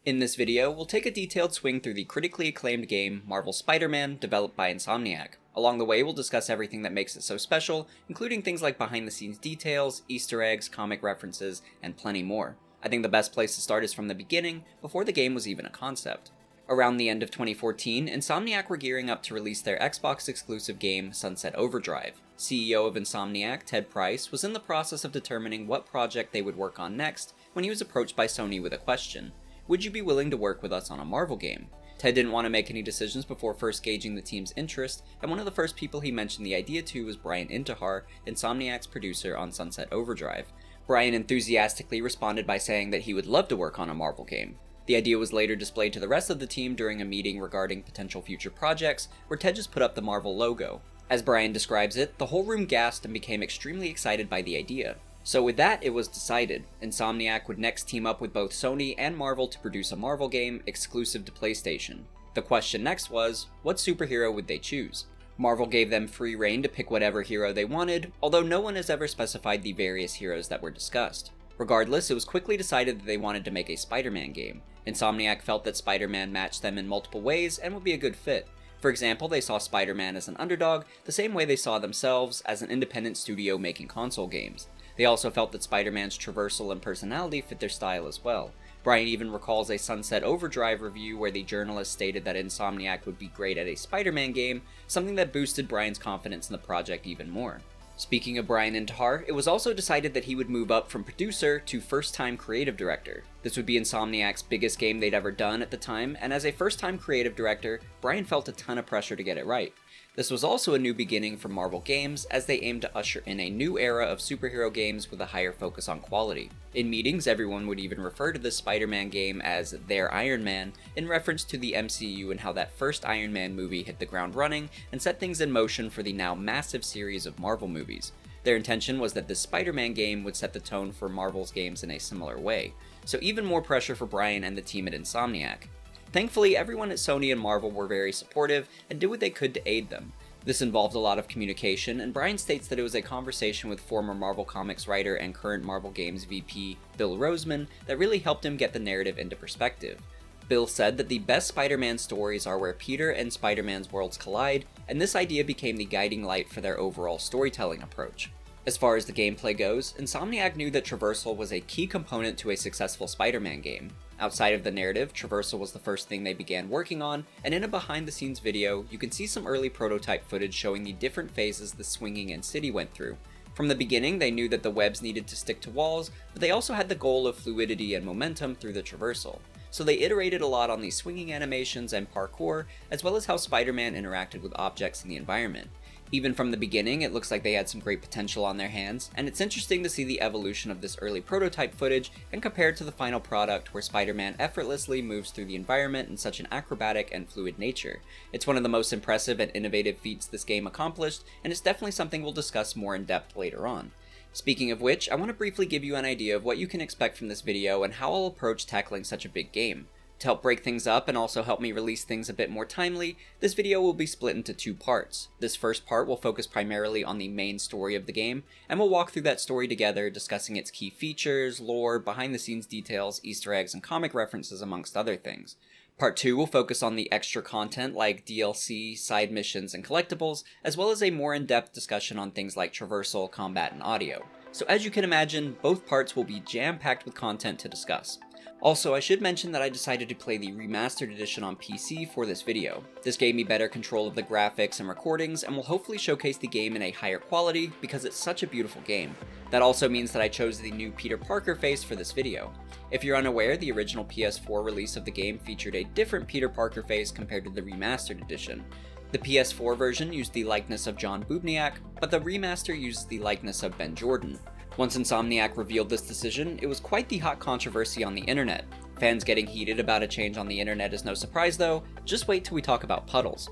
In this video, we'll take a detailed swing through the critically acclaimed game Marvel's Spider-Man, developed by Insomniac. Along the way, we'll discuss everything that makes it so special, including things like behind-the-scenes details, Easter eggs, comic references, and plenty more. I think the best place to start is from the beginning, before the game was even a concept. Around the end of 2014, Insomniac were gearing up to release their Xbox-exclusive game, Sunset Overdrive. CEO of Insomniac, Ted Price, was in the process of determining what project they would work on next when he was approached by Sony with a question. Would you be willing to work with us on a Marvel game? Ted didn't want to make any decisions before first gauging the team's interest, and one of the first people he mentioned the idea to was Bryan Intihar, Insomniac's producer on Sunset Overdrive. Bryan enthusiastically responded by saying that he would love to work on a Marvel game. The idea was later displayed to the rest of the team during a meeting regarding potential future projects, where Ted just put up the Marvel logo. As Bryan describes it, the whole room gasped and became extremely excited by the idea. So with that, it was decided. Insomniac would next team up with both Sony and Marvel to produce a Marvel game exclusive to PlayStation. The question next was, what superhero would they choose? Marvel gave them free reign to pick whatever hero they wanted, although no one has ever specified the various heroes that were discussed. Regardless, it was quickly decided that they wanted to make a Spider-Man game. Insomniac felt that Spider-Man matched them in multiple ways and would be a good fit. For example, they saw Spider-Man as an underdog, the same way they saw themselves as an independent studio making console games. They also felt that Spider-Man's traversal and personality fit their style as well. Bryan even recalls a Sunset Overdrive review where the journalist stated that Insomniac would be great at a Spider-Man game, something that boosted Bryan's confidence in the project even more. Speaking of Bryan Intihar, it was also decided that he would move up from producer to first-time creative director. This would be Insomniac's biggest game they'd ever done at the time, and as a first-time creative director, Bryan felt a ton of pressure to get it right. This was also a new beginning for Marvel Games, as they aimed to usher in a new era of superhero games with a higher focus on quality. In meetings, everyone would even refer to this Spider-Man game as their Iron Man, in reference to the MCU and how that first Iron Man movie hit the ground running and set things in motion for the now massive series of Marvel movies. Their intention was that this Spider-Man game would set the tone for Marvel's games in a similar way, so even more pressure for Bryan and the team at Insomniac. Thankfully, everyone at Sony and Marvel were very supportive and did what they could to aid them. This involved a lot of communication, and Bryan states that it was a conversation with former Marvel Comics writer and current Marvel Games VP Bill Roseman that really helped him get the narrative into perspective. Bill said that the best Spider-Man stories are where Peter and Spider-Man's worlds collide, and this idea became the guiding light for their overall storytelling approach. As far as the gameplay goes, Insomniac knew that traversal was a key component to a successful Spider-Man game. Outside of the narrative, traversal was the first thing they began working on, and in a behind-the-scenes video, you can see some early prototype footage showing the different phases the swinging and city went through. From the beginning, they knew that the webs needed to stick to walls, but they also had the goal of fluidity and momentum through the traversal. So they iterated a lot on the swinging animations and parkour, as well as how Spider-Man interacted with objects in the environment. Even from the beginning, it looks like they had some great potential on their hands, and it's interesting to see the evolution of this early prototype footage and compare it to the final product where Spider-Man effortlessly moves through the environment in such an acrobatic and fluid nature. It's one of the most impressive and innovative feats this game accomplished, and it's definitely something we'll discuss more in depth later on. Speaking of which, I want to briefly give you an idea of what you can expect from this video and how I'll approach tackling such a big game. To help break things up and also help me release things a bit more timely, this video will be split into two parts. This first part will focus primarily on the main story of the game, and we'll walk through that story together, discussing its key features, lore, behind-the-scenes details, Easter eggs, and comic references, amongst other things. Part 2 will focus on the extra content like DLC, side missions, and collectibles, as well as a more in-depth discussion on things like traversal, combat, and audio. So as you can imagine, both parts will be jam-packed with content to discuss. Also, I should mention that I decided to play the Remastered edition on PC for this video. This gave me better control of the graphics and recordings, and will hopefully showcase the game in a higher quality because it's such a beautiful game. That also means that I chose the new Peter Parker face for this video. If you're unaware, the original PS4 release of the game featured a different Peter Parker face compared to the Remastered edition. The PS4 version used the likeness of John Bubniak, but the remaster uses the likeness of Ben Jordan. Once Insomniac revealed this decision, it was quite the hot controversy on the internet. Fans getting heated about a change on the internet is no surprise though, just wait till we talk about puddles.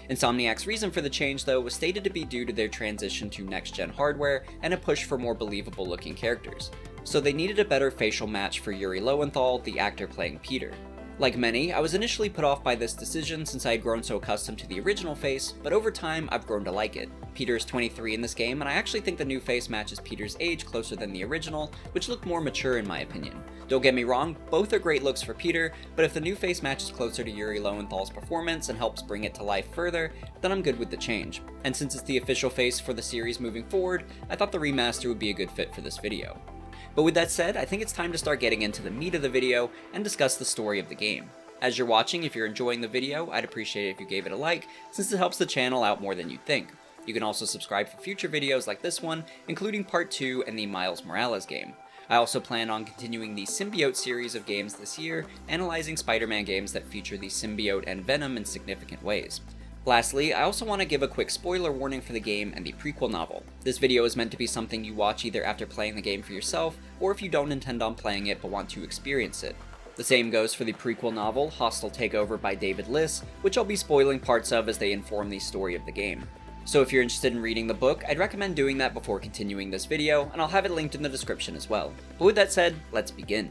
Insomniac's reason for the change though was stated to be due to their transition to next-gen hardware and a push for more believable looking characters. So they needed a better facial match for Yuri Lowenthal, the actor playing Peter. Like many, I was initially put off by this decision since I had grown so accustomed to the original face, but over time I've grown to like it. Peter is 23 in this game, and I actually think the new face matches Peter's age closer than the original, which looked more mature in my opinion. Don't get me wrong, both are great looks for Peter, but if the new face matches closer to Yuri Lowenthal's performance and helps bring it to life further, then I'm good with the change. And since it's the official face for the series moving forward, I thought the remaster would be a good fit for this video. But with that said, I think it's time to start getting into the meat of the video and discuss the story of the game. As you're watching, if you're enjoying the video, I'd appreciate it if you gave it a like, since it helps the channel out more than you'd think. You can also subscribe for future videos like this one, including part 2 and the Miles Morales game. I also plan on continuing the Symbiote series of games this year, analyzing Spider-Man games that feature the symbiote and Venom in significant ways. Lastly, I also want to give a quick spoiler warning for the game and the prequel novel. This video is meant to be something you watch either after playing the game for yourself, or if you don't intend on playing it but want to experience it. The same goes for the prequel novel, Hostile Takeover by David Liss, which I'll be spoiling parts of as they inform the story of the game. So if you're interested in reading the book, I'd recommend doing that before continuing this video, and I'll have it linked in the description as well. But with that said, let's begin.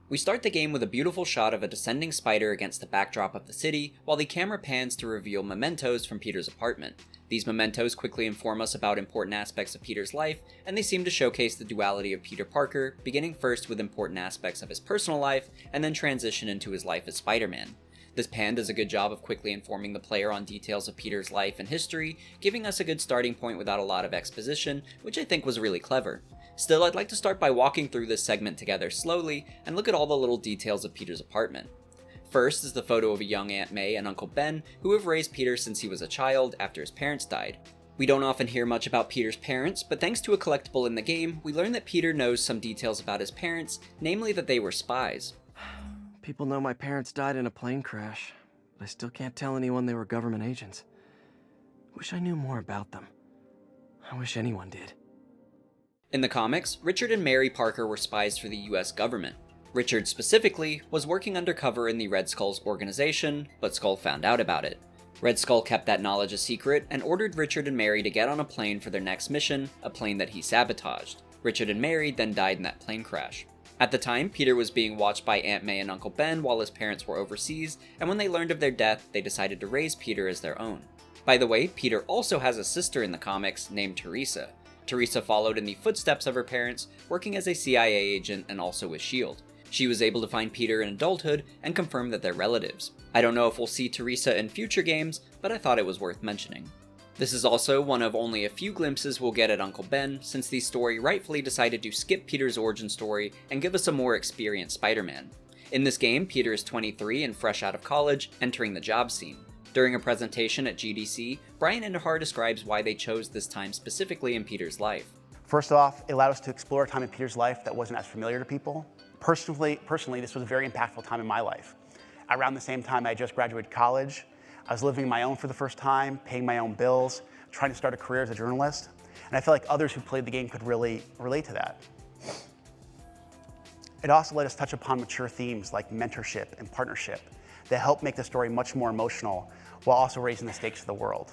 We start the game with a beautiful shot of a descending spider against the backdrop of the city, while the camera pans to reveal mementos from Peter's apartment. These mementos quickly inform us about important aspects of Peter's life, and they seem to showcase the duality of Peter Parker, beginning first with important aspects of his personal life, and then transition into his life as Spider-Man. This pan does a good job of quickly informing the player on details of Peter's life and history, giving us a good starting point without a lot of exposition, which I think was really clever. Still, I'd like to start by walking through this segment together slowly and look at all the little details of Peter's apartment. First is the photo of a young Aunt May and Uncle Ben, who have raised Peter since he was a child after his parents died. We don't often hear much about Peter's parents, but thanks to a collectible in the game, we learn that Peter knows some details about his parents, namely that they were spies. People know my parents died in a plane crash, but I still can't tell anyone they were government agents. Wish I knew more about them. I wish anyone did. In the comics, Richard and Mary Parker were spies for the US government. Richard, specifically, was working undercover in the Red Skull's organization, but Skull found out about it. Red Skull kept that knowledge a secret and ordered Richard and Mary to get on a plane for their next mission, a plane that he sabotaged. Richard and Mary then died in that plane crash. At the time, Peter was being watched by Aunt May and Uncle Ben while his parents were overseas, and when they learned of their death, they decided to raise Peter as their own. By the way, Peter also has a sister in the comics named Teresa. Teresa followed in the footsteps of her parents, working as a CIA agent and also with S.H.I.E.L.D. She was able to find Peter in adulthood and confirm that they're relatives. I don't know if we'll see Teresa in future games, but I thought it was worth mentioning. This is also one of only a few glimpses we'll get at Uncle Ben, since the story rightfully decided to skip Peter's origin story and give us a more experienced Spider-Man. In this game, Peter is 23 and fresh out of college, entering the job scene. During a presentation at GDC, Bryan Intihar describes why they chose this time specifically in Peter's life. First off, it allowed us to explore a time in Peter's life that wasn't as familiar to people. Personally, this was a very impactful time in my life. Around the same time I just graduated college, I was living on my own for the first time, paying my own bills, trying to start a career as a journalist, and I feel like others who played the game could really relate to that. It also let us touch upon mature themes like mentorship and partnership that help make the story much more emotional while also raising the stakes of the world.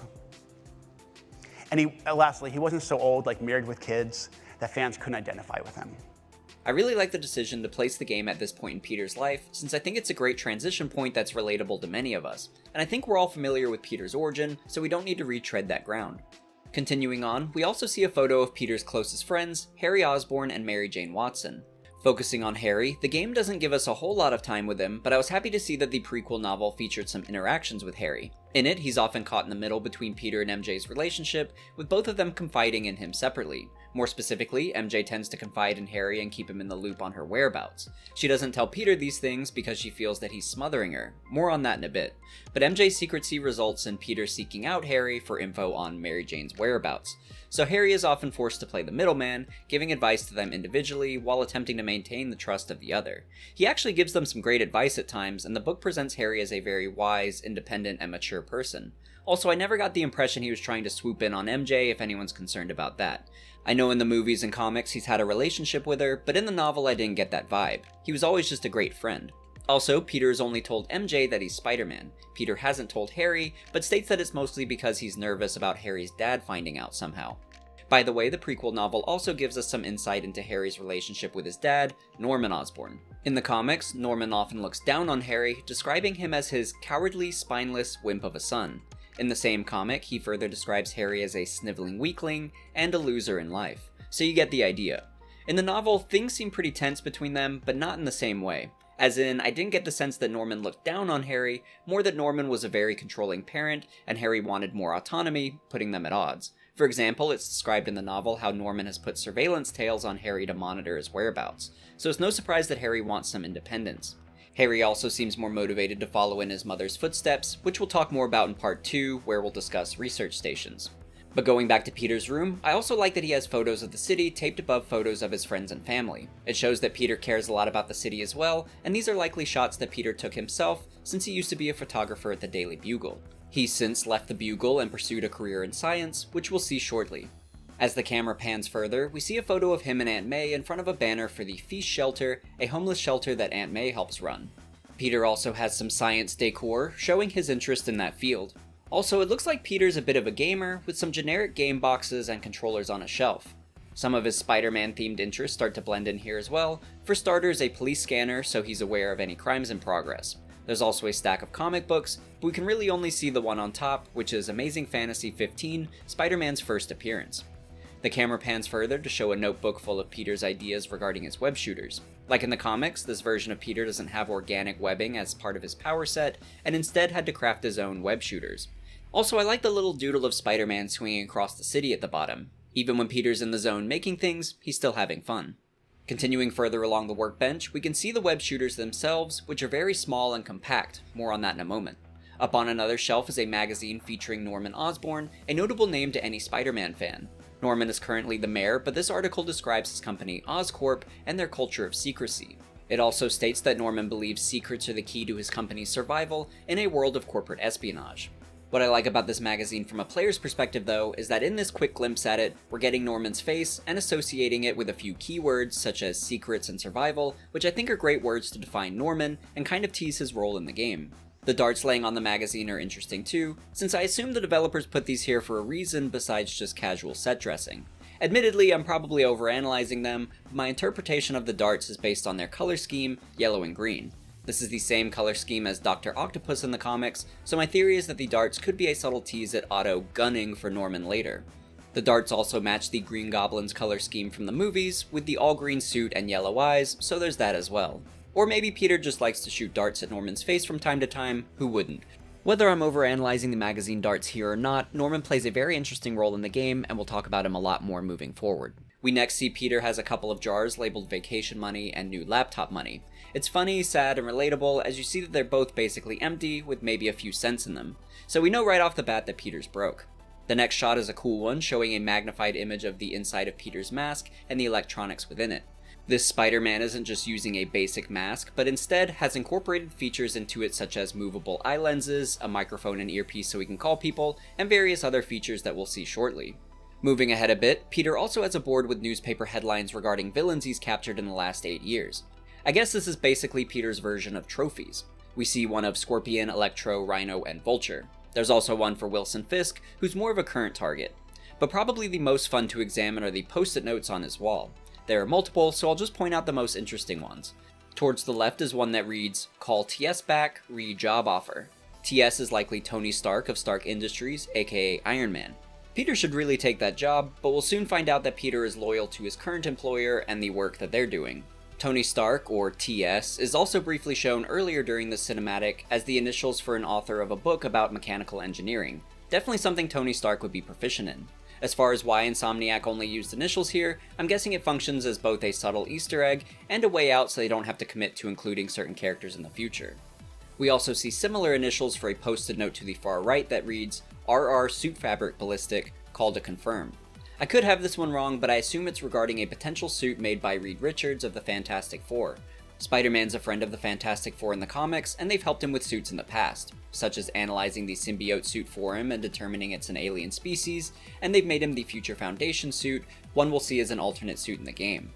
And lastly, he wasn't so old, like married with kids, that fans couldn't identify with him. I really like the decision to place the game at this point in Peter's life, since I think it's a great transition point that's relatable to many of us, and I think we're all familiar with Peter's origin, so we don't need to retread that ground. Continuing on, we also see a photo of Peter's closest friends, Harry Osborn and Mary Jane Watson. Focusing on Harry, the game doesn't give us a whole lot of time with him, but I was happy to see that the prequel novel featured some interactions with Harry. In it, he's often caught in the middle between Peter and MJ's relationship, with both of them confiding in him separately. More specifically, MJ tends to confide in Harry and keep him in the loop on her whereabouts. She doesn't tell Peter these things because she feels that he's smothering her. More on that in a bit. But MJ's secrecy results in Peter seeking out Harry for info on Mary Jane's whereabouts. So Harry is often forced to play the middleman, giving advice to them individually while attempting to maintain the trust of the other. He actually gives them some great advice at times, and the book presents Harry as a very wise, independent, and mature person. Also, I never got the impression he was trying to swoop in on MJ if anyone's concerned about that. I know in the movies and comics he's had a relationship with her, but in the novel I didn't get that vibe. He was always just a great friend. Also, Peter has only told MJ that he's Spider-Man. Peter hasn't told Harry, but states that it's mostly because he's nervous about Harry's dad finding out somehow. By the way, the prequel novel also gives us some insight into Harry's relationship with his dad, Norman Osborn. In the comics, Norman often looks down on Harry, describing him as his cowardly, spineless wimp of a son. In the same comic, he further describes Harry as a sniveling weakling and a loser in life, so you get the idea. In the novel, things seem pretty tense between them, but not in the same way. As in, I didn't get the sense that Norman looked down on Harry, more that Norman was a very controlling parent, and Harry wanted more autonomy, putting them at odds. For example, it's described in the novel how Norman has put surveillance tails on Harry to monitor his whereabouts, so it's no surprise that Harry wants some independence. Harry also seems more motivated to follow in his mother's footsteps, which we'll talk more about in part 2, where we'll discuss research stations. But going back to Peter's room, I also like that he has photos of the city taped above photos of his friends and family. It shows that Peter cares a lot about the city as well, and these are likely shots that Peter took himself, since he used to be a photographer at the Daily Bugle. He's since left the Bugle and pursued a career in science, which we'll see shortly. As the camera pans further, we see a photo of him and Aunt May in front of a banner for the Feast Shelter, a homeless shelter that Aunt May helps run. Peter also has some science decor, showing his interest in that field. Also, it looks like Peter's a bit of a gamer, with some generic game boxes and controllers on a shelf. Some of his Spider-Man themed interests start to blend in here as well. For starters, a police scanner, so he's aware of any crimes in progress. There's also a stack of comic books, but we can really only see the one on top, which is Amazing Fantasy 15, Spider-Man's first appearance. The camera pans further to show a notebook full of Peter's ideas regarding his web shooters. Like in the comics, this version of Peter doesn't have organic webbing as part of his power set, and instead had to craft his own web shooters. Also, I like the little doodle of Spider-Man swinging across the city at the bottom. Even when Peter's in the zone making things, he's still having fun. Continuing further along the workbench, we can see the web shooters themselves, which are very small and compact. More on that in a moment. Up on another shelf is a magazine featuring Norman Osborn, a notable name to any Spider-Man fan. Norman is currently the mayor, but this article describes his company Oscorp and their culture of secrecy. It also states that Norman believes secrets are the key to his company's survival in a world of corporate espionage. What I like about this magazine from a player's perspective though, is that in this quick glimpse at it, we're getting Norman's face and associating it with a few keywords such as secrets and survival, which I think are great words to define Norman and kind of tease his role in the game. The darts laying on the magazine are interesting too, since I assume the developers put these here for a reason besides just casual set dressing. Admittedly, I'm probably overanalyzing them, but my interpretation of the darts is based on their color scheme, yellow and green. This is the same color scheme as Dr. Octopus in the comics, so my theory is that the darts could be a subtle tease at Otto gunning for Norman later. The darts also match the Green Goblin's color scheme from the movies, with the all-green suit and yellow eyes, so there's that as well. Or maybe Peter just likes to shoot darts at Norman's face from time to time, who wouldn't? Whether I'm overanalyzing the magazine darts here or not, Norman plays a very interesting role in the game, and we'll talk about him a lot more moving forward. We next see Peter has a couple of jars labeled vacation money and new laptop money. It's funny, sad, and relatable, as you see that they're both basically empty, with maybe a few cents in them. So we know right off the bat that Peter's broke. The next shot is a cool one, showing a magnified image of the inside of Peter's mask and the electronics within it. This Spider-Man isn't just using a basic mask, but instead has incorporated features into it such as movable eye lenses, a microphone and earpiece so he can call people, and various other features that we'll see shortly. Moving ahead a bit, Peter also has a board with newspaper headlines regarding villains he's captured in the last 8 years. I guess this is basically Peter's version of trophies. We see one of Scorpion, Electro, Rhino, and Vulture. There's also one for Wilson Fisk, who's more of a current target. But probably the most fun to examine are the post-it notes on his wall. There are multiple, so I'll just point out the most interesting ones. Towards the left is one that reads, "Call TS back, re-job offer." TS is likely Tony Stark of Stark Industries, aka Iron Man. Peter should really take that job, but we'll soon find out that Peter is loyal to his current employer and the work that they're doing. Tony Stark, or TS, is also briefly shown earlier during the cinematic as the initials for an author of a book about mechanical engineering. Definitely something Tony Stark would be proficient in. As far as why Insomniac only used initials here, I'm guessing it functions as both a subtle Easter egg and a way out so they don't have to commit to including certain characters in the future. We also see similar initials for a post-it note to the far right that reads, "RR Suit Fabric Ballistic, call to confirm." I could have this one wrong, but I assume it's regarding a potential suit made by Reed Richards of the Fantastic Four. Spider-Man's a friend of the Fantastic Four in the comics, and they've helped him with suits in the past, such as analyzing the symbiote suit for him and determining it's an alien species, and they've made him the future Foundation suit, one we'll see as an alternate suit in the game.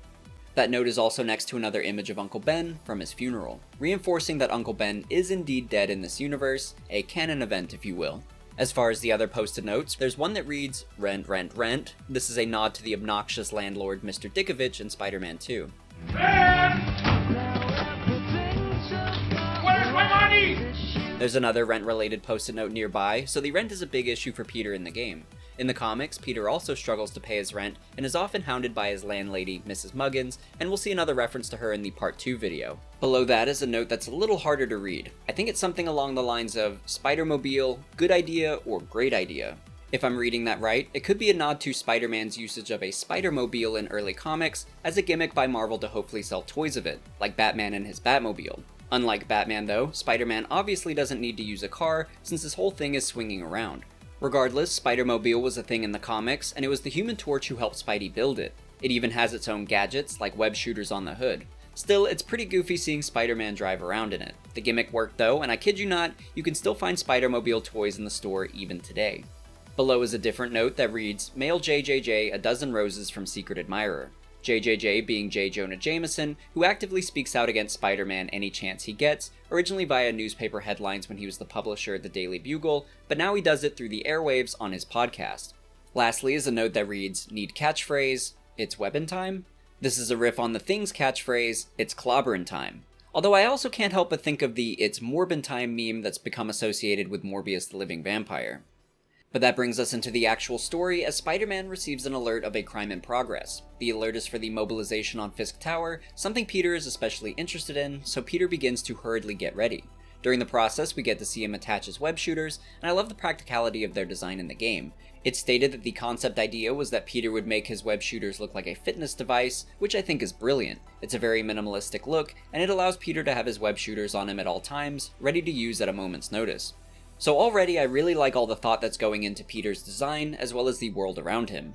That note is also next to another image of Uncle Ben from his funeral, reinforcing that Uncle Ben is indeed dead in this universe, a canon event if you will. As far as the other post-it notes, there's one that reads, "Rent, rent, rent." This is a nod to the obnoxious landlord Mr. Dickovich in Spider-Man 2. Where's my money? There's another rent-related post-it note nearby, so the rent is a big issue for Peter in the game. In the comics, Peter also struggles to pay his rent and is often hounded by his landlady, Mrs. Muggins, and we'll see another reference to her in the Part 2 video. Below that is a note that's a little harder to read. I think it's something along the lines of, Spider-Mobile, good idea or great idea. If I'm reading that right, it could be a nod to Spider-Man's usage of a Spider-Mobile in early comics as a gimmick by Marvel to hopefully sell toys of it, like Batman and his Batmobile. Unlike Batman though, Spider-Man obviously doesn't need to use a car since his whole thing is swinging around. Regardless, Spider-Mobile was a thing in the comics, and it was the Human Torch who helped Spidey build it. It even has its own gadgets, like web shooters on the hood. Still, it's pretty goofy seeing Spider-Man drive around in it. The gimmick worked though, and I kid you not, you can still find Spider-Mobile toys in the store even today. Below is a different note that reads, Mail JJJ a dozen roses from Secret Admirer. JJJ being J. Jonah Jameson, who actively speaks out against Spider-Man any chance he gets, originally via newspaper headlines when he was the publisher of the Daily Bugle, but now he does it through the airwaves on his podcast. Lastly is a note that reads, Need catchphrase, it's weapon time? This is a riff on the Things catchphrase, it's clobberin' time. Although I also can't help but think of the It's Morbin' time meme that's become associated with Morbius the Living Vampire. But that brings us into the actual story as Spider-Man receives an alert of a crime in progress. The alert is for the mobilization on Fisk Tower, something Peter is especially interested in, so Peter begins to hurriedly get ready. During the process, we get to see him attach his web shooters, and I love the practicality of their design in the game. It's stated that the concept idea was that Peter would make his web shooters look like a fitness device, which I think is brilliant. It's a very minimalistic look, and it allows Peter to have his web shooters on him at all times, ready to use at a moment's notice. So already I really like all the thought that's going into Peter's design, as well as the world around him.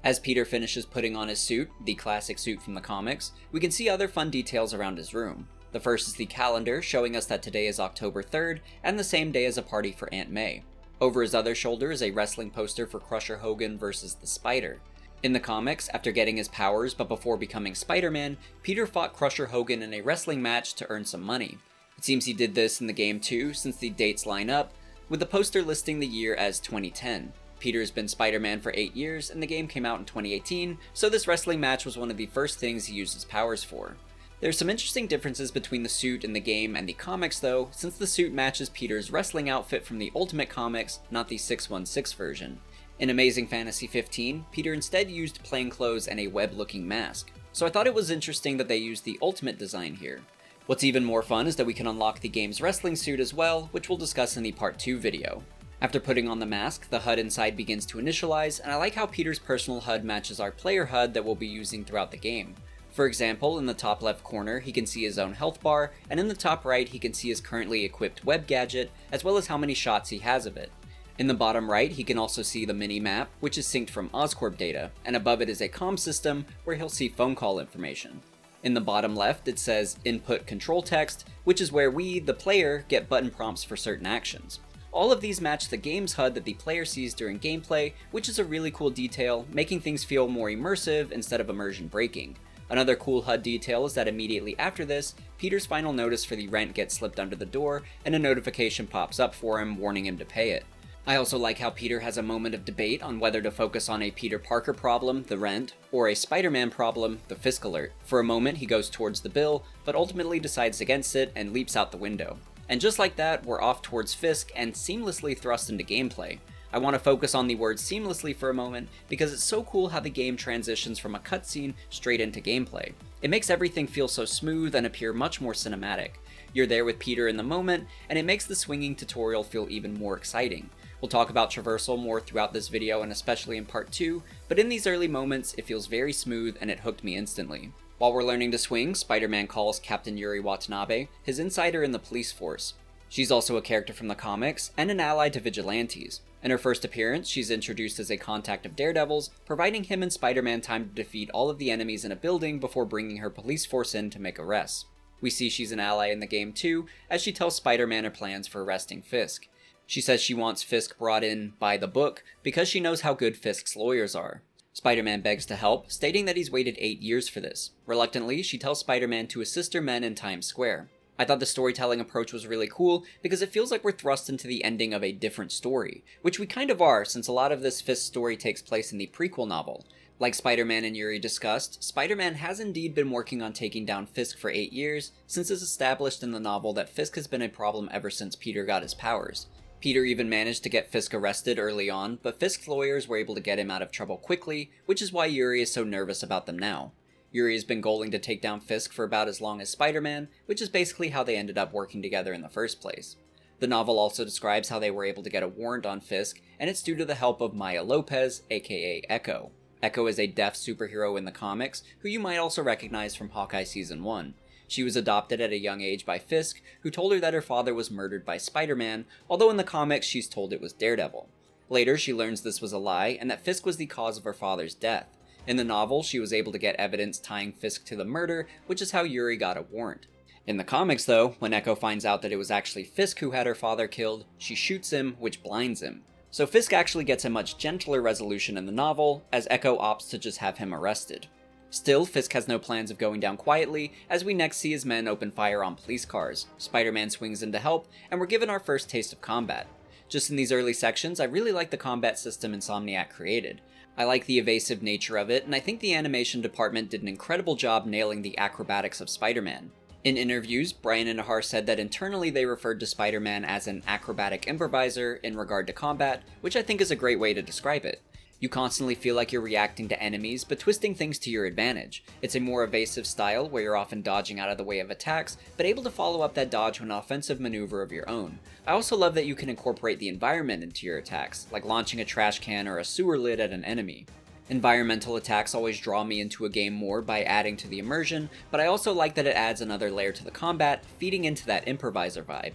As Peter finishes putting on his suit, the classic suit from the comics, we can see other fun details around his room. The first is the calendar, showing us that today is October 3rd, and the same day as a party for Aunt May. Over his other shoulder is a wrestling poster for Crusher Hogan versus the Spider. In the comics, after getting his powers but before becoming Spider-Man, Peter fought Crusher Hogan in a wrestling match to earn some money. It seems he did this in the game too, since the dates line up, with the poster listing the year as 2010. Peter's been Spider-Man for 8 years, and the game came out in 2018, so this wrestling match was one of the first things he used his powers for. There's some interesting differences between the suit in the game and the comics though, since the suit matches Peter's wrestling outfit from the Ultimate Comics, not the 616 version. In Amazing Fantasy 15, Peter instead used plain clothes and a web-looking mask, so I thought it was interesting that they used the Ultimate design here. What's even more fun is that we can unlock the game's wrestling suit as well, which we'll discuss in the Part 2 video. After putting on the mask, the HUD inside begins to initialize, and I like how Peter's personal HUD matches our player HUD that we'll be using throughout the game. For example, in the top left corner, he can see his own health bar, and in the top right, he can see his currently equipped web gadget, as well as how many shots he has of it. In the bottom right, he can also see the mini-map, which is synced from Oscorp data, and above it is a comm system where he'll see phone call information. In the bottom left, it says Input Control Text, which is where we, the player, get button prompts for certain actions. All of these match the game's HUD that the player sees during gameplay, which is a really cool detail, making things feel more immersive instead of immersion breaking. Another cool HUD detail is that immediately after this, Peter's final notice for the rent gets slipped under the door, and a notification pops up for him warning him to pay it. I also like how Peter has a moment of debate on whether to focus on a Peter Parker problem, the rent, or a Spider-Man problem, the Fisk alert. For a moment he goes towards the bill, but ultimately decides against it and leaps out the window. And just like that, we're off towards Fisk and seamlessly thrust into gameplay. I want to focus on the word seamlessly for a moment because it's so cool how the game transitions from a cutscene straight into gameplay. It makes everything feel so smooth and appear much more cinematic. You're there with Peter in the moment, and it makes the swinging tutorial feel even more exciting. We'll talk about traversal more throughout this video and especially in part 2, but in these early moments it feels very smooth and it hooked me instantly. While we're learning to swing, Spider-Man calls Captain Yuri Watanabe, his insider in the police force. She's also a character from the comics and an ally to vigilantes. In her first appearance, she's introduced as a contact of Daredevil's, providing him and Spider-Man time to defeat all of the enemies in a building before bringing her police force in to make arrests. We see she's an ally in the game too, as she tells Spider-Man her plans for arresting Fisk. She says she wants Fisk brought in by the book because she knows how good Fisk's lawyers are. Spider-Man begs to help, stating that he's waited 8 years for this. Reluctantly, she tells Spider-Man to assist her men in Times Square. I thought the storytelling approach was really cool because it feels like we're thrust into the ending of a different story, which we kind of are since a lot of this Fisk story takes place in the prequel novel. Like Spider-Man and Yuri discussed, Spider-Man has indeed been working on taking down Fisk for 8 years, since it's established in the novel that Fisk has been a problem ever since Peter got his powers. Peter even managed to get Fisk arrested early on, but Fisk's lawyers were able to get him out of trouble quickly, which is why Yuri is so nervous about them now. Yuri has been goaling to take down Fisk for about as long as Spider-Man, which is basically how they ended up working together in the first place. The novel also describes how they were able to get a warrant on Fisk, and it's due to the help of Maya Lopez, aka Echo. Echo is a deaf superhero in the comics, who you might also recognize from Hawkeye Season 1. She was adopted at a young age by Fisk, who told her that her father was murdered by Spider-Man, although in the comics she's told it was Daredevil. Later, she learns this was a lie, and that Fisk was the cause of her father's death. In the novel, she was able to get evidence tying Fisk to the murder, which is how Yuri got a warrant. In the comics though, when Echo finds out that it was actually Fisk who had her father killed, she shoots him, which blinds him. So Fisk actually gets a much gentler resolution in the novel, as Echo opts to just have him arrested. Still, Fisk has no plans of going down quietly, as we next see his men open fire on police cars. Spider-Man swings in to help, and we're given our first taste of combat. Just in these early sections, I really like the combat system Insomniac created. I like the evasive nature of it, and I think the animation department did an incredible job nailing the acrobatics of Spider-Man. In interviews, Bryan and Intihar said that internally they referred to Spider-Man as an acrobatic improviser in regard to combat, which I think is a great way to describe it. You constantly feel like you're reacting to enemies, but twisting things to your advantage. It's a more evasive style where you're often dodging out of the way of attacks, but able to follow up that dodge with an offensive maneuver of your own. I also love that you can incorporate the environment into your attacks, like launching a trash can or a sewer lid at an enemy. Environmental attacks always draw me into a game more by adding to the immersion, but I also like that it adds another layer to the combat, feeding into that improviser vibe.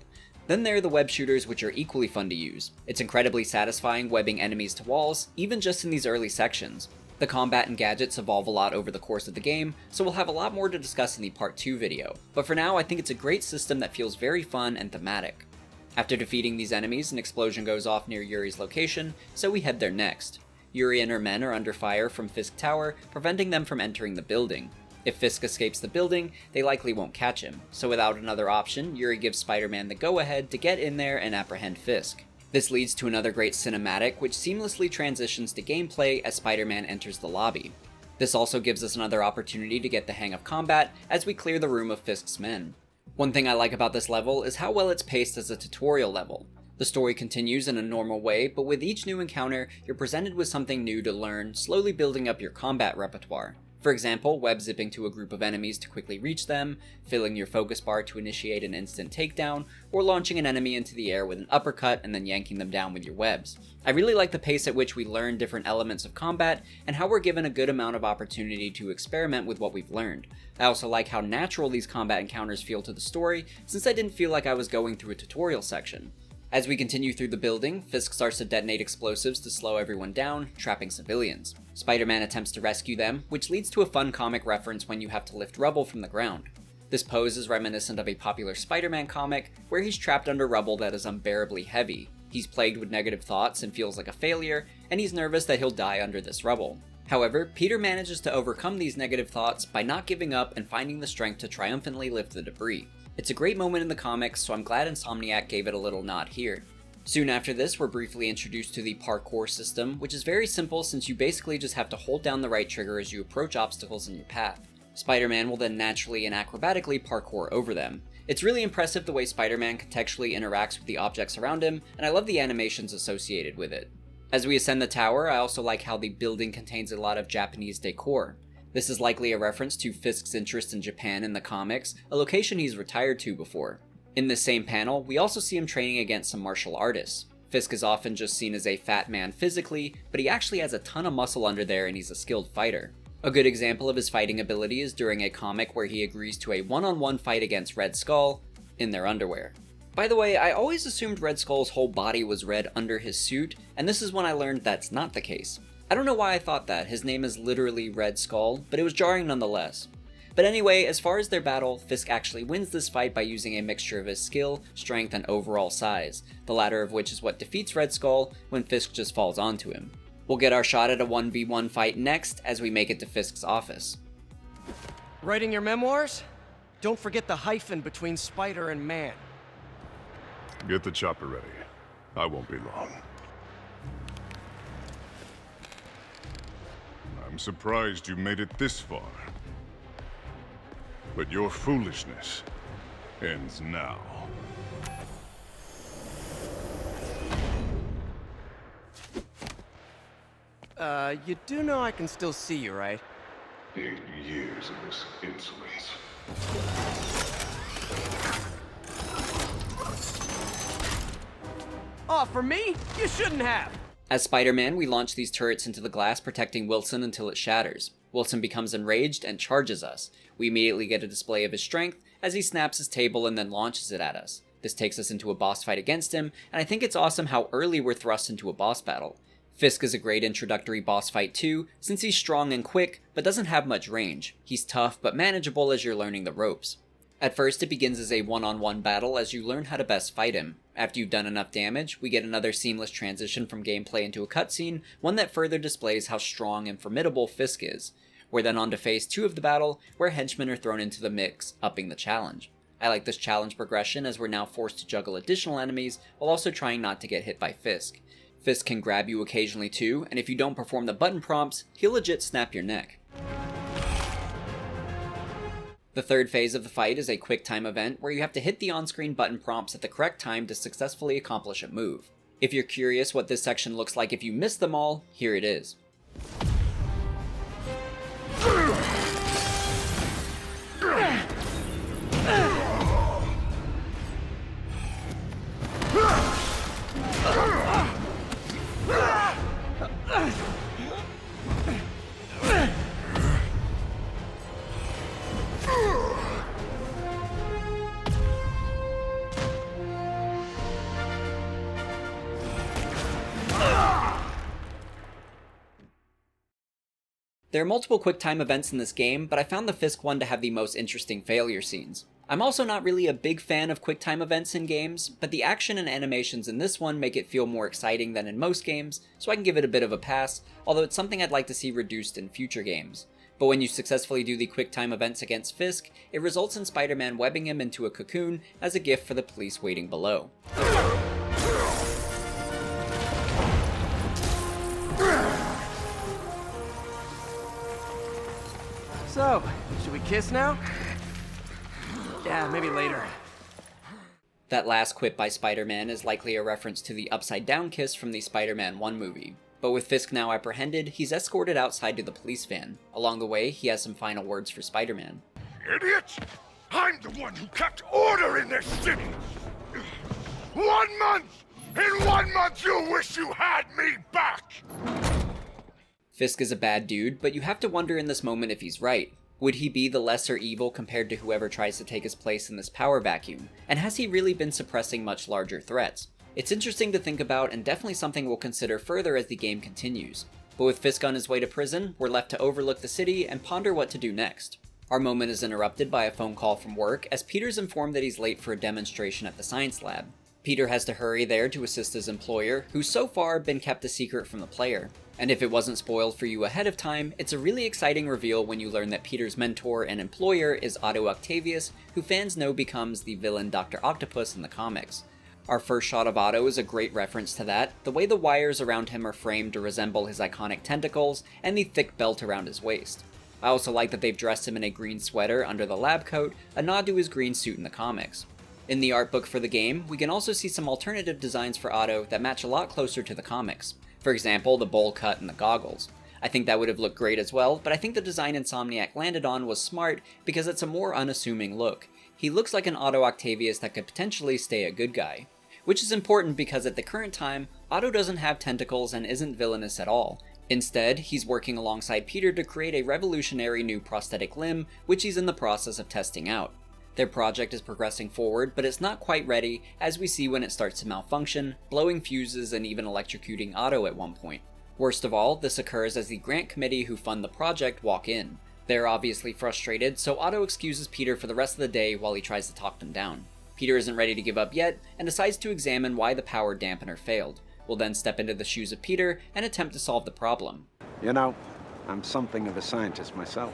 Then there are the web shooters, which are equally fun to use. It's incredibly satisfying webbing enemies to walls, even just in these early sections. The combat and gadgets evolve a lot over the course of the game, so we'll have a lot more to discuss in the Part 2 video, but for now I think it's a great system that feels very fun and thematic. After defeating these enemies, an explosion goes off near Yuri's location, so we head there next. Yuri and her men are under fire from Fisk Tower, preventing them from entering the building. If Fisk escapes the building, they likely won't catch him, so without another option, Yuri gives Spider-Man the go-ahead to get in there and apprehend Fisk. This leads to another great cinematic, which seamlessly transitions to gameplay as Spider-Man enters the lobby. This also gives us another opportunity to get the hang of combat as we clear the room of Fisk's men. One thing I like about this level is how well it's paced as a tutorial level. The story continues in a normal way, but with each new encounter, you're presented with something new to learn, slowly building up your combat repertoire. For example, web-zipping to a group of enemies to quickly reach them, filling your focus bar to initiate an instant takedown, or launching an enemy into the air with an uppercut and then yanking them down with your webs. I really like the pace at which we learn different elements of combat, and how we're given a good amount of opportunity to experiment with what we've learned. I also like how natural these combat encounters feel to the story, since I didn't feel like I was going through a tutorial section. As we continue through the building, Fisk starts to detonate explosives to slow everyone down, trapping civilians. Spider-Man attempts to rescue them, which leads to a fun comic reference when you have to lift rubble from the ground. This pose is reminiscent of a popular Spider-Man comic, where he's trapped under rubble that is unbearably heavy. He's plagued with negative thoughts and feels like a failure, and he's nervous that he'll die under this rubble. However, Peter manages to overcome these negative thoughts by not giving up and finding the strength to triumphantly lift the debris. It's a great moment in the comics, so I'm glad Insomniac gave it a little nod here. Soon after this, we're briefly introduced to the parkour system, which is very simple since you basically just have to hold down the right trigger as you approach obstacles in your path. Spider-Man will then naturally and acrobatically parkour over them. It's really impressive the way Spider-Man contextually interacts with the objects around him, and I love the animations associated with it. As we ascend the tower, I also like how the building contains a lot of Japanese decor. This is likely a reference to Fisk's interest in Japan in the comics, a location he's retired to before. In this same panel, we also see him training against some martial artists. Fisk is often just seen as a fat man physically, but he actually has a ton of muscle under there and he's a skilled fighter. A good example of his fighting ability is during a comic where he agrees to a one-on-one fight against Red Skull in their underwear. By the way, I always assumed Red Skull's whole body was red under his suit, and this is when I learned that's not the case. I don't know why I thought that, his name is literally Red Skull, but it was jarring nonetheless. But anyway, as far as their battle, Fisk actually wins this fight by using a mixture of his skill, strength, and overall size, the latter of which is what defeats Red Skull when Fisk just falls onto him. We'll get our shot at a 1v1 fight next as we make it to Fisk's office. Writing your memoirs? Don't forget the hyphen between spider and man. Get the chopper ready. I won't be long. I'm surprised you made it this far. But your foolishness ends now. You do know I can still see you, right? 8 years of this insolence. Oh, for me? You shouldn't have! As Spider-Man, we launch these turrets into the glass, protecting Wilson until it shatters. Wilson becomes enraged and charges us. We immediately get a display of his strength as he snaps his table and then launches it at us. This takes us into a boss fight against him, and I think it's awesome how early we're thrust into a boss battle. Fisk is a great introductory boss fight too, since he's strong and quick, but doesn't have much range. He's tough, but manageable as you're learning the ropes. At first, it begins as a one-on-one battle as you learn how to best fight him. After you've done enough damage, we get another seamless transition from gameplay into a cutscene, one that further displays how strong and formidable Fisk is. We're then on to phase 2 of the battle, where henchmen are thrown into the mix, upping the challenge. I like this challenge progression as we're now forced to juggle additional enemies, while also trying not to get hit by Fisk. Fisk can grab you occasionally too, and if you don't perform the button prompts, he'll legit snap your neck. The third phase of the fight is a quick time event where you have to hit the on-screen button prompts at the correct time to successfully accomplish a move. If you're curious what this section looks like if you missed them all, here it is. There are multiple quick-time events in this game, but I found the Fisk one to have the most interesting failure scenes. I'm also not really a big fan of quick-time events in games, but the action and animations in this one make it feel more exciting than in most games, so I can give it a bit of a pass, although it's something I'd like to see reduced in future games. But when you successfully do the quick-time events against Fisk, it results in Spider-Man webbing him into a cocoon as a gift for the police waiting below. So, should we kiss now? Yeah, maybe later. That last quip by Spider-Man is likely a reference to the upside-down kiss from the Spider-Man 1 movie. But with Fisk now apprehended, he's escorted outside to the police van. Along the way, he has some final words for Spider-Man. Idiots! I'm the one who kept order in this city! 1 month! In 1 month you'll wish you had me back! Fisk is a bad dude, but you have to wonder in this moment if he's right. Would he be the lesser evil compared to whoever tries to take his place in this power vacuum? And has he really been suppressing much larger threats? It's interesting to think about and definitely something we'll consider further as the game continues. But with Fisk on his way to prison, we're left to overlook the city and ponder what to do next. Our moment is interrupted by a phone call from work as Peter's informed that he's late for a demonstration at the science lab. Peter has to hurry there to assist his employer, who's so far been kept a secret from the player. And if it wasn't spoiled for you ahead of time, it's a really exciting reveal when you learn that Peter's mentor and employer is Otto Octavius, who fans know becomes the villain Dr. Octopus in the comics. Our first shot of Otto is a great reference to that, the way the wires around him are framed to resemble his iconic tentacles, and the thick belt around his waist. I also like that they've dressed him in a green sweater under the lab coat, a nod to his green suit in the comics. In the art book for the game, we can also see some alternative designs for Otto that match a lot closer to the comics. For example, the bowl cut and the goggles. I think that would have looked great as well, but I think the design Insomniac landed on was smart because it's a more unassuming look. He looks like an Otto Octavius that could potentially stay a good guy. Which is important because at the current time, Otto doesn't have tentacles and isn't villainous at all. Instead, he's working alongside Peter to create a revolutionary new prosthetic limb, which he's in the process of testing out. Their project is progressing forward, but it's not quite ready, as we see when it starts to malfunction, blowing fuses and even electrocuting Otto at one point. Worst of all, this occurs as the grant committee who fund the project walk in. They're obviously frustrated, so Otto excuses Peter for the rest of the day while he tries to talk them down. Peter isn't ready to give up yet, and decides to examine why the power dampener failed. We'll then step into the shoes of Peter and attempt to solve the problem. You know, I'm something of a scientist myself.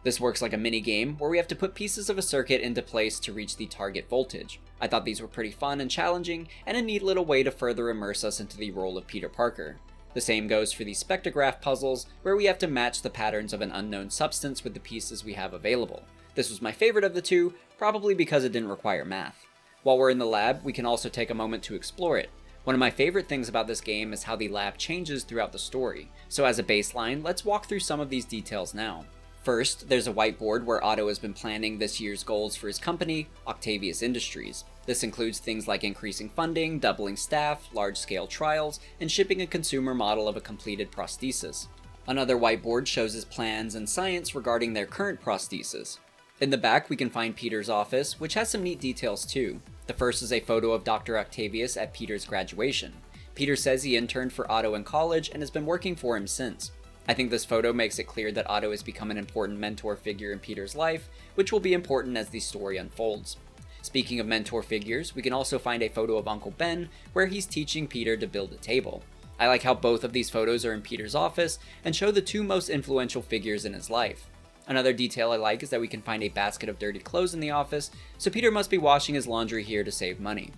This works like a mini-game, where we have to put pieces of a circuit into place to reach the target voltage. I thought these were pretty fun and challenging, and a neat little way to further immerse us into the role of Peter Parker. The same goes for the spectrograph puzzles, where we have to match the patterns of an unknown substance with the pieces we have available. This was my favorite of the two, probably because it didn't require math. While we're in the lab, we can also take a moment to explore it. One of my favorite things about this game is how the lab changes throughout the story, so as a baseline, let's walk through some of these details now. First, there's a whiteboard where Otto has been planning this year's goals for his company, Octavius Industries. This includes things like increasing funding, doubling staff, large-scale trials, and shipping a consumer model of a completed prosthesis. Another whiteboard shows his plans and science regarding their current prosthesis. In the back, we can find Peter's office, which has some neat details too. The first is a photo of Dr. Octavius at Peter's graduation. Peter says he interned for Otto in college and has been working for him since. I think this photo makes it clear that Otto has become an important mentor figure in Peter's life, which will be important as the story unfolds. Speaking of mentor figures, we can also find a photo of Uncle Ben, where he's teaching Peter to build a table. I like how both of these photos are in Peter's office and show the two most influential figures in his life. Another detail I like is that we can find a basket of dirty clothes in the office, so Peter must be washing his laundry here to save money.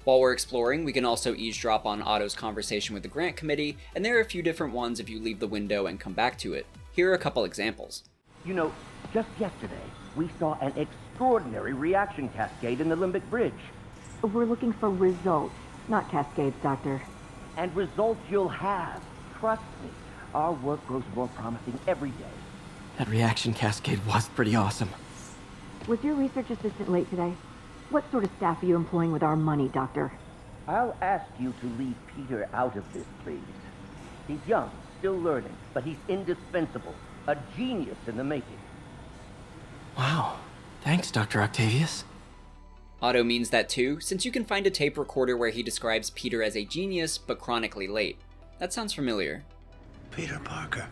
While we're exploring, we can also eavesdrop on Otto's conversation with the grant committee, and there are a few different ones if you leave the window and come back to it. Here are a couple examples. You know, just yesterday, we saw an extraordinary reaction cascade in the Limbic Bridge. We're looking for results, not cascades, Doctor. And results you'll have. Trust me, our work grows more promising every day. That reaction cascade was pretty awesome. Was your research assistant late today? What sort of staff are you employing with our money, Doctor? I'll ask you to leave Peter out of this, please. He's young, still learning, but he's indispensable. A genius in the making. Wow. Thanks, Dr. Octavius. Otto means that too, since you can find a tape recorder where he describes Peter as a genius, but chronically late. That sounds familiar. Peter Parker.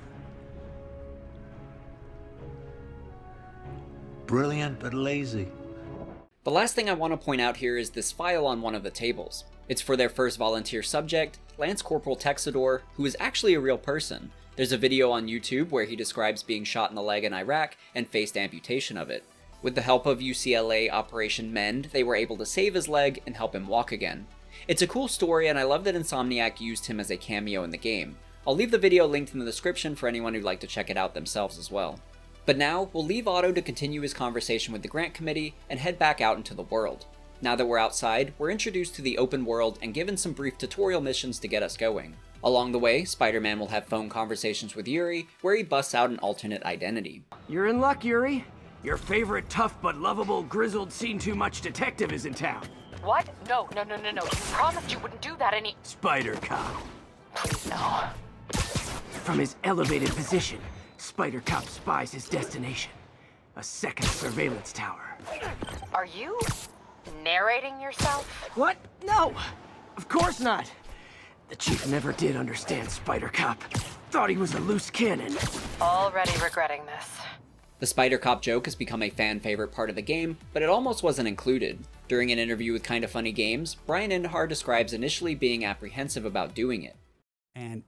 Brilliant but lazy. The last thing I want to point out here is this file on one of the tables. It's for their first volunteer subject, Lance Corporal Texidor, who is actually a real person. There's a video on YouTube where he describes being shot in the leg in Iraq and faced amputation of it. With the help of UCLA Operation Mend, they were able to save his leg and help him walk again. It's a cool story, and I love that Insomniac used him as a cameo in the game. I'll leave the video linked in the description for anyone who'd like to check it out themselves as well. But now, we'll leave Otto to continue his conversation with the grant committee and head back out into the world. Now that we're outside, we're introduced to the open world and given some brief tutorial missions to get us going. Along the way, Spider-Man will have phone conversations with Yuri, where he busts out an alternate identity. You're in luck, Yuri. Your favorite tough but lovable, grizzled, seen-too-much detective is in town. What? No. You promised you wouldn't do that any— Spider Cop. Please, no. From his elevated position, Spider Cop spies his destination. A second surveillance tower. Are you narrating yourself? What? No! Of course not! The chief never did understand Spider Cop. Thought he was a loose cannon. Already regretting this. The Spider Cop joke has become a fan favorite part of the game, but it almost wasn't included. During an interview with Kinda Funny Games, Bryan Intihar describes initially being apprehensive about doing it. And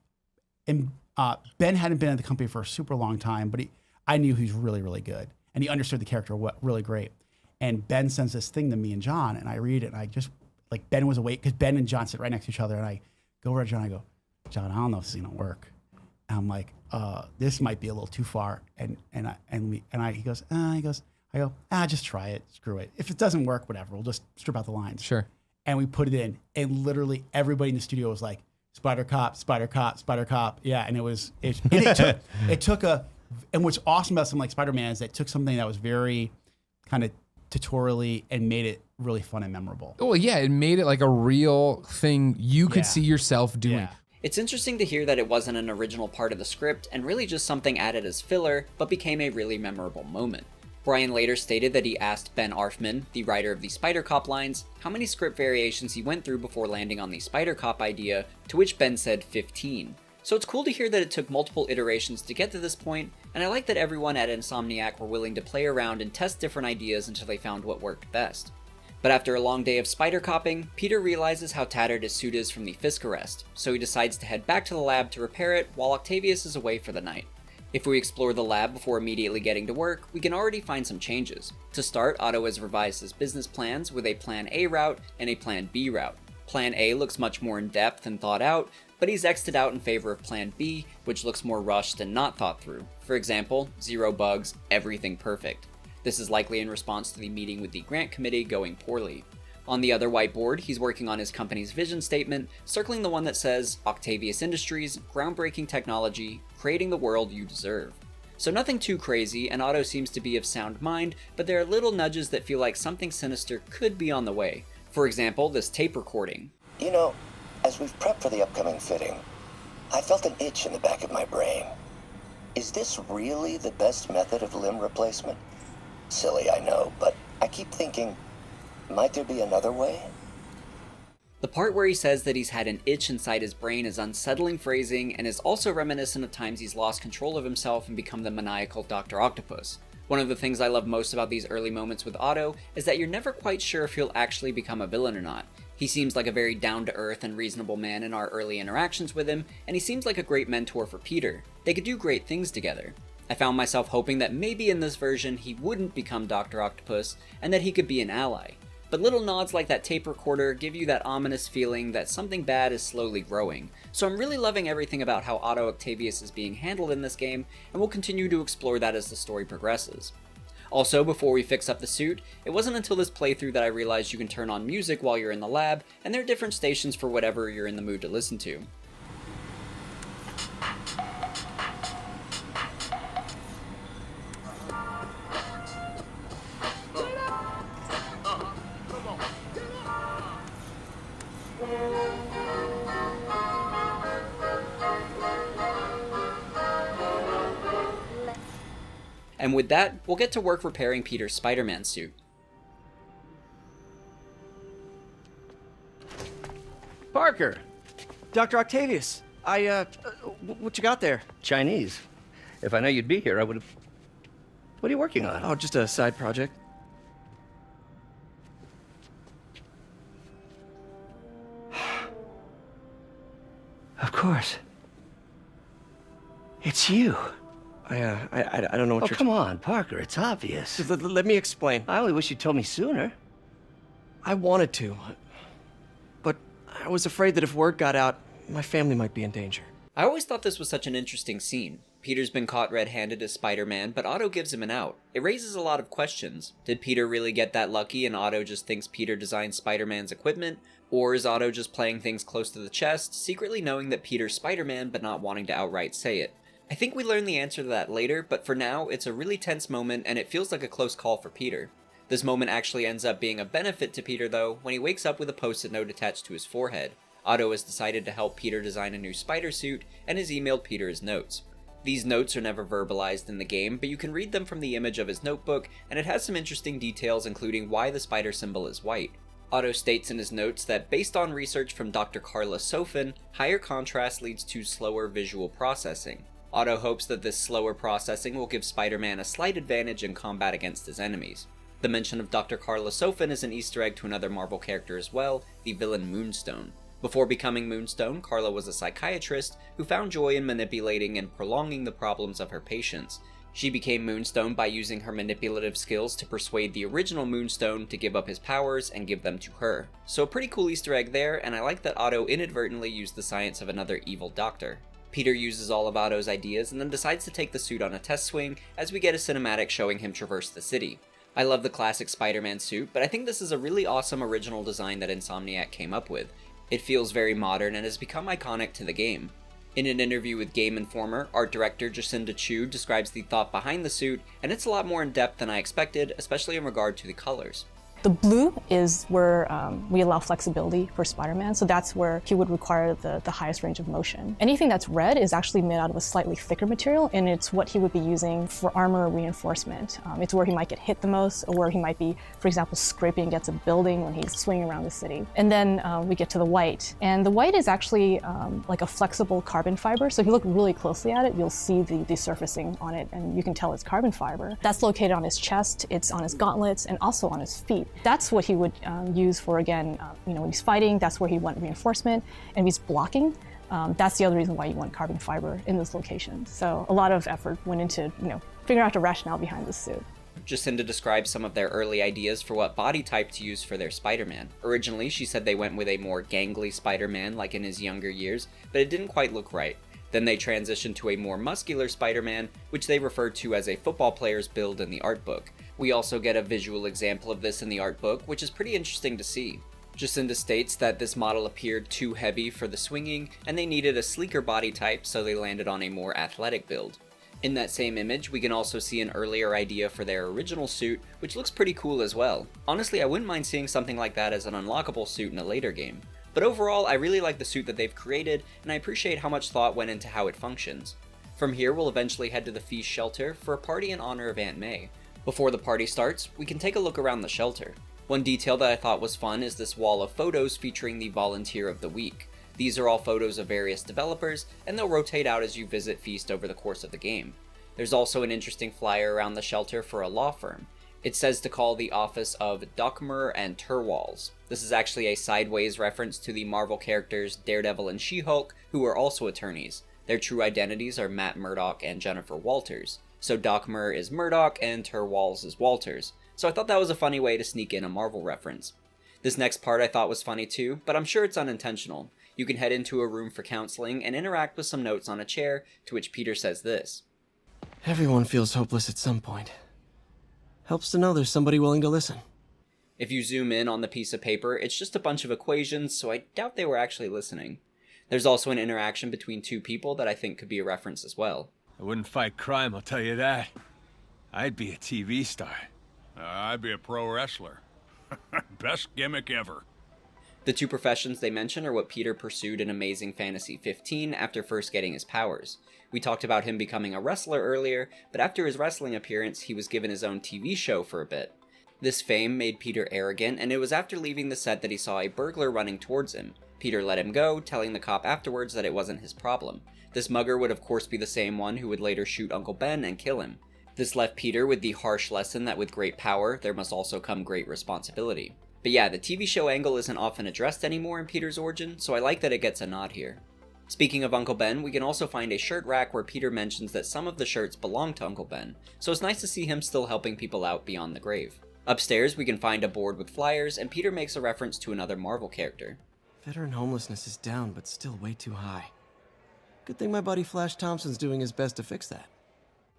Ben hadn't been at the company for a super long time, but I knew he was really, really good. And he understood the character really great. And Ben sends this thing to me and John, and I read it, and I just, like, Ben was awake, because Ben and John sit right next to each other, and I go over to John, I go, John, I don't know if this is gonna work. And I'm like, this might be a little too far. He goes, just try it, screw it. If it doesn't work, whatever, we'll just strip out the lines. Sure. And we put it in, and literally everybody in the studio was like, Spider Cop, Spider Cop, Spider Cop. Yeah, and it took and what's awesome about something like Spider-Man is that it took something that was very kind of tutorially and made it really fun and memorable. Oh yeah, it made it like a real thing you could see yourself doing. Yeah. It's interesting to hear that it wasn't an original part of the script and really just something added as filler, but became a really memorable moment. Bryan later stated that he asked Ben Arfman, the writer of the Spider Cop lines, how many script variations he went through before landing on the Spider Cop idea, to which Ben said 15. So it's cool to hear that it took multiple iterations to get to this point, and I like that everyone at Insomniac were willing to play around and test different ideas until they found what worked best. But after a long day of spider copping, Peter realizes how tattered his suit is from the Fisk arrest, so he decides to head back to the lab to repair it while Octavius is away for the night. If we explore the lab before immediately getting to work, we can already find some changes. To start, Otto has revised his business plans with a Plan A route and a Plan B route. Plan A looks much more in depth and thought out, but he's X'd it out in favor of Plan B, which looks more rushed and not thought through. For example, 0 bugs, everything perfect. This is likely in response to the meeting with the grant committee going poorly. On the other whiteboard, he's working on his company's vision statement, circling the one that says, Octavius Industries, groundbreaking technology, creating the world you deserve. So nothing too crazy, and Otto seems to be of sound mind, but there are little nudges that feel like something sinister could be on the way. For example, this tape recording. You know, as we've prepped for the upcoming fitting, I felt an itch in the back of my brain. Is this really the best method of limb replacement? Silly, I know, but I keep thinking, might there be another way? The part where he says that he's had an itch inside his brain is unsettling phrasing and is also reminiscent of times he's lost control of himself and become the maniacal Dr. Octopus. One of the things I love most about these early moments with Otto is that you're never quite sure if he'll actually become a villain or not. He seems like a very down-to-earth and reasonable man in our early interactions with him, and he seems like a great mentor for Peter. They could do great things together. I found myself hoping that maybe in this version he wouldn't become Dr. Octopus, and that he could be an ally. But little nods like that tape recorder give you that ominous feeling that something bad is slowly growing. So I'm really loving everything about how Otto Octavius is being handled in this game, and we'll continue to explore that as the story progresses. Also, before we fix up the suit, it wasn't until this playthrough that I realized you can turn on music while you're in the lab, and there are different stations for whatever you're in the mood to listen to. And with that, we'll get to work repairing Peter's Spider-Man suit. Parker! Dr. Octavius, what you got there? Chinese. If I know you'd be here, I would have... What are you working on? Oh, just a side project. Of course. It's you. I don't know what you're... Oh, come on, Parker, it's obvious. Let me explain. I only wish you'd told me sooner. I wanted to, but I was afraid that if word got out, my family might be in danger. I always thought this was such an interesting scene. Peter's been caught red-handed as Spider-Man, but Otto gives him an out. It raises a lot of questions. Did Peter really get that lucky and Otto just thinks Peter designed Spider-Man's equipment? Or is Otto just playing things close to the chest, secretly knowing that Peter's Spider-Man but not wanting to outright say it? I think we learn the answer to that later, but for now, it's a really tense moment and it feels like a close call for Peter. This moment actually ends up being a benefit to Peter though, when he wakes up with a post-it note attached to his forehead. Otto has decided to help Peter design a new spider suit and has emailed Peter his notes. These notes are never verbalized in the game, but you can read them from the image of his notebook, and it has some interesting details including why the spider symbol is white. Otto states in his notes that based on research from Dr. Carla Sofin, higher contrast leads to slower visual processing. Otto hopes that this slower processing will give Spider-Man a slight advantage in combat against his enemies. The mention of Dr. Carla Sofin is an Easter egg to another Marvel character as well, the villain Moonstone. Before becoming Moonstone, Carla was a psychiatrist who found joy in manipulating and prolonging the problems of her patients. She became Moonstone by using her manipulative skills to persuade the original Moonstone to give up his powers and give them to her. So a pretty cool Easter egg there, and I like that Otto inadvertently used the science of another evil doctor. Peter uses all of Otto's ideas and then decides to take the suit on a test swing as we get a cinematic showing him traverse the city. I love the classic Spider-Man suit, but I think this is a really awesome original design that Insomniac came up with. It feels very modern and has become iconic to the game. In an interview with Game Informer, art director Jacinda Chu describes the thought behind the suit, and it's a lot more in depth than I expected, especially in regard to the colors. The blue is where we allow flexibility for Spider-Man, so that's where he would require the highest range of motion. Anything that's red is actually made out of a slightly thicker material, and it's what he would be using for armor reinforcement. It's where he might get hit the most, or where he might be, for example, scraping against a building when he's swinging around the city. And then we get to the white. And the white is actually like a flexible carbon fiber, so if you look really closely at it, you'll see the surfacing on it, and you can tell it's carbon fiber. That's located on his chest, it's on his gauntlets, and also on his feet. That's what he would use for, again, when he's fighting, that's where he want reinforcement. And if he's blocking, that's the other reason why you want carbon fiber in those locations. So a lot of effort went into, figuring out the rationale behind this suit. Jacinda describes some of their early ideas for what body type to use for their Spider-Man. Originally, she said they went with a more gangly Spider-Man like in his younger years, but it didn't quite look right. Then they transitioned to a more muscular Spider-Man, which they referred to as a football player's build in the art book. We also get a visual example of this in the art book, which is pretty interesting to see. Jacinda states that this model appeared too heavy for the swinging, and they needed a sleeker body type, so they landed on a more athletic build. In that same image, we can also see an earlier idea for their original suit, which looks pretty cool as well. Honestly, I wouldn't mind seeing something like that as an unlockable suit in a later game. But overall, I really like the suit that they've created, and I appreciate how much thought went into how it functions. From here, we'll eventually head to the Feast shelter for a party in honor of Aunt May. Before the party starts, we can take a look around the shelter. One detail that I thought was fun is this wall of photos featuring the Volunteer of the Week. These are all photos of various developers, and they'll rotate out as you visit Feast over the course of the game. There's also an interesting flyer around the shelter for a law firm. It says to call the office of Dockmer and Turwalls. This is actually a sideways reference to the Marvel characters Daredevil and She-Hulk, who are also attorneys. Their true identities are Matt Murdock and Jennifer Walters. So Dockmer is Murdock and Turwalls is Walters. So I thought that was a funny way to sneak in a Marvel reference. This next part I thought was funny too, but I'm sure it's unintentional. You can head into a room for counseling and interact with some notes on a chair, to which Peter says this. Everyone feels hopeless at some point. Helps to know there's somebody willing to listen. If you zoom in on the piece of paper, it's just a bunch of equations, so I doubt they were actually listening. There's also an interaction between two people that I think could be a reference as well. I wouldn't fight crime, I'll tell you that. I'd be a TV star. I'd be a pro wrestler. Best gimmick ever. The two professions they mention are what Peter pursued in Amazing Fantasy 15 after first getting his powers. We talked about him becoming a wrestler earlier, but after his wrestling appearance, he was given his own TV show for a bit. This fame made Peter arrogant, and it was after leaving the set that he saw a burglar running towards him. Peter let him go, telling the cop afterwards that it wasn't his problem. This mugger would of course be the same one who would later shoot Uncle Ben and kill him. This left Peter with the harsh lesson that with great power, there must also come great responsibility. But yeah, the TV show angle isn't often addressed anymore in Peter's origin, so I like that it gets a nod here. Speaking of Uncle Ben, we can also find a shirt rack where Peter mentions that some of the shirts belong to Uncle Ben, so it's nice to see him still helping people out beyond the grave. Upstairs, we can find a board with flyers, and Peter makes a reference to another Marvel character. Veteran homelessness is down, but still way too high. Good thing my buddy Flash Thompson's doing his best to fix that.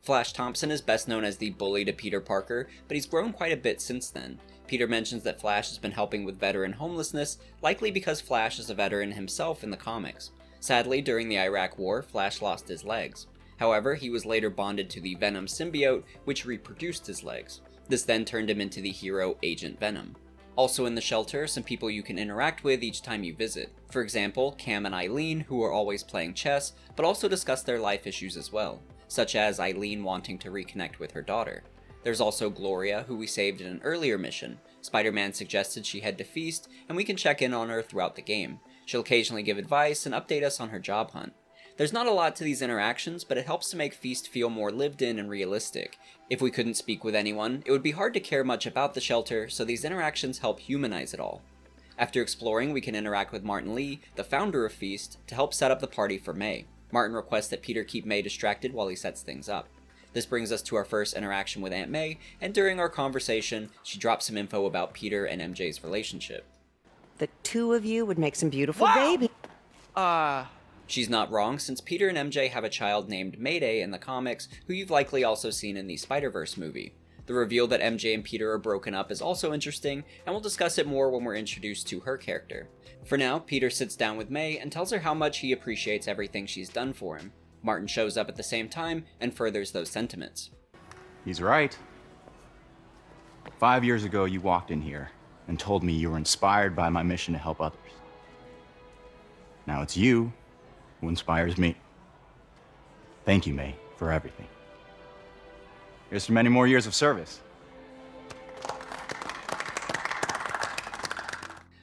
Flash Thompson is best known as the bully to Peter Parker, but he's grown quite a bit since then. Peter mentions that Flash has been helping with veteran homelessness, likely because Flash is a veteran himself in the comics. Sadly, during the Iraq War, Flash lost his legs. However, he was later bonded to the Venom symbiote, which reproduced his legs. This then turned him into the hero Agent Venom. Also in the shelter, some people you can interact with each time you visit. For example, Cam and Eileen, who are always playing chess, but also discuss their life issues as well, such as Eileen wanting to reconnect with her daughter. There's also Gloria, who we saved in an earlier mission. Spider-Man suggested she head to Feast, and we can check in on her throughout the game. She'll occasionally give advice and update us on her job hunt. There's not a lot to these interactions, but it helps to make Feast feel more lived in and realistic. If we couldn't speak with anyone, it would be hard to care much about the shelter, so these interactions help humanize it all. After exploring, we can interact with Martin Lee, the founder of Feast, to help set up the party for May. Martin requests that Peter keep May distracted while he sets things up. This brings us to our first interaction with Aunt May, and during our conversation, she drops some info about Peter and MJ's relationship. The two of you would make some beautiful baby. She's not wrong, since Peter and MJ have a child named Mayday in the comics, who you've likely also seen in the Spider-Verse movie. The reveal that MJ and Peter are broken up is also interesting, and we'll discuss it more when we're introduced to her character. For now, Peter sits down with May and tells her how much he appreciates everything she's done for him. Martin shows up at the same time and furthers those sentiments. He's right. 5 years ago, you walked in here and told me you were inspired by my mission to help others. Now it's you who inspires me. Thank you, May, for everything. Here's to many more years of service.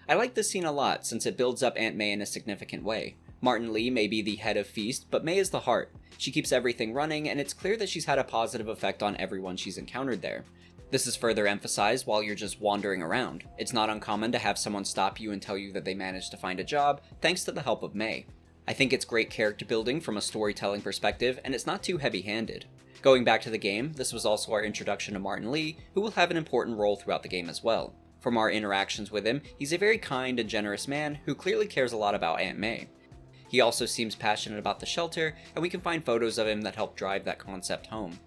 I like this scene a lot, since it builds up Aunt May in a significant way. Martin Lee may be the head of Feast, but May is the heart. She keeps everything running, and it's clear that she's had a positive effect on everyone she's encountered there. This is further emphasized while you're just wandering around. It's not uncommon to have someone stop you and tell you that they managed to find a job, thanks to the help of May. I think it's great character building from a storytelling perspective, and it's not too heavy-handed. Going back to the game, this was also our introduction to Martin Lee, who will have an important role throughout the game as well. From our interactions with him, he's a very kind and generous man who clearly cares a lot about Aunt May. He also seems passionate about the shelter, and we can find photos of him that help drive that concept home.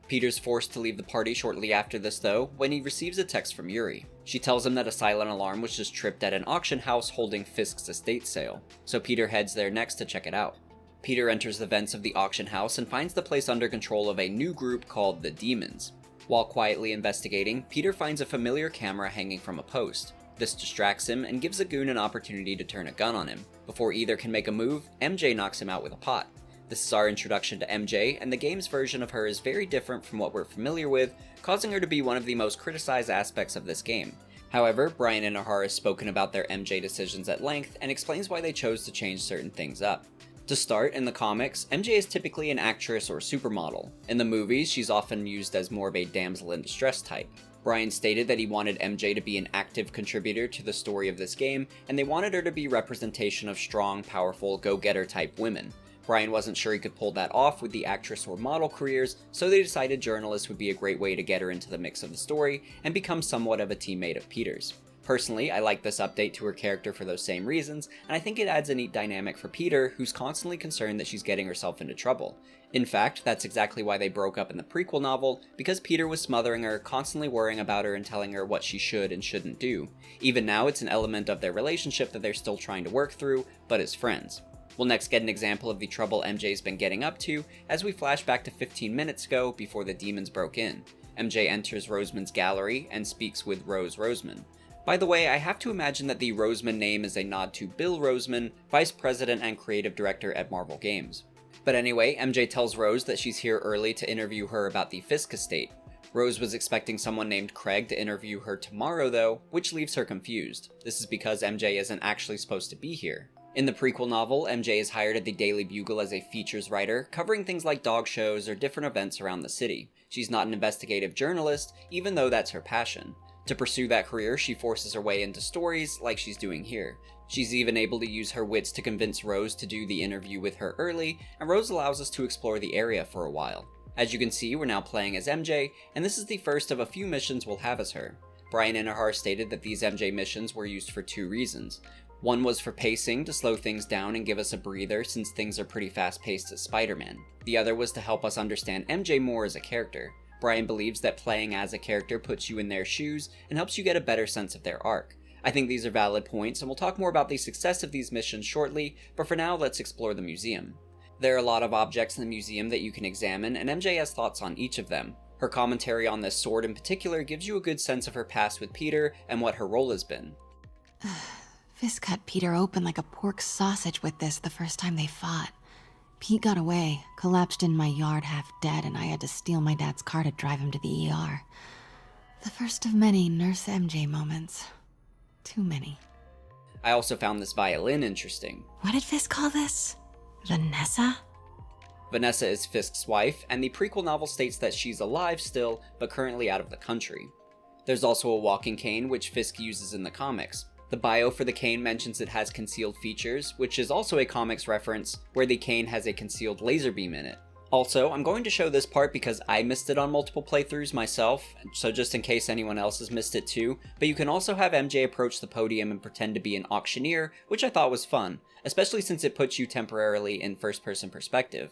Peter's forced to leave the party shortly after this though, when he receives a text from Yuri. She tells him that a silent alarm was just tripped at an auction house holding Fisk's estate sale, so Peter heads there next to check it out. Peter enters the vents of the auction house and finds the place under control of a new group called the Demons. While quietly investigating, Peter finds a familiar camera hanging from a post. This distracts him and gives a goon an opportunity to turn a gun on him. Before either can make a move, MJ knocks him out with a pot. This is our introduction to MJ, and the game's version of her is very different from what we're familiar with, causing her to be one of the most criticized aspects of this game. However, Bryan and Intihar has spoken about their MJ decisions at length and explains why they chose to change certain things up. To start, in the comics, MJ is typically an actress or supermodel. In the movies, she's often used as more of a damsel in distress type. Bryan stated that he wanted MJ to be an active contributor to the story of this game, and they wanted her to be representation of strong, powerful, go-getter type women. Bryan wasn't sure he could pull that off with the actress or model careers, so they decided journalists would be a great way to get her into the mix of the story and become somewhat of a teammate of Peter's. Personally, I like this update to her character for those same reasons, and I think it adds a neat dynamic for Peter, who's constantly concerned that she's getting herself into trouble. In fact, that's exactly why they broke up in the prequel novel, because Peter was smothering her, constantly worrying about her and telling her what she should and shouldn't do. Even now, it's an element of their relationship that they're still trying to work through, but as friends. We'll next get an example of the trouble MJ's been getting up to, as we flash back to 15 minutes ago before the demons broke in. MJ enters Roseman's gallery and speaks with Rose Roseman. By the way, I have to imagine that the Roseman name is a nod to Bill Roseman, Vice President and Creative Director at Marvel Games. But anyway, MJ tells Rose that she's here early to interview her about the Fisk estate. Rose was expecting someone named Craig to interview her tomorrow though, which leaves her confused. This is because MJ isn't actually supposed to be here. In the prequel novel, MJ is hired at the Daily Bugle as a features writer, covering things like dog shows or different events around the city. She's not an investigative journalist, even though that's her passion. To pursue that career, she forces her way into stories, like she's doing here. She's even able to use her wits to convince Rose to do the interview with her early, and Rose allows us to explore the area for a while. As you can see, we're now playing as MJ, and this is the first of a few missions we'll have as her. Bryan Intihar stated that these MJ missions were used for two reasons. One was for pacing, to slow things down and give us a breather since things are pretty fast-paced as Spider-Man. The other was to help us understand MJ more as a character. Bryan believes that playing as a character puts you in their shoes and helps you get a better sense of their arc. I think these are valid points, and we'll talk more about the success of these missions shortly, but for now, let's explore the museum. There are a lot of objects in the museum that you can examine, and MJ has thoughts on each of them. Her commentary on this sword in particular gives you a good sense of her past with Peter and what her role has been. Fisk cut Peter open like a pork sausage with this the first time they fought. Pete got away, collapsed in my yard half dead, and I had to steal my dad's car to drive him to the ER. The first of many Nurse MJ moments. Too many. I also found this violin interesting. What did Fisk call this? Vanessa? Vanessa is Fisk's wife, and the prequel novel states that she's alive still, but currently out of the country. There's also a walking cane, which Fisk uses in the comics. The bio for the cane mentions it has concealed features, which is also a comics reference, where the cane has a concealed laser beam in it. Also, I'm going to show this part because I missed it on multiple playthroughs myself, so just in case anyone else has missed it too, but you can also have MJ approach the podium and pretend to be an auctioneer, which I thought was fun, especially since it puts you temporarily in first-person perspective.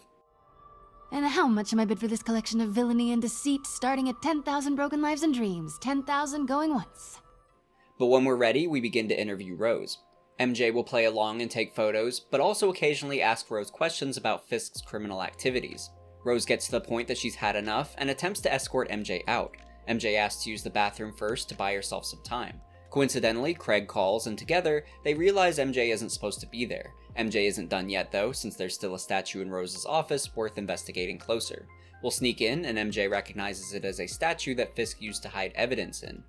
And how much am I bid for this collection of villainy and deceit, starting at 10,000 broken lives and dreams, 10,000 going once? But when we're ready, we begin to interview Rose. MJ will play along and take photos, but also occasionally ask Rose questions about Fisk's criminal activities. Rose gets to the point that she's had enough and attempts to escort MJ out. MJ asks to use the bathroom first to buy herself some time. Coincidentally, Craig calls, and together, they realize MJ isn't supposed to be there. MJ isn't done yet though, since there's still a statue in Rose's office worth investigating closer. We'll sneak in, and MJ recognizes it as a statue that Fisk used to hide evidence in.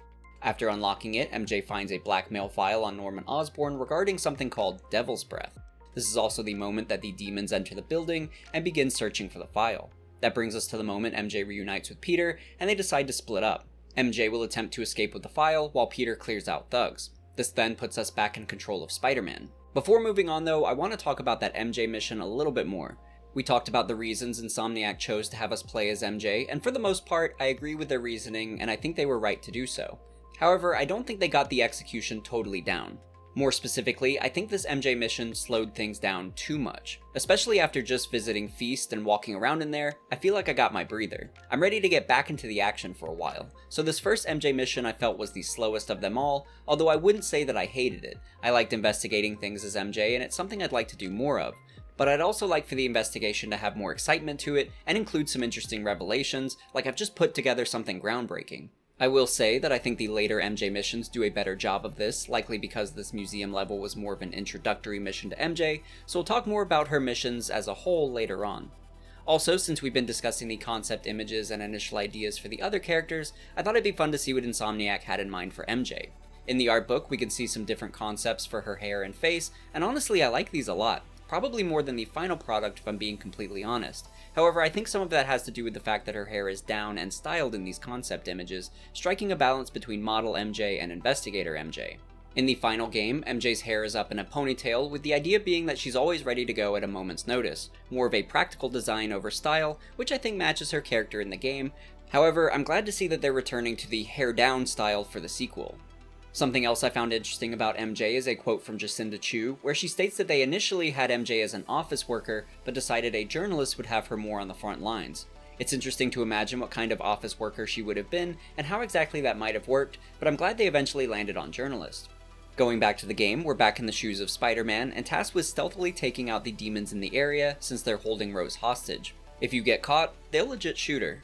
After unlocking it, MJ finds a blackmail file on Norman Osborn regarding something called Devil's Breath. This is also the moment that the demons enter the building and begin searching for the file. That brings us to the moment MJ reunites with Peter, and they decide to split up. MJ will attempt to escape with the file, while Peter clears out thugs. This then puts us back in control of Spider-Man. Before moving on though, I want to talk about that MJ mission a little bit more. We talked about the reasons Insomniac chose to have us play as MJ, and for the most part, I agree with their reasoning, and I think they were right to do so. However, I don't think they got the execution totally down. More specifically, I think this MJ mission slowed things down too much. Especially after just visiting Feast and walking around in there, I feel like I got my breather. I'm ready to get back into the action for a while. So this first MJ mission I felt was the slowest of them all, although I wouldn't say that I hated it. I liked investigating things as MJ, and it's something I'd like to do more of. But I'd also like for the investigation to have more excitement to it and include some interesting revelations, like I've just put together something groundbreaking. I will say that I think the later MJ missions do a better job of this, likely because this museum level was more of an introductory mission to MJ, so we'll talk more about her missions as a whole later on. Also, since we've been discussing the concept images and initial ideas for the other characters, I thought it'd be fun to see what Insomniac had in mind for MJ. In the art book, we can see some different concepts for her hair and face, and honestly I like these a lot. Probably more than the final product if I'm being completely honest. However, I think some of that has to do with the fact that her hair is down and styled in these concept images, striking a balance between model MJ and investigator MJ. In the final game, MJ's hair is up in a ponytail, with the idea being that she's always ready to go at a moment's notice, more of a practical design over style, which I think matches her character in the game. However, I'm glad to see that they're returning to the hair down style for the sequel. Something else I found interesting about MJ is a quote from Jacinda Chu, where she states that they initially had MJ as an office worker, but decided a journalist would have her more on the front lines. It's interesting to imagine what kind of office worker she would have been, and how exactly that might have worked, but I'm glad they eventually landed on journalist. Going back to the game, we're back in the shoes of Spider-Man, and tasked with stealthily taking out the demons in the area, since they're holding Rose hostage. If you get caught, they'll legit shoot her.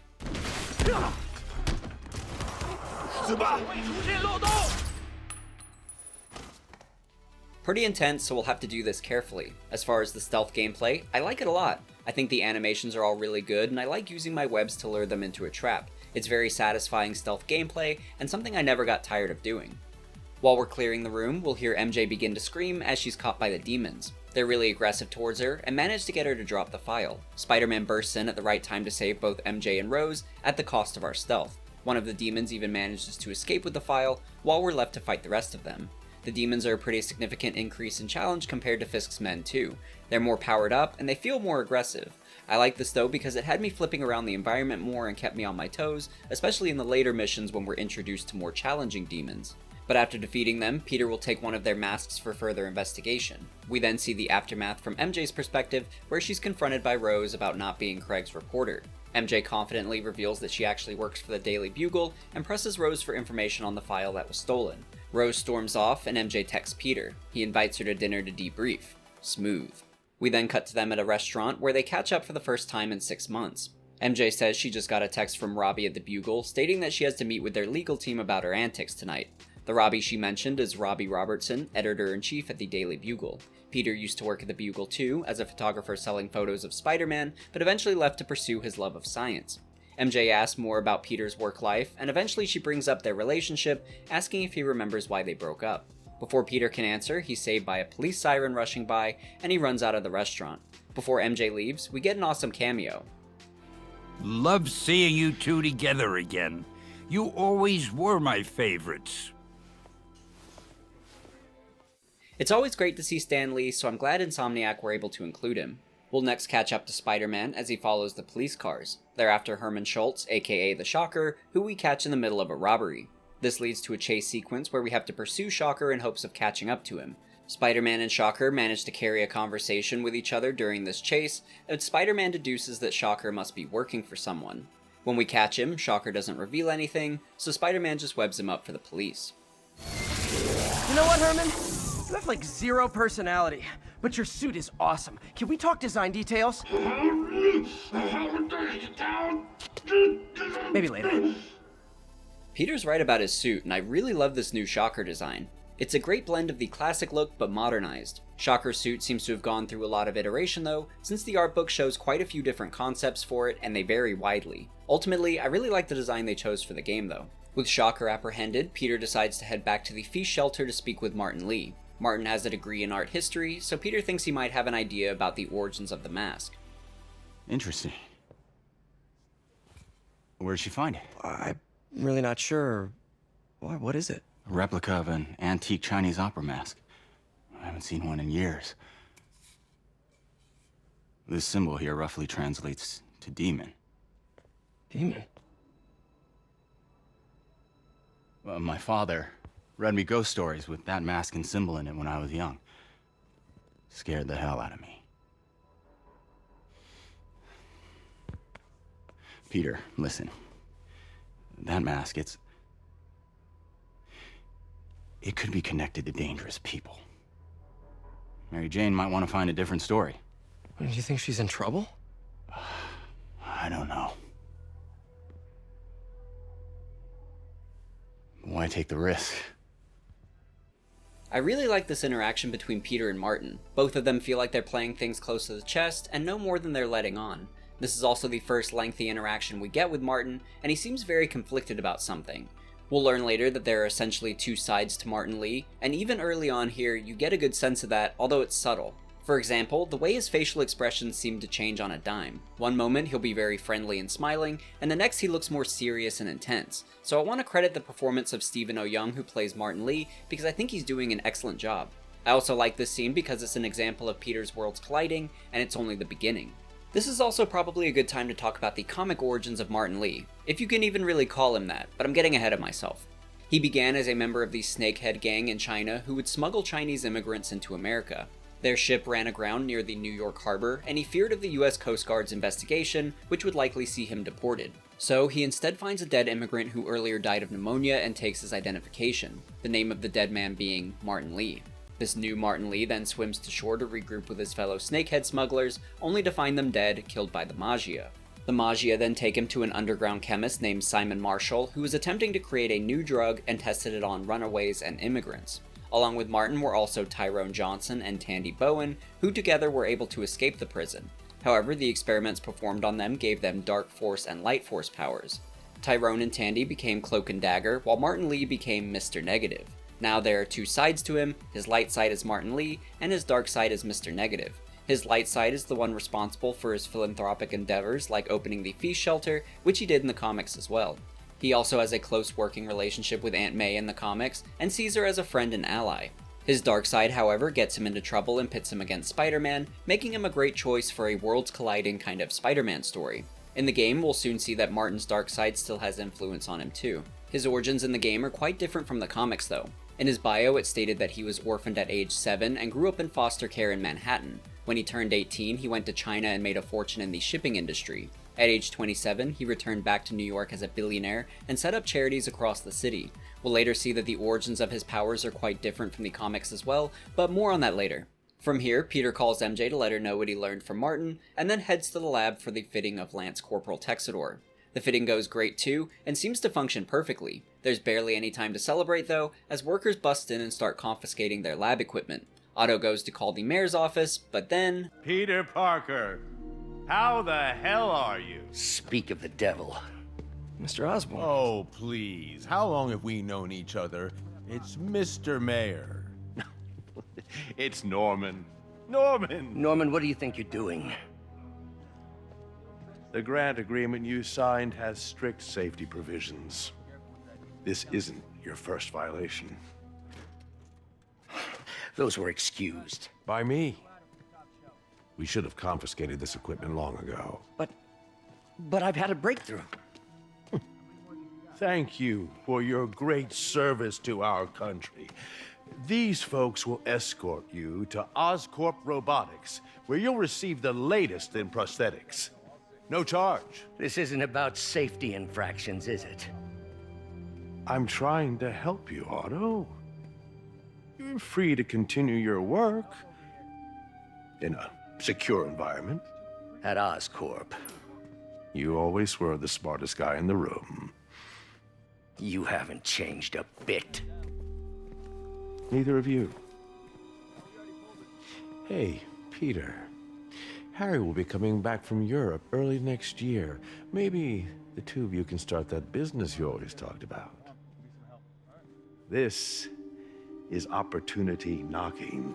Pretty intense, so we'll have to do this carefully. As far as the stealth gameplay, I like it a lot. I think the animations are all really good, and I like using my webs to lure them into a trap. It's very satisfying stealth gameplay, and something I never got tired of doing. While we're clearing the room, we'll hear MJ begin to scream as she's caught by the demons. They're really aggressive towards her, and manage to get her to drop the file. Spider-Man bursts in at the right time to save both MJ and Rose, at the cost of our stealth. One of the demons even manages to escape with the file, while we're left to fight the rest of them. The demons are a pretty significant increase in challenge compared to Fisk's men too. They're more powered up, and they feel more aggressive. I like this though because it had me flipping around the environment more and kept me on my toes, especially in the later missions when we're introduced to more challenging demons. But after defeating them, Peter will take one of their masks for further investigation. We then see the aftermath from MJ's perspective, where she's confronted by Rose about not being Craig's reporter. MJ confidently reveals that she actually works for the Daily Bugle, and presses Rose for information on the file that was stolen. Rose storms off, and MJ texts Peter. He invites her to dinner to debrief. Smooth. We then cut to them at a restaurant, where they catch up for the first time in 6 months. MJ says she just got a text from Robbie at the Bugle, stating that she has to meet with their legal team about her antics tonight. The Robbie she mentioned is Robbie Robertson, editor-in-chief at the Daily Bugle. Peter used to work at the Bugle too, as a photographer selling photos of Spider-Man, but eventually left to pursue his love of science. MJ asks more about Peter's work life, and eventually she brings up their relationship, asking if he remembers why they broke up. Before Peter can answer, he's saved by a police siren rushing by, and he runs out of the restaurant. Before MJ leaves, we get an awesome cameo. Love seeing you two together again. You always were my favorites. It's always great to see Stan Lee, so I'm glad Insomniac were able to include him. We'll next catch up to Spider-Man as he follows the police cars. They're after Herman Schultz, aka the Shocker, who we catch in the middle of a robbery. This leads to a chase sequence where we have to pursue Shocker in hopes of catching up to him. Spider-Man and Shocker manage to carry a conversation with each other during this chase, and Spider-Man deduces that Shocker must be working for someone. When we catch him, Shocker doesn't reveal anything, so Spider-Man just webs him up for the police. You know what, Herman? You have like zero personality, but your suit is awesome. Can we talk design details? Maybe later. Peter's right about his suit, and I really love this new Shocker design. It's a great blend of the classic look, but modernized. Shocker's suit seems to have gone through a lot of iteration though, since the art book shows quite a few different concepts for it, and they vary widely. Ultimately, I really like the design they chose for the game though. With Shocker apprehended, Peter decides to head back to the Feast shelter to speak with Martin Lee. Martin has a degree in art history, so Peter thinks he might have an idea about the origins of the mask. Interesting. Where'd she find it? I'm really not sure. What is it? A replica of an antique Chinese opera mask. I haven't seen one in years. This symbol here roughly translates to demon. Demon? My father read me ghost stories with that mask and symbol in it when I was young. Scared the hell out of me. Peter, listen. That mask, it could be connected to dangerous people. Mary Jane might want to find a different story. Do you think she's in trouble? I don't know. Why take the risk? I really like this interaction between Peter and Martin. Both of them feel like they're playing things close to the chest and know more than they're letting on. This is also the first lengthy interaction we get with Martin, and he seems very conflicted about something. We'll learn later that there are essentially two sides to Martin Lee, and even early on here you get a good sense of that, although it's subtle. For example, the way his facial expressions seem to change on a dime. One moment he'll be very friendly and smiling, and the next he looks more serious and intense. So I want to credit the performance of Stephen O. Young, who plays Martin Lee, because I think he's doing an excellent job. I also like this scene because it's an example of Peter's worlds colliding, and it's only the beginning. This is also probably a good time to talk about the comic origins of Martin Lee, if you can even really call him that, but I'm getting ahead of myself. He began as a member of the Snakehead gang in China who would smuggle Chinese immigrants into America. Their ship ran aground near the New York harbor, and he feared of the US Coast Guard's investigation, which would likely see him deported. So he instead finds a dead immigrant who earlier died of pneumonia and takes his identification, the name of the dead man being Martin Lee. This new Martin Lee then swims to shore to regroup with his fellow Snakehead smugglers, only to find them dead, killed by the Magia. The Magia then take him to an underground chemist named Simon Marshall, who was attempting to create a new drug and tested it on runaways and immigrants. Along with Martin were also Tyrone Johnson and Tandy Bowen, who together were able to escape the prison. However, the experiments performed on them gave them Dark Force and Light Force powers. Tyrone and Tandy became Cloak and Dagger, while Martin Lee became Mr. Negative. Now there are two sides to him, his light side is Martin Lee, and his dark side is Mr. Negative. His light side is the one responsible for his philanthropic endeavors like opening the Feast Shelter, which he did in the comics as well. He also has a close working relationship with Aunt May in the comics, and sees her as a friend and ally. His dark side, however, gets him into trouble and pits him against Spider-Man, making him a great choice for a worlds colliding kind of Spider-Man story. In the game, we'll soon see that Martin's dark side still has influence on him too. His origins in the game are quite different from the comics though. In his bio, it stated that he was orphaned at age 7 and grew up in foster care in Manhattan. When he turned 18, he went to China and made a fortune in the shipping industry. At age 27, he returned back to New York as a billionaire and set up charities across the city. We'll later see that the origins of his powers are quite different from the comics as well, but more on that later. From here, Peter calls MJ to let her know what he learned from Martin, and then heads to the lab for the fitting of Lance Corporal Texidor. The fitting goes great too, and seems to function perfectly. There's barely any time to celebrate though, as workers bust in and start confiscating their lab equipment. Otto goes to call the mayor's office, but then... Peter Parker, how the hell are you? Speak of the devil. Mr. Osborn. Oh, please. How long have we known each other? It's Mr. Mayor. It's Norman. Norman! Norman, what do you think you're doing? The grant agreement you signed has strict safety provisions. This isn't your first violation. Those were excused. By me. We should have confiscated this equipment long ago. But I've had a breakthrough. Thank you for your great service to our country. These folks will escort you to Oscorp Robotics, where you'll receive the latest in prosthetics. No charge. This isn't about safety infractions, is it? I'm trying to help you, Otto. You're free to continue your work in a secure environment. At Oscorp. You always were the smartest guy in the room. You haven't changed a bit. Neither of you. Hey, Peter. Harry will be coming back from Europe early next year. Maybe the two of you can start that business you always talked about. This is opportunity knocking.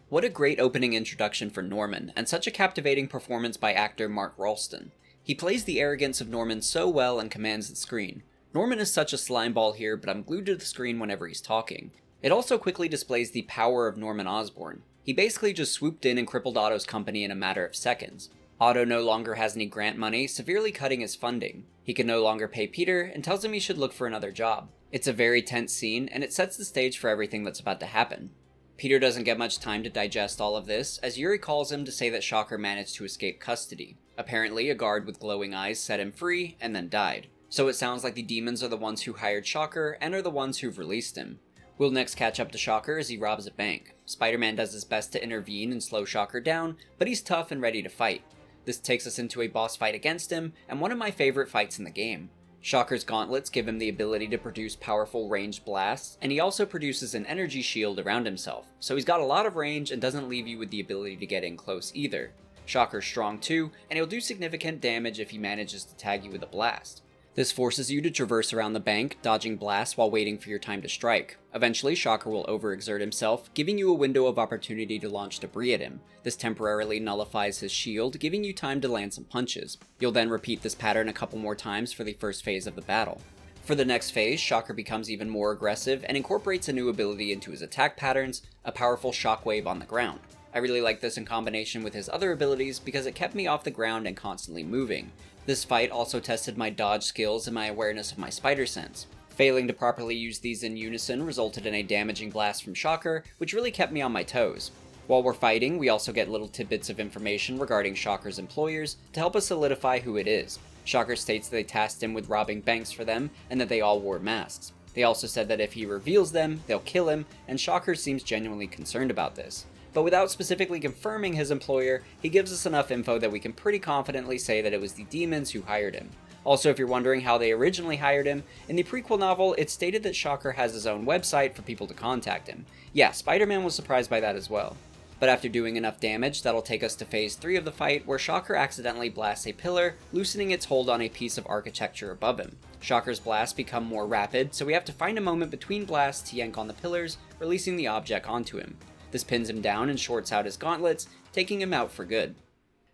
What a great opening introduction for Norman, and such a captivating performance by actor Mark Ralston. He plays the arrogance of Norman so well and commands the screen. Norman is such a slimeball here, but I'm glued to the screen whenever he's talking. It also quickly displays the power of Norman Osborn. He basically just swooped in and crippled Otto's company in a matter of seconds. Otto no longer has any grant money, severely cutting his funding. He can no longer pay Peter and tells him he should look for another job. It's a very tense scene, and it sets the stage for everything that's about to happen. Peter doesn't get much time to digest all of this, as Yuri calls him to say that Shocker managed to escape custody. Apparently, a guard with glowing eyes set him free, and then died. So it sounds like the demons are the ones who hired Shocker, and are the ones who've released him. We'll next catch up to Shocker as he robs a bank. Spider-Man does his best to intervene and slow Shocker down, but he's tough and ready to fight. This takes us into a boss fight against him, and one of my favorite fights in the game. Shocker's gauntlets give him the ability to produce powerful ranged blasts, and he also produces an energy shield around himself, so he's got a lot of range and doesn't leave you with the ability to get in close either. Shocker's strong too, and he'll do significant damage if he manages to tag you with a blast. This forces you to traverse around the bank, dodging blasts while waiting for your time to strike. Eventually, Shocker will overexert himself, giving you a window of opportunity to launch debris at him. This temporarily nullifies his shield, giving you time to land some punches. You'll then repeat this pattern a couple more times for the first phase of the battle. For the next phase, Shocker becomes even more aggressive and incorporates a new ability into his attack patterns, a powerful shockwave on the ground. I really like this in combination with his other abilities because it kept me off the ground and constantly moving. This fight also tested my dodge skills and my awareness of my spider sense. Failing to properly use these in unison resulted in a damaging blast from Shocker, which really kept me on my toes. While we're fighting, we also get little tidbits of information regarding Shocker's employers to help us solidify who it is. Shocker states that they tasked him with robbing banks for them, and that they all wore masks. They also said that if he reveals them, they'll kill him, and Shocker seems genuinely concerned about this. But without specifically confirming his employer, he gives us enough info that we can pretty confidently say that it was the demons who hired him. Also, if you're wondering how they originally hired him, in the prequel novel, it's stated that Shocker has his own website for people to contact him. Yeah, Spider-Man was surprised by that as well. But after doing enough damage, that'll take us to phase 3 of the fight, where Shocker accidentally blasts a pillar, loosening its hold on a piece of architecture above him. Shocker's blasts become more rapid, so we have to find a moment between blasts to yank on the pillars, releasing the object onto him. This pins him down and shorts out his gauntlets, taking him out for good.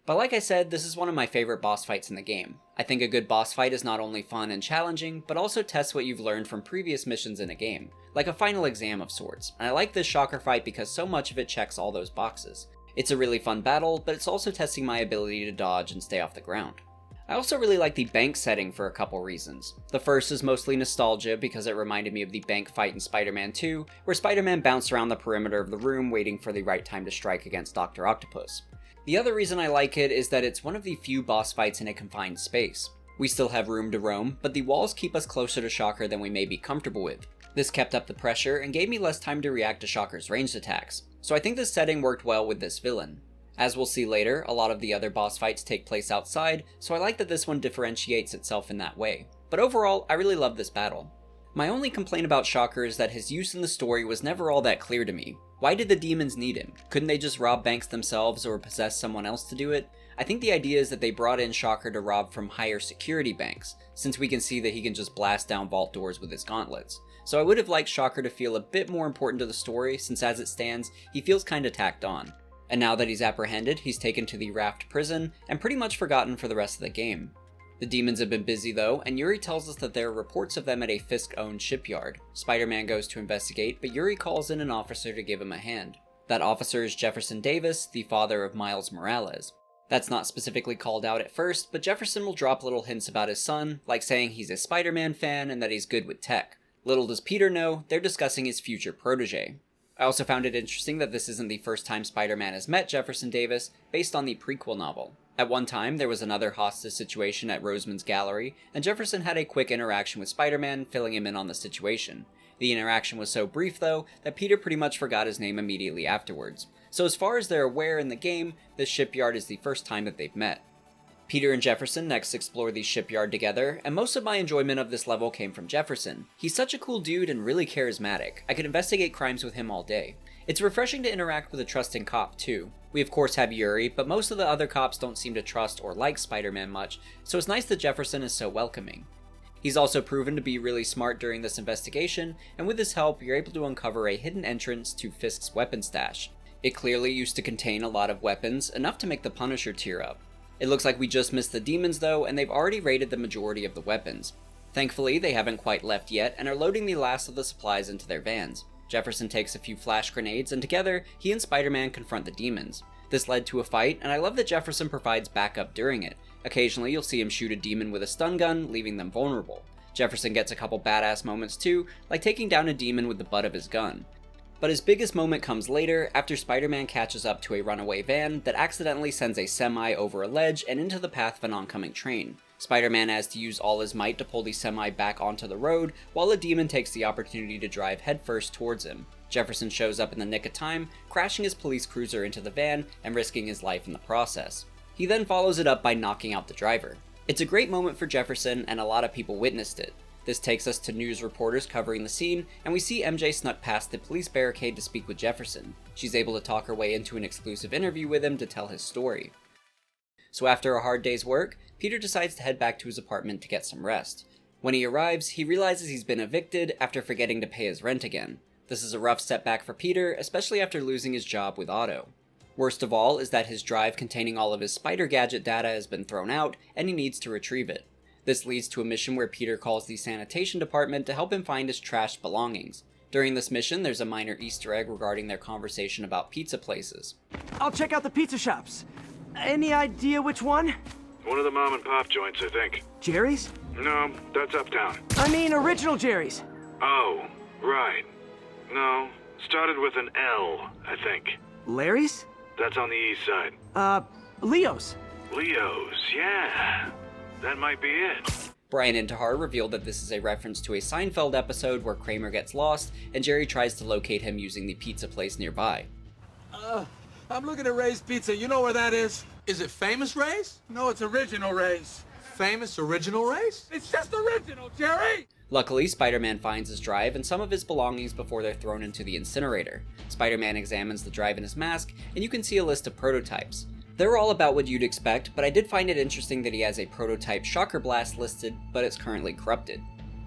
But like I said, this is one of my favorite boss fights in the game. I think a good boss fight is not only fun and challenging, but also tests what you've learned from previous missions in a game, like a final exam of sorts, and I like this Shocker fight because so much of it checks all those boxes. It's a really fun battle, but it's also testing my ability to dodge and stay off the ground. I also really like the bank setting for a couple reasons. The first is mostly nostalgia because it reminded me of the bank fight in Spider-Man 2, where Spider-Man bounced around the perimeter of the room waiting for the right time to strike against Dr. Octopus. The other reason I like it is that it's one of the few boss fights in a confined space. We still have room to roam, but the walls keep us closer to Shocker than we may be comfortable with. This kept up the pressure and gave me less time to react to Shocker's ranged attacks, so I think this setting worked well with this villain. As we'll see later, a lot of the other boss fights take place outside, so I like that this one differentiates itself in that way. But overall, I really love this battle. My only complaint about Shocker is that his use in the story was never all that clear to me. Why did the demons need him? Couldn't they just rob banks themselves or possess someone else to do it? I think the idea is that they brought in Shocker to rob from higher security banks, since we can see that he can just blast down vault doors with his gauntlets. So I would have liked Shocker to feel a bit more important to the story, since as it stands, he feels kinda tacked on. And now that he's apprehended, he's taken to the Raft prison, and pretty much forgotten for the rest of the game. The demons have been busy though, and Yuri tells us that there are reports of them at a Fisk-owned shipyard. Spider-Man goes to investigate, but Yuri calls in an officer to give him a hand. That officer is Jefferson Davis, the father of Miles Morales. That's not specifically called out at first, but Jefferson will drop little hints about his son, like saying he's a Spider-Man fan and that he's good with tech. Little does Peter know, they're discussing his future protege. I also found it interesting that this isn't the first time Spider-Man has met Jefferson Davis, based on the prequel novel. At one time, there was another hostage situation at Roseman's gallery, and Jefferson had a quick interaction with Spider-Man, filling him in on the situation. The interaction was so brief, though, that Peter pretty much forgot his name immediately afterwards. So as far as they're aware in the game, this shipyard is the first time that they've met. Peter and Jefferson next explore the shipyard together, and most of my enjoyment of this level came from Jefferson. He's such a cool dude and really charismatic. I could investigate crimes with him all day. It's refreshing to interact with a trusting cop, too. We of course have Yuri, but most of the other cops don't seem to trust or like Spider-Man much, so it's nice that Jefferson is so welcoming. He's also proven to be really smart during this investigation, and with his help, you're able to uncover a hidden entrance to Fisk's weapon stash. It clearly used to contain a lot of weapons, enough to make the Punisher tear up. It looks like we just missed the demons though, and they've already raided the majority of the weapons. Thankfully, they haven't quite left yet, and are loading the last of the supplies into their vans. Jefferson takes a few flash grenades, and together, he and Spider-Man confront the demons. This led to a fight, and I love that Jefferson provides backup during it. Occasionally, you'll see him shoot a demon with a stun gun, leaving them vulnerable. Jefferson gets a couple badass moments too, like taking down a demon with the butt of his gun. But his biggest moment comes later, after Spider-Man catches up to a runaway van that accidentally sends a semi over a ledge and into the path of an oncoming train. Spider-Man has to use all his might to pull the semi back onto the road, while a demon takes the opportunity to drive headfirst towards him. Jefferson shows up in the nick of time, crashing his police cruiser into the van and risking his life in the process. He then follows it up by knocking out the driver. It's a great moment for Jefferson, and a lot of people witnessed it. This takes us to news reporters covering the scene, and we see MJ snuck past the police barricade to speak with Jefferson. She's able to talk her way into an exclusive interview with him to tell his story. So after a hard day's work, Peter decides to head back to his apartment to get some rest. When he arrives, he realizes he's been evicted after forgetting to pay his rent again. This is a rough setback for Peter, especially after losing his job with Otto. Worst of all is that his drive containing all of his Spider Gadget data has been thrown out, and he needs to retrieve it. This leads to a mission where Peter calls the sanitation department to help him find his trashed belongings. During this mission, there's a minor Easter egg regarding their conversation about pizza places. I'll check out the pizza shops. Any idea which one? One of the mom and pop joints, I think. Jerry's? No, that's uptown. I mean original Jerry's. Oh, right. No, started with an L, I think. Larry's? That's on the east side. Leo's. Leo's, yeah. That might be it. Bryan Intihar revealed that this is a reference to a Seinfeld episode where Kramer gets lost and Jerry tries to locate him using the pizza place nearby. I'm looking at Ray's Pizza. You know where that is? Is it Famous Ray's? No, it's Original Ray's. Famous Original Ray's? It's just original, Jerry! Luckily, Spider-Man finds his drive and some of his belongings before they're thrown into the incinerator. Spider-Man examines the drive in his mask, and you can see a list of prototypes. They're all about what you'd expect, but I did find it interesting that he has a prototype Shocker Blast listed, but it's currently corrupted.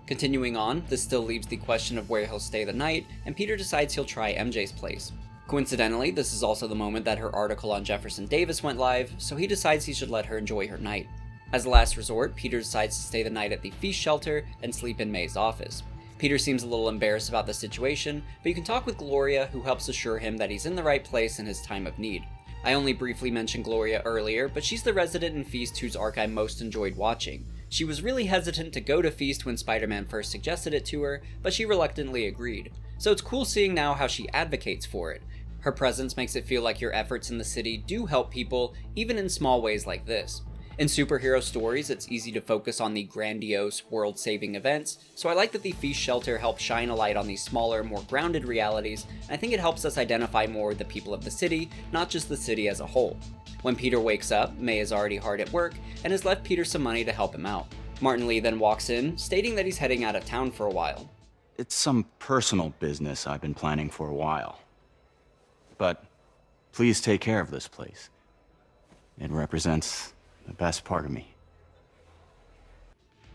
Continuing on, this still leaves the question of where he'll stay the night, and Peter decides he'll try MJ's place. Coincidentally, this is also the moment that her article on Jefferson Davis went live, so he decides he should let her enjoy her night. As a last resort, Peter decides to stay the night at the Feast shelter and sleep in May's office. Peter seems a little embarrassed about the situation, but you can talk with Gloria, who helps assure him that he's in the right place in his time of need. I only briefly mentioned Gloria earlier, but she's the resident in Feast whose arc I most enjoyed watching. She was really hesitant to go to Feast when Spider-Man first suggested it to her, but she reluctantly agreed. So it's cool seeing now how she advocates for it. Her presence makes it feel like your efforts in the city do help people, even in small ways like this. In superhero stories, it's easy to focus on the grandiose, world-saving events, so I like that the Feast Shelter helps shine a light on these smaller, more grounded realities, and I think it helps us identify more with the people of the city, not just the city as a whole. When Peter wakes up, May is already hard at work, and has left Peter some money to help him out. Martin Lee then walks in, stating that he's heading out of town for a while. It's some personal business I've been planning for a while. But please take care of this place. It represents the best part of me.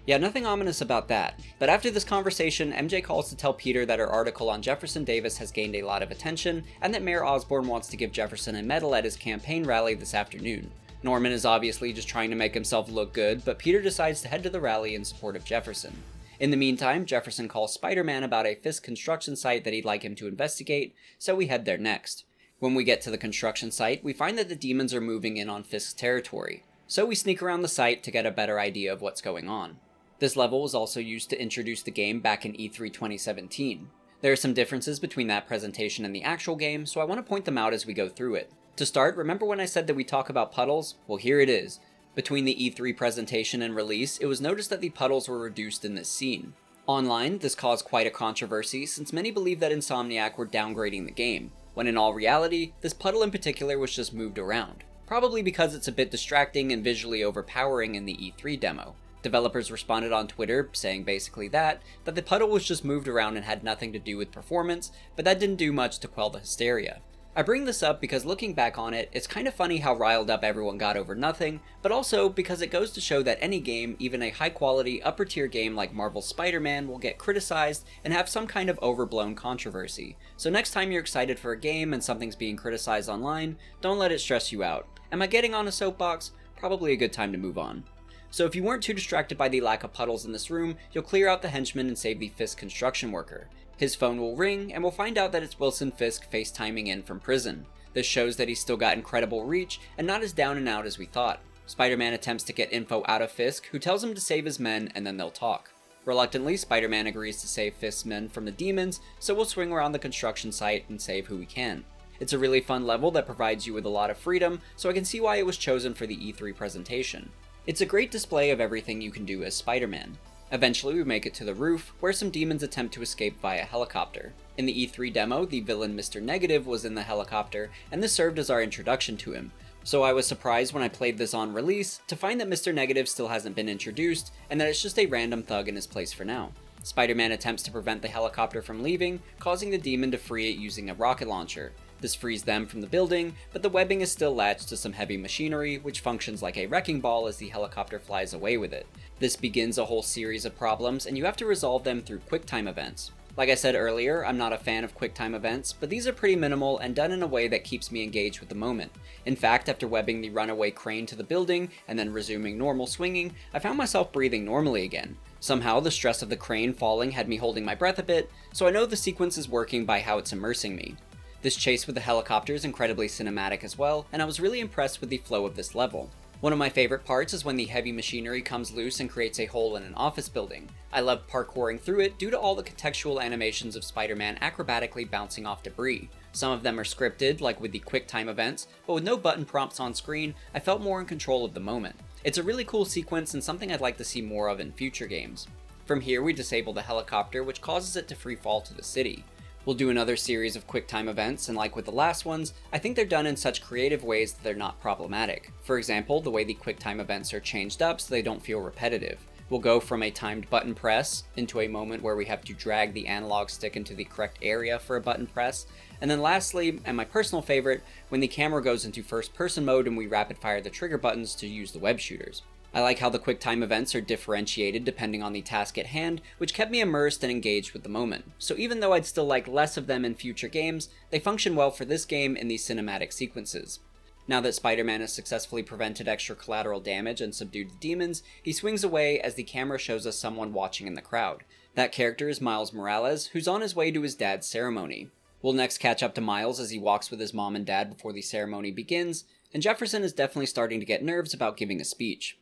Yeah, nothing ominous about that. But after this conversation, MJ calls to tell Peter that her article on Jefferson Davis has gained a lot of attention, and that Mayor Osborn wants to give Jefferson a medal at his campaign rally this afternoon. Norman is obviously just trying to make himself look good, but Peter decides to head to the rally in support of Jefferson. In the meantime, Jefferson calls Spider-Man about a Fisk construction site that he'd like him to investigate, so we head there next. When we get to the construction site, we find that the demons are moving in on Fisk's territory, so we sneak around the site to get a better idea of what's going on. This level was also used to introduce the game back in E3 2017. There are some differences between that presentation and the actual game, so I want to point them out as we go through it. To start, remember when I said that we talk about puddles? Well, here it is. Between the E3 presentation and release, it was noticed that the puddles were reduced in this scene. Online, this caused quite a controversy, since many believe that Insomniac were downgrading the game, when in all reality, this puddle in particular was just moved around. Probably because it's a bit distracting and visually overpowering in the E3 demo. Developers responded on Twitter, saying basically that the puddle was just moved around and had nothing to do with performance, but that didn't do much to quell the hysteria. I bring this up because looking back on it, it's kind of funny how riled up everyone got over nothing, but also because it goes to show that any game, even a high-quality, upper-tier game like Marvel's Spider-Man, will get criticized and have some kind of overblown controversy. So next time you're excited for a game and something's being criticized online, don't let it stress you out. Am I getting on a soapbox? Probably a good time to move on. So if you weren't too distracted by the lack of puddles in this room, you'll clear out the henchman and save the Fisk construction worker. His phone will ring, and we'll find out that it's Wilson Fisk FaceTiming in from prison. This shows that he's still got incredible reach, and not as down and out as we thought. Spider-Man attempts to get info out of Fisk, who tells him to save his men, and then they'll talk. Reluctantly, Spider-Man agrees to save Fisk's men from the demons, so we'll swing around the construction site and save who we can. It's a really fun level that provides you with a lot of freedom, so I can see why it was chosen for the E3 presentation. It's a great display of everything you can do as Spider-Man. Eventually we make it to the roof, where some demons attempt to escape via helicopter. In the E3 demo, the villain Mr. Negative was in the helicopter, and this served as our introduction to him. So I was surprised when I played this on release to find that Mr. Negative still hasn't been introduced, and that it's just a random thug in his place for now. Spider-Man attempts to prevent the helicopter from leaving, causing the demon to free it using a rocket launcher. This frees them from the building, but the webbing is still latched to some heavy machinery, which functions like a wrecking ball as the helicopter flies away with it. This begins a whole series of problems, and you have to resolve them through QuickTime events. Like I said earlier, I'm not a fan of QuickTime events, but these are pretty minimal and done in a way that keeps me engaged with the moment. In fact, after webbing the runaway crane to the building, and then resuming normal swinging, I found myself breathing normally again. Somehow, the stress of the crane falling had me holding my breath a bit, so I know the sequence is working by how it's immersing me. This chase with the helicopter is incredibly cinematic as well, and I was really impressed with the flow of this level. One of my favorite parts is when the heavy machinery comes loose and creates a hole in an office building. I love parkouring through it due to all the contextual animations of Spider-Man acrobatically bouncing off debris. Some of them are scripted, like with the QuickTime events, but with no button prompts on screen, I felt more in control of the moment. It's a really cool sequence and something I'd like to see more of in future games. From here we disable the helicopter, which causes it to free fall to the city. We'll do another series of QuickTime events, and like with the last ones, I think they're done in such creative ways that they're not problematic. For example, the way the QuickTime events are changed up so they don't feel repetitive. We'll go from a timed button press into a moment where we have to drag the analog stick into the correct area for a button press, and then lastly, and my personal favorite, when the camera goes into first person mode and we rapid fire the trigger buttons to use the web shooters. I like how the QuickTime events are differentiated depending on the task at hand, which kept me immersed and engaged with the moment. So even though I'd still like less of them in future games, they function well for this game in these cinematic sequences. Now that Spider-Man has successfully prevented extra collateral damage and subdued the demons, he swings away as the camera shows us someone watching in the crowd. That character is Miles Morales, who's on his way to his dad's ceremony. We'll next catch up to Miles as he walks with his mom and dad before the ceremony begins, and Jefferson is definitely starting to get nerves about giving a speech.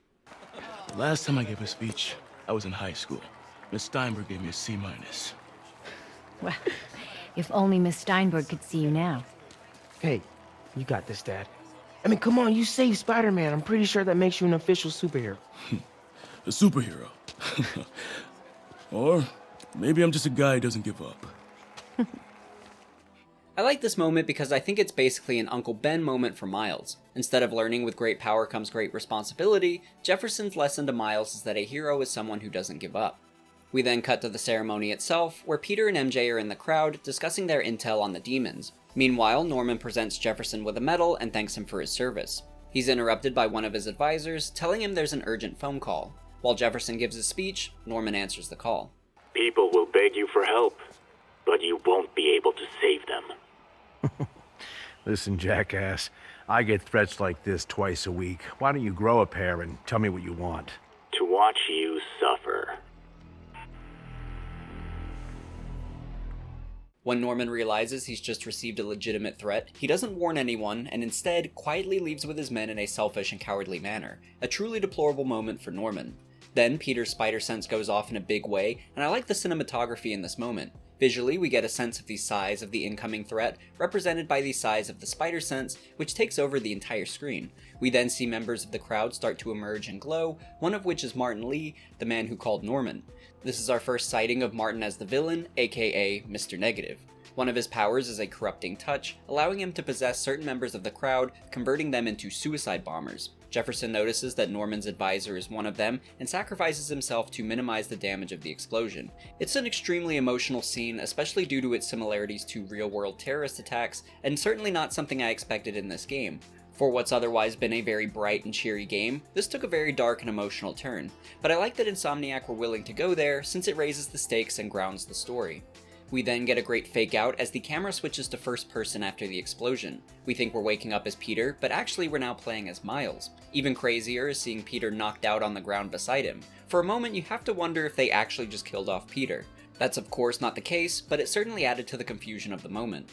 Last time I gave a speech, I was in high school. Miss Steinberg gave me a C-. Well, if only Miss Steinberg could see you now. Hey, you got this, Dad. I mean, come on, you saved Spider-Man. I'm pretty sure that makes you an official superhero. A superhero. Or maybe I'm just a guy who doesn't give up. I like this moment because I think it's basically an Uncle Ben moment for Miles. Instead of learning with great power comes great responsibility, Jefferson's lesson to Miles is that a hero is someone who doesn't give up. We then cut to the ceremony itself, where Peter and MJ are in the crowd discussing their intel on the demons. Meanwhile, Norman presents Jefferson with a medal and thanks him for his service. He's interrupted by one of his advisors, telling him there's an urgent phone call. While Jefferson gives his speech, Norman answers the call. People will beg you for help, but you won't be able to save them. Listen, jackass, I get threats like this twice a week. Why don't you grow a pair and tell me what you want? To watch you suffer. When Norman realizes he's just received a legitimate threat, he doesn't warn anyone and instead quietly leaves with his men in a selfish and cowardly manner. A truly deplorable moment for Norman. Then Peter's spider sense goes off in a big way, and I like the cinematography in this moment. Visually, we get a sense of the size of the incoming threat, represented by the size of the spider sense, which takes over the entire screen. We then see members of the crowd start to emerge and glow, one of which is Martin Lee, the man who called Norman. This is our first sighting of Martin as the villain, aka Mr. Negative. One of his powers is a corrupting touch, allowing him to possess certain members of the crowd, converting them into suicide bombers. Jefferson notices that Norman's advisor is one of them and sacrifices himself to minimize the damage of the explosion. It's an extremely emotional scene, especially due to its similarities to real-world terrorist attacks, and certainly not something I expected in this game. For what's otherwise been a very bright and cheery game, this took a very dark and emotional turn, but I like that Insomniac were willing to go there since it raises the stakes and grounds the story. We then get a great fake out as the camera switches to first person after the explosion. We think we're waking up as Peter, but actually we're now playing as Miles. Even crazier is seeing Peter knocked out on the ground beside him. For a moment you have to wonder if they actually just killed off Peter. That's of course not the case, but it certainly added to the confusion of the moment.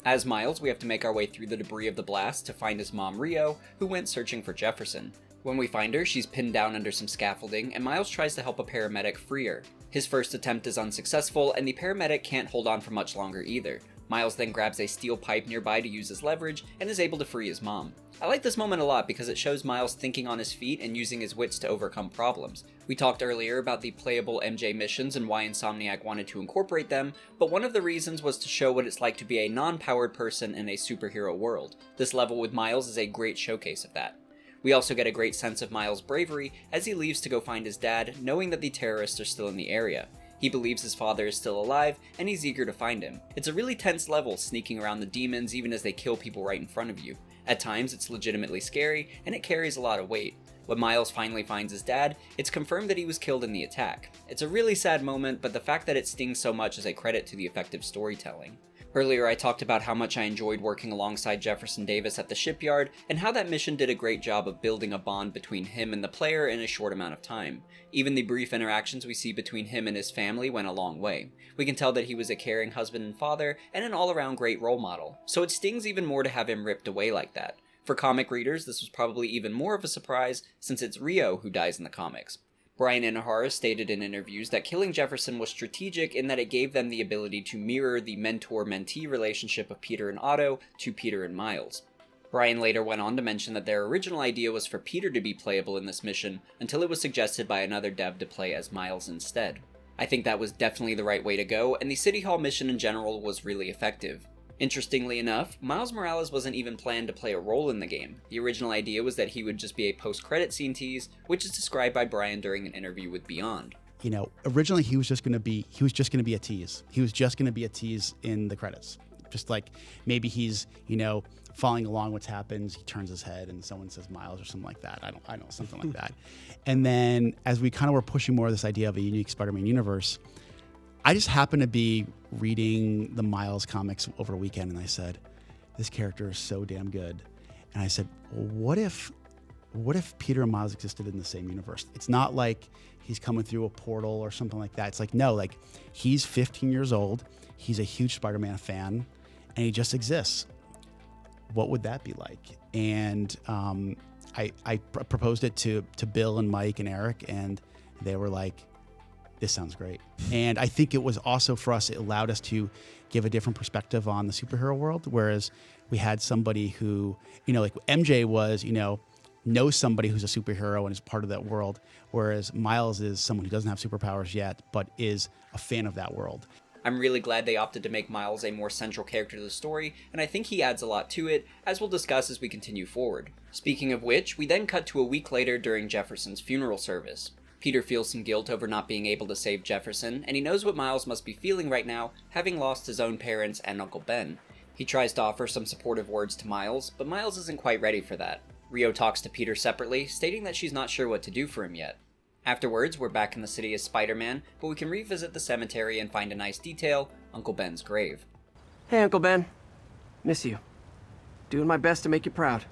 As Miles, we have to make our way through the debris of the blast to find his mom Rio, who went searching for Jefferson. When we find her, she's pinned down under some scaffolding, and Miles tries to help a paramedic free her. His first attempt is unsuccessful, and the paramedic can't hold on for much longer either. Miles then grabs a steel pipe nearby to use as leverage, and is able to free his mom. I like this moment a lot because it shows Miles thinking on his feet and using his wits to overcome problems. We talked earlier about the playable MJ missions and why Insomniac wanted to incorporate them, but one of the reasons was to show what it's like to be a non-powered person in a superhero world. This level with Miles is a great showcase of that. We also get a great sense of Miles' bravery as he leaves to go find his dad, knowing that the terrorists are still in the area. He believes his father is still alive, and he's eager to find him. It's a really tense level, sneaking around the demons even as they kill people right in front of you. At times, it's legitimately scary, and it carries a lot of weight. When Miles finally finds his dad, it's confirmed that he was killed in the attack. It's a really sad moment, but the fact that it stings so much is a credit to the effective storytelling. Earlier I talked about how much I enjoyed working alongside Jefferson Davis at the shipyard, and how that mission did a great job of building a bond between him and the player in a short amount of time. Even the brief interactions we see between him and his family went a long way. We can tell that he was a caring husband and father, and an all-around great role model, so it stings even more to have him ripped away like that. For comic readers, this was probably even more of a surprise, since it's Rio who dies in the comics. Bryan Intihar stated in interviews that killing Jefferson was strategic in that it gave them the ability to mirror the mentor-mentee relationship of Peter and Otto to Peter and Miles. Bryan later went on to mention that their original idea was for Peter to be playable in this mission, until it was suggested by another dev to play as Miles instead. I think that was definitely the right way to go, and the City Hall mission in general was really effective. Interestingly enough, Miles Morales wasn't even planned to play a role in the game. The original idea was that he would just be a post-credit scene tease, which is described by Bryan during an interview with Beyond. You know, originally he was just going to be a tease. He was just going to be a tease in the credits. Just like maybe he's, you know, following along what's happened, he turns his head and someone says Miles or something like that. I don't know, something like that. And then as we kind of were pushing more of this idea of a unique Spider-Man universe, I just happened to be reading the Miles comics over a weekend, and I said, this character is so damn good. And I said, well, what if Peter and Miles existed in the same universe? It's not like he's coming through a portal or something like that. It's like, no, like he's 15 years old, he's a huge Spider-Man fan, and he just exists. What would that be like? And I proposed it to Bill and Mike and Eric, and they were like, this sounds great. And I think it was also for us, it allowed us to give a different perspective on the superhero world, whereas we had somebody who, you know, like MJ was, you know, knows somebody who's a superhero and is part of that world, whereas Miles is someone who doesn't have superpowers yet, but is a fan of that world. I'm really glad they opted to make Miles a more central character to the story, and I think he adds a lot to it, as we'll discuss as we continue forward. Speaking of which, we then cut to a week later during Jefferson's funeral service. Peter feels some guilt over not being able to save Jefferson, and he knows what Miles must be feeling right now, having lost his own parents and Uncle Ben. He tries to offer some supportive words to Miles, but Miles isn't quite ready for that. Rio talks to Peter separately, stating that she's not sure what to do for him yet. Afterwards, we're back in the city as Spider-Man, but we can revisit the cemetery and find a nice detail, Uncle Ben's grave. Hey, Uncle Ben. Miss you. Doing my best to make you proud.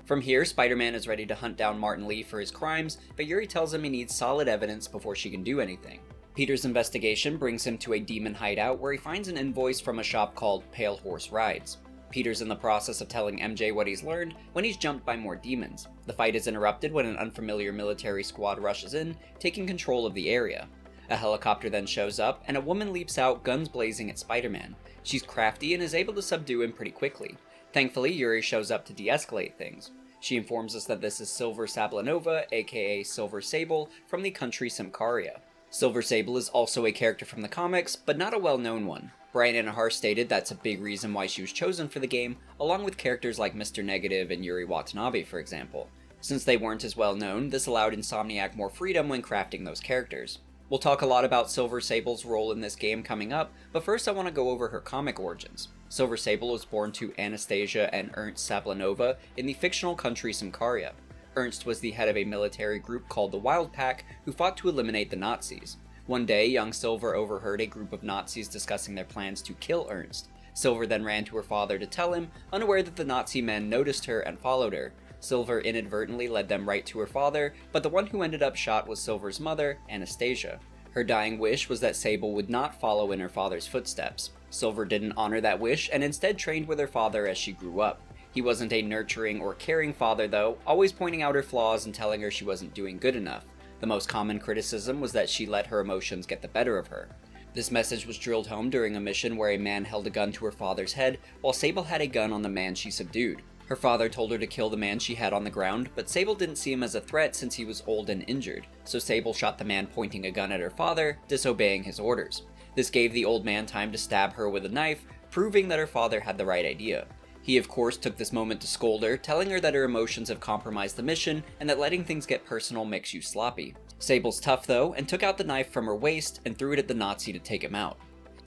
From here, Spider-Man is ready to hunt down Martin Lee for his crimes, but Yuri tells him he needs solid evidence before she can do anything. Peter's investigation brings him to a demon hideout where he finds an invoice from a shop called Pale Horse Rides. Peter's in the process of telling MJ what he's learned when he's jumped by more demons. The fight is interrupted when an unfamiliar military squad rushes in, taking control of the area. A helicopter then shows up, and a woman leaps out, guns blazing at Spider-Man. She's crafty and is able to subdue him pretty quickly. Thankfully, Yuri shows up to de-escalate things. She informs us that this is Silver Sablanova, aka Silver Sable, from the country Simcaria. Silver Sable is also a character from the comics, but not a well-known one. Bryan Intihar stated that's a big reason why she was chosen for the game, along with characters like Mr. Negative and Yuri Watanabe, for example. Since they weren't as well known, this allowed Insomniac more freedom when crafting those characters. We'll talk a lot about Silver Sable's role in this game coming up, but first I want to go over her comic origins. Silver Sable was born to Anastasia and Ernst Sablanova in the fictional country Simcaria. Ernst was the head of a military group called the Wild Pack, who fought to eliminate the Nazis. One day, young Silver overheard a group of Nazis discussing their plans to kill Ernst. Silver then ran to her father to tell him, unaware that the Nazi men noticed her and followed her. Silver inadvertently led them right to her father, but the one who ended up shot was Silver's mother, Anastasia. Her dying wish was that Sable would not follow in her father's footsteps. Silver didn't honor that wish and instead trained with her father as she grew up. He wasn't a nurturing or caring father though, always pointing out her flaws and telling her she wasn't doing good enough. The most common criticism was that she let her emotions get the better of her. This message was drilled home during a mission where a man held a gun to her father's head, while Sable had a gun on the man she subdued. Her father told her to kill the man she had on the ground, but Sable didn't see him as a threat since he was old and injured, so Sable shot the man pointing a gun at her father, disobeying his orders. This gave the old man time to stab her with a knife, proving that her father had the right idea. He of course took this moment to scold her, telling her that her emotions have compromised the mission and that letting things get personal makes you sloppy. Sable's tough though, and took out the knife from her waist and threw it at the Nazi to take him out.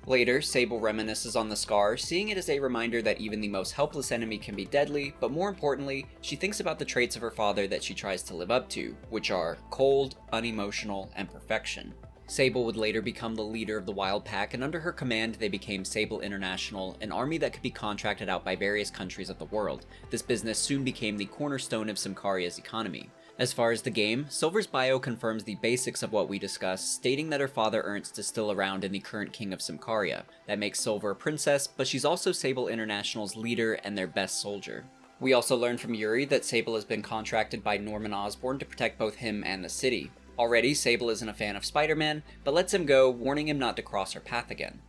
Later, Sable reminisces on the scar, seeing it as a reminder that even the most helpless enemy can be deadly, but more importantly, she thinks about the traits of her father that she tries to live up to, which are cold, unemotional, and perfection. Sable would later become the leader of the Wild Pack, and under her command they became Sable International, an army that could be contracted out by various countries of the world. This business soon became the cornerstone of Symkaria's economy. As far as the game, Silver's bio confirms the basics of what we discussed, stating that her father Ernst is still around and the current king of Symkaria. That makes Silver a princess, but she's also Sable International's leader and their best soldier. We also learned from Yuri that Sable has been contracted by Norman Osborn to protect both him and the city. Already, Sable isn't a fan of Spider-Man, but lets him go, warning him not to cross her path again.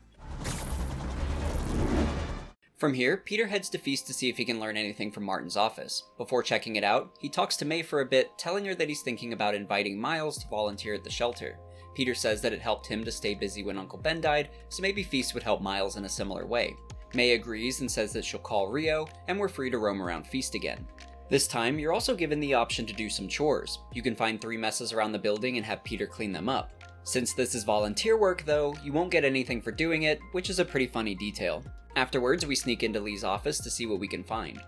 From here, Peter heads to Fisk to see if he can learn anything from Martin's office. Before checking it out, he talks to May for a bit, telling her that he's thinking about inviting Miles to volunteer at the shelter. Peter says that it helped him to stay busy when Uncle Ben died, so maybe Fisk would help Miles in a similar way. May agrees and says that she'll call Rio, and we're free to roam around Fisk again. This time, you're also given the option to do some chores. You can find 3 messes around the building and have Peter clean them up. Since this is volunteer work though, you won't get anything for doing it, which is a pretty funny detail. Afterwards, we sneak into Lee's office to see what we can find.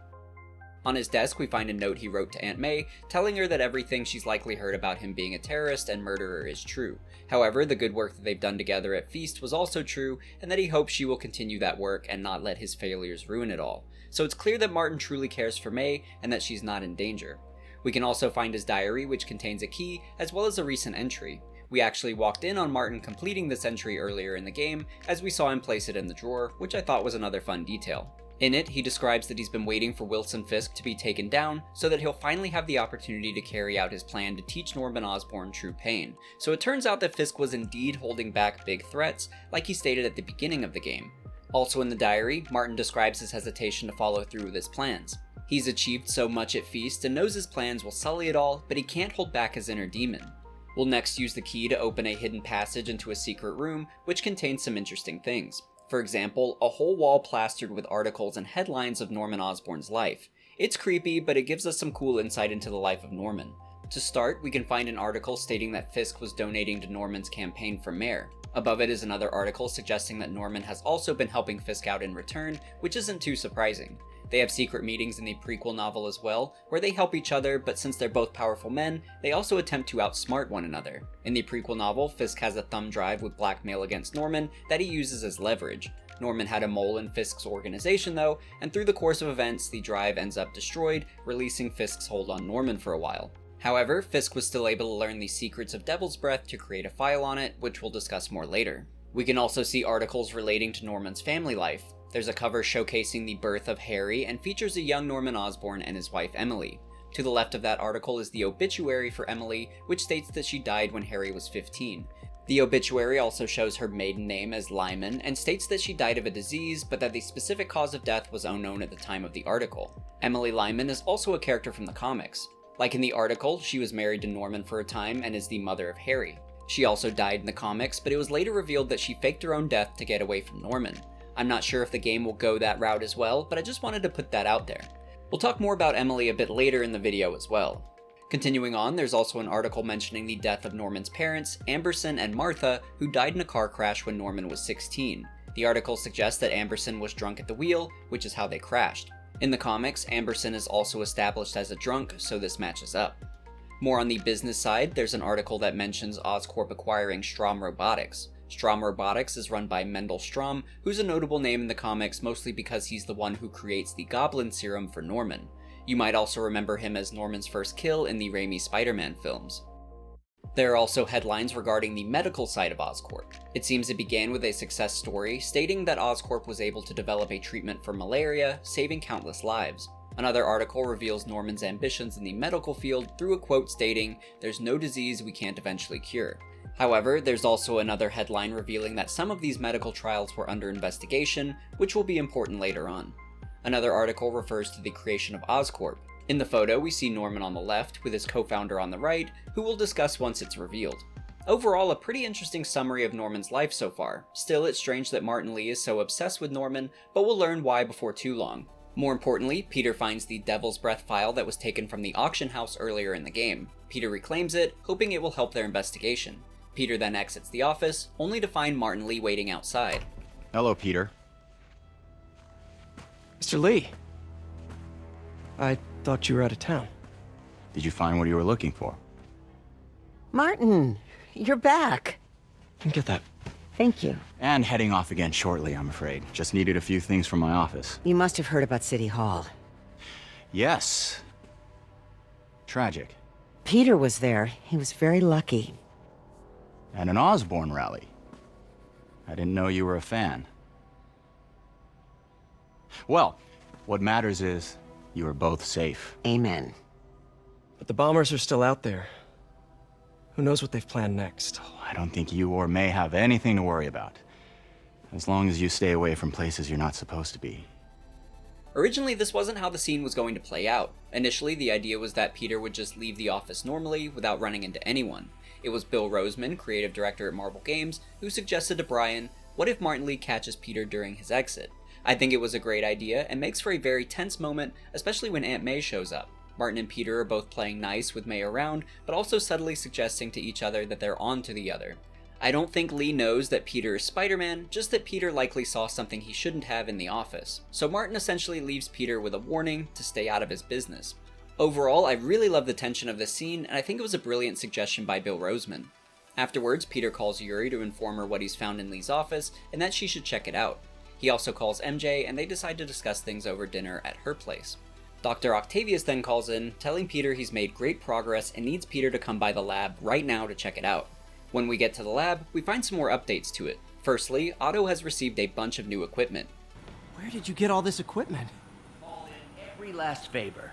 On his desk, we find a note he wrote to Aunt May, telling her that everything she's likely heard about him being a terrorist and murderer is true. However, the good work that they've done together at Fisk was also true, and that he hopes she will continue that work and not let his failures ruin it all. So it's clear that Martin truly cares for May, and that she's not in danger. We can also find his diary, which contains a key, as well as a recent entry. We actually walked in on Martin completing this entry earlier in the game, as we saw him place it in the drawer, which I thought was another fun detail. In it, he describes that he's been waiting for Wilson Fisk to be taken down, so that he'll finally have the opportunity to carry out his plan to teach Norman Osborn true pain. So it turns out that Fisk was indeed holding back big threats, like he stated at the beginning of the game. Also in the diary, Martin describes his hesitation to follow through with his plans. He's achieved so much at Fisk and knows his plans will sully it all, but he can't hold back his inner demon. We'll next use the key to open a hidden passage into a secret room, which contains some interesting things. For example, a whole wall plastered with articles and headlines of Norman Osborn's life. It's creepy, but it gives us some cool insight into the life of Norman. To start, we can find an article stating that Fisk was donating to Norman's campaign for mayor. Above it is another article suggesting that Norman has also been helping Fisk out in return, which isn't too surprising. They have secret meetings in the prequel novel as well, where they help each other, but since they're both powerful men, they also attempt to outsmart one another. In the prequel novel, Fisk has a thumb drive with blackmail against Norman that he uses as leverage. Norman had a mole in Fisk's organization though, and through the course of events, the drive ends up destroyed, releasing Fisk's hold on Norman for a while. However, Fisk was still able to learn the secrets of Devil's Breath to create a file on it, which we'll discuss more later. We can also see articles relating to Norman's family life. There's a cover showcasing the birth of Harry and features a young Norman Osborn and his wife Emily. To the left of that article is the obituary for Emily, which states that she died when Harry was 15. The obituary also shows her maiden name as Lyman and states that she died of a disease, but that the specific cause of death was unknown at the time of the article. Emily Lyman is also a character from the comics. Like in the article, she was married to Norman for a time and is the mother of Harry. She also died in the comics, but it was later revealed that she faked her own death to get away from Norman. I'm not sure if the game will go that route as well, but I just wanted to put that out there. We'll talk more about Emily a bit later in the video as well. Continuing on, there's also an article mentioning the death of Norman's parents, Amberson and Martha, who died in a car crash when Norman was 16. The article suggests that Amberson was drunk at the wheel, which is how they crashed. In the comics, Amberson is also established as a drunk, so this matches up. More on the business side, there's an article that mentions Oscorp acquiring Strom Robotics. Strom Robotics is run by Mendel Strom, who's a notable name in the comics mostly because he's the one who creates the Goblin Serum for Norman. You might also remember him as Norman's first kill in the Raimi Spider-Man films. There are also headlines regarding the medical side of Oscorp. It seems it began with a success story stating that Oscorp was able to develop a treatment for malaria, saving countless lives. Another article reveals Norman's ambitions in the medical field through a quote stating, "There's no disease we can't eventually cure." However, there's also another headline revealing that some of these medical trials were under investigation, which will be important later on. Another article refers to the creation of Oscorp. In the photo, we see Norman on the left, with his co-founder on the right, who we'll discuss once it's revealed. Overall, a pretty interesting summary of Norman's life so far. Still, it's strange that Martin Lee is so obsessed with Norman, but we'll learn why before too long. More importantly, Peter finds the Devil's Breath file that was taken from the auction house earlier in the game. Peter reclaims it, hoping it will help their investigation. Peter then exits the office, only to find Martin Lee waiting outside. Hello, Peter. Mr. Lee. I thought you were out of town. Did you find what you were looking for? Martin, you're back. Get that. Thank you. And heading off again shortly, I'm afraid. Just needed a few things from my office. You must have heard about City Hall. Yes. Tragic. Peter was there. He was very lucky. And an Osborn rally. I didn't know you were a fan. Well, what matters is you are both safe. Amen. But the bombers are still out there. Who knows what they've planned next? I don't think you or May have anything to worry about. As long as you stay away from places you're not supposed to be. Originally, this wasn't how the scene was going to play out. Initially, the idea was that Peter would just leave the office normally without running into anyone. It was Bill Roseman, creative director at Marvel Games, who suggested to Bryan, what if Martin Lee catches Peter during his exit? I think it was a great idea and makes for a very tense moment, especially when Aunt May shows up. Martin and Peter are both playing nice with May around, but also subtly suggesting to each other that they're on to the other. I don't think Lee knows that Peter is Spider-Man, just that Peter likely saw something he shouldn't have in the office. So Martin essentially leaves Peter with a warning to stay out of his business. Overall, I really love the tension of this scene, and I think it was a brilliant suggestion by Bill Roseman. Afterwards, Peter calls Yuri to inform her what he's found in Lee's office, and that she should check it out. He also calls MJ, and they decide to discuss things over dinner at her place. Dr. Octavius then calls in, telling Peter he's made great progress and needs Peter to come by the lab right now to check it out. When we get to the lab, we find some more updates to it. Firstly, Otto has received a bunch of new equipment. Where did you get all this equipment? All in every last favor.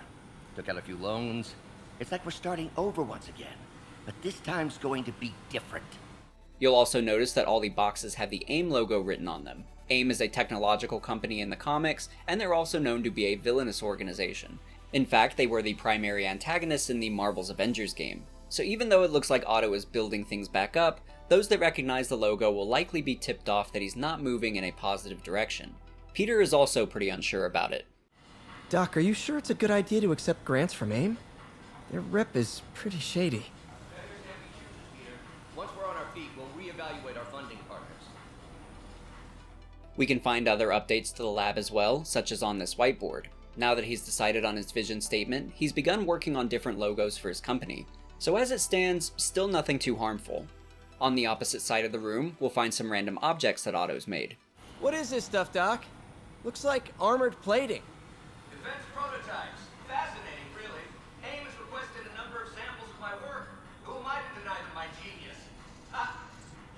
Took out a few loans. It's like we're starting over once again. But this time's going to be different. You'll also notice that all the boxes have the AIM logo written on them. AIM is a technological company in the comics, and they're also known to be a villainous organization. In fact, they were the primary antagonists in the Marvel's Avengers game. So even though it looks like Otto is building things back up, those that recognize the logo will likely be tipped off that he's not moving in a positive direction. Peter is also pretty unsure about it. Doc, are you sure it's a good idea to accept grants from AIM? Their rep is pretty shady. Once we're on our feet, we'll reevaluate our funding partners. We can find other updates to the lab as well, such as on this whiteboard. Now that he's decided on his vision statement, he's begun working on different logos for his company. So as it stands, still nothing too harmful. On the opposite side of the room, we'll find some random objects that Otto's made. What is this stuff, Doc? Looks like armored plating. Defense prototypes. Fascinating, really. AIM has requested a number of samples of my work. Who am I to deny them my genius? Ha!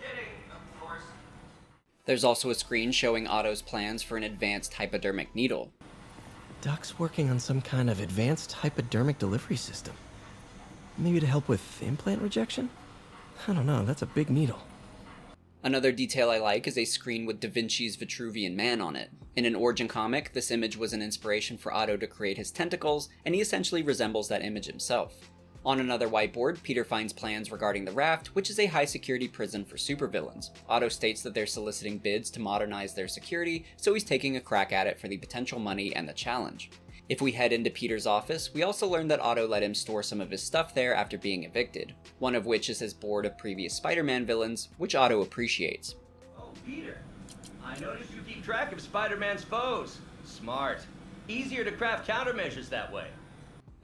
Kidding, of course. There's also a screen showing Otto's plans for an advanced hypodermic needle. Doc's working on some kind of advanced hypodermic delivery system. Maybe to help with implant rejection? I don't know, that's a big needle. Another detail I like is a screen with Da Vinci's Vitruvian Man on it. In an origin comic, this image was an inspiration for Otto to create his tentacles, and he essentially resembles that image himself. On another whiteboard, Peter finds plans regarding the Raft, which is a high-security prison for supervillains. Otto states that they're soliciting bids to modernize their security, so he's taking a crack at it for the potential money and the challenge. If we head into Peter's office, we also learn that Otto let him store some of his stuff there after being evicted, one of which is his board of previous Spider-Man villains, which Otto appreciates. Oh, Peter. I noticed you keep track of Spider-Man's foes. Smart. Easier to craft countermeasures that way.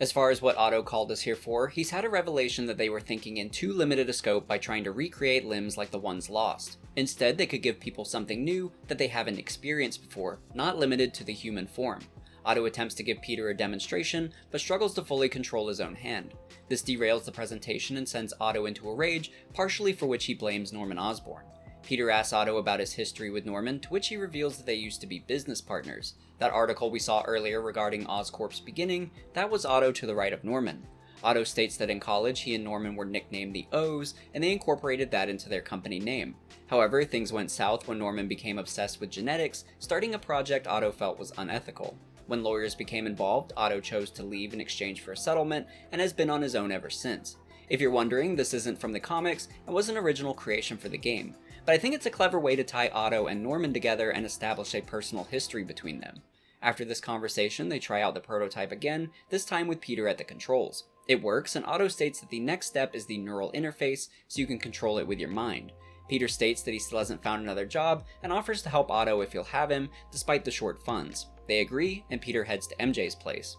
As far as what Otto called us here for, he's had a revelation that they were thinking in too limited a scope by trying to recreate limbs like the ones lost. Instead, they could give people something new that they haven't experienced before, not limited to the human form. Otto attempts to give Peter a demonstration, but struggles to fully control his own hand. This derails the presentation and sends Otto into a rage, partially for which he blames Norman Osborn. Peter asks Otto about his history with Norman, to which he reveals that they used to be business partners. That article we saw earlier regarding Oscorp's beginning, that was Otto to the right of Norman. Otto states that in college he and Norman were nicknamed the O's, and they incorporated that into their company name. However, things went south when Norman became obsessed with genetics, starting a project Otto felt was unethical. When lawyers became involved, Otto chose to leave in exchange for a settlement, and has been on his own ever since. If you're wondering, this isn't from the comics, and was an original creation for the game, but I think it's a clever way to tie Otto and Norman together and establish a personal history between them. After this conversation, they try out the prototype again, this time with Peter at the controls. It works, and Otto states that the next step is the neural interface, so you can control it with your mind. Peter states that he still hasn't found another job, and offers to help Otto if he'll have him, despite the short funds. They agree, and Peter heads to MJ's place.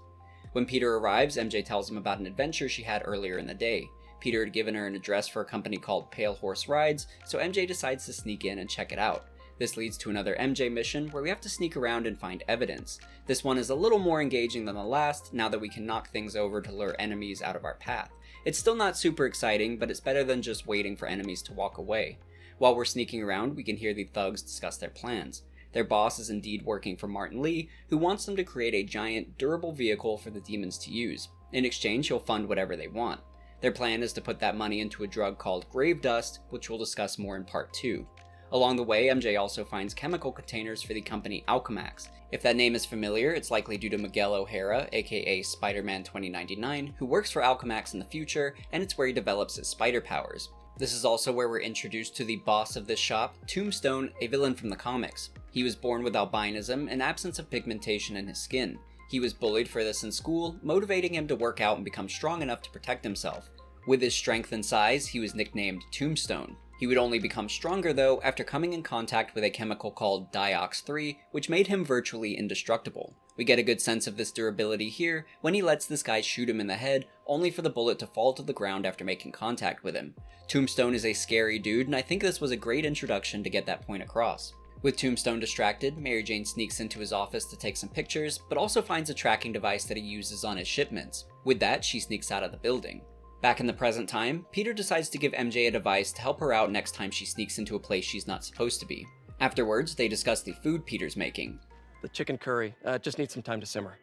When Peter arrives, MJ tells him about an adventure she had earlier in the day. Peter had given her an address for a company called Pale Horse Rides, so MJ decides to sneak in and check it out. This leads to another MJ mission where we have to sneak around and find evidence. This one is a little more engaging than the last, now that we can knock things over to lure enemies out of our path. It's still not super exciting, but it's better than just waiting for enemies to walk away. While we're sneaking around, we can hear the thugs discuss their plans. Their boss is indeed working for Martin Lee, who wants them to create a giant, durable vehicle for the demons to use. In exchange, he'll fund whatever they want. Their plan is to put that money into a drug called grave dust, which we'll discuss more in part 2. Along the way, MJ also finds chemical containers for the company Alchemax. If that name is familiar, it's likely due to Miguel O'Hara, aka Spider-Man 2099, who works for Alchemax in the future, and it's where he develops his spider powers. This is also where we're introduced to the boss of this shop, Tombstone, a villain from the comics. He was born with albinism and absence of pigmentation in his skin. He was bullied for this in school, motivating him to work out and become strong enough to protect himself. With his strength and size, he was nicknamed Tombstone. He would only become stronger though after coming in contact with a chemical called Diox-3, which made him virtually indestructible. We get a good sense of this durability here when he lets this guy shoot him in the head, only for the bullet to fall to the ground after making contact with him. Tombstone is a scary dude, and I think this was a great introduction to get that point across. With Tombstone distracted, Mary Jane sneaks into his office to take some pictures, but also finds a tracking device that he uses on his shipments. With that, she sneaks out of the building. Back in the present time, Peter decides to give MJ a device to help her out next time she sneaks into a place she's not supposed to be. Afterwards, they discuss the food Peter's making. The chicken curry just needs some time to simmer.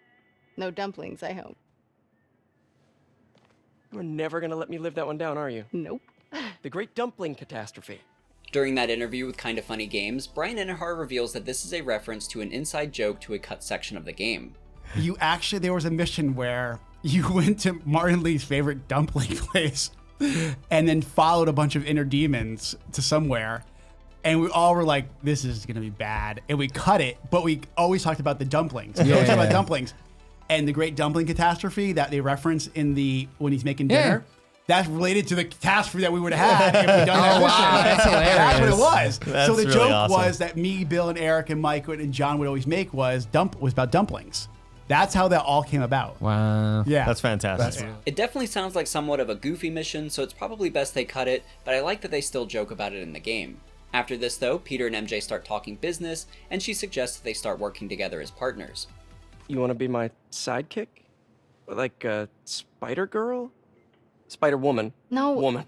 No dumplings, I hope. You're never gonna let me live that one down, are you? Nope. The Great Dumpling Catastrophe. During that interview with Kinda Funny Games, Bryan Intihar reveals that this is a reference to an inside joke to a cut section of the game. There was a mission where you went to Martin Lee's favorite dumpling place and then followed a bunch of inner demons to somewhere. And we all were like, this is going to be bad. And we cut it, but we always talked about the dumplings. We always talked about dumplings. And the Great Dumpling Catastrophe that they reference when he's making dinner, that's related to the catastrophe that we would have had if we'd done that mission. Wow, that's hilarious. That's what it was. That's so the really joke awesome. was that me, Bill, and Eric, and Mike, and John would always make was about dumplings. That's how that all came about. Wow. Yeah. That's fantastic. It definitely sounds like somewhat of a goofy mission, so it's probably best they cut it, but I like that they still joke about it in the game. After this though, Peter and MJ start talking business, and she suggests that they start working together as partners. You want to be my sidekick? Like a spider girl? Spider woman. No. Woman.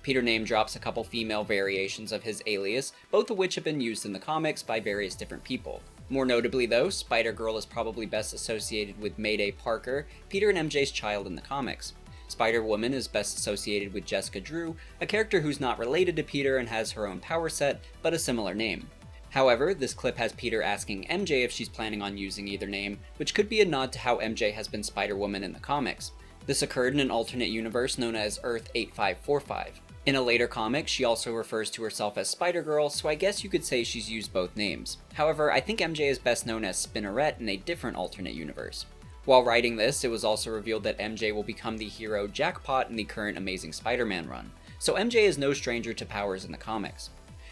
Peter name drops a couple female variations of his alias, both of which have been used in the comics by various different people. More notably though, Spider-Girl is probably best associated with Mayday Parker, Peter and MJ's child in the comics. Spider-Woman is best associated with Jessica Drew, a character who's not related to Peter and has her own power set, but a similar name. However, this clip has Peter asking MJ if she's planning on using either name, which could be a nod to how MJ has been Spider-Woman in the comics. This occurred in an alternate universe known as Earth 8545. In a later comic, she also refers to herself as Spider-Girl, so I guess you could say she's used both names. However, I think MJ is best known as Spinneret in a different alternate universe. While writing this, it was also revealed that MJ will become the hero Jackpot in the current Amazing Spider-Man run, so MJ is no stranger to powers in the comics.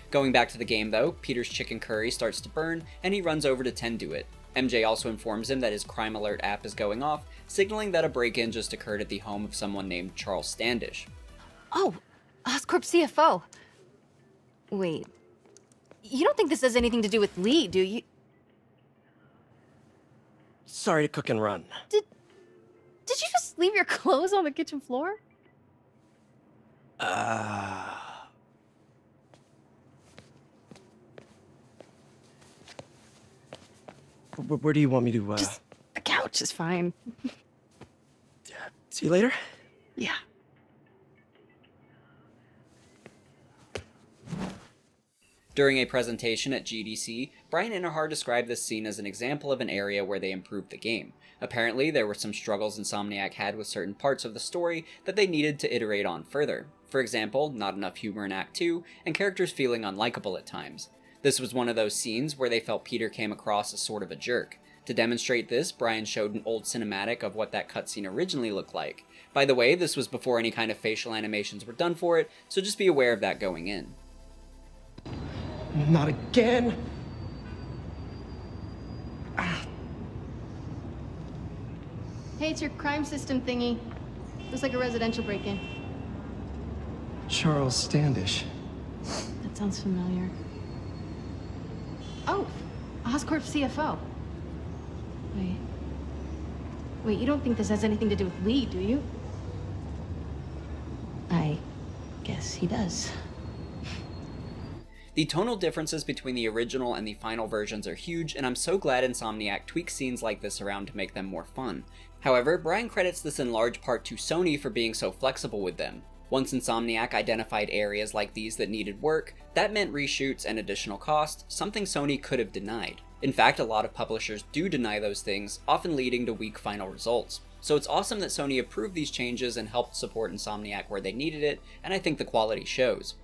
Going back to the game though, Peter's chicken curry starts to burn, and he runs over to tend to it. MJ also informs him that his Crime Alert app is going off, signaling that a break-in just occurred at the home of someone named Charles Standish. Oh, Oscorp CFO. Wait. You don't think this has anything to do with Lee, do you? Sorry to cook and run. Did you just leave your clothes on the kitchen floor? Where do you want me to, Just the couch is fine. See you later? Yeah. During a presentation at GDC, Bryan Intihar described this scene as an example of an area where they improved the game. Apparently, there were some struggles Insomniac had with certain parts of the story that they needed to iterate on further. For example, not enough humor in Act 2, and characters feeling unlikable at times. This was one of those scenes where they felt Peter came across as sort of a jerk. To demonstrate this, Bryan showed an old cinematic of what that cutscene originally looked like. By the way, this was before any kind of facial animations were done for it, so just be aware of that going in. Not again! Hey, it's your crime system thingy. Looks like a residential break-in. Charles Standish. That sounds familiar. Oh, Oscorp CFO. Wait, you don't think this has anything to do with Lee, do you? I guess he does. The tonal differences between the original and the final versions are huge, and I'm so glad Insomniac tweaks scenes like this around to make them more fun. However, Bryan credits this in large part to Sony for being so flexible with them. Once Insomniac identified areas like these that needed work, that meant reshoots and additional cost, something Sony could have denied. In fact, a lot of publishers do deny those things, often leading to weak final results. So it's awesome that Sony approved these changes and helped support Insomniac where they needed it, and I think the quality shows.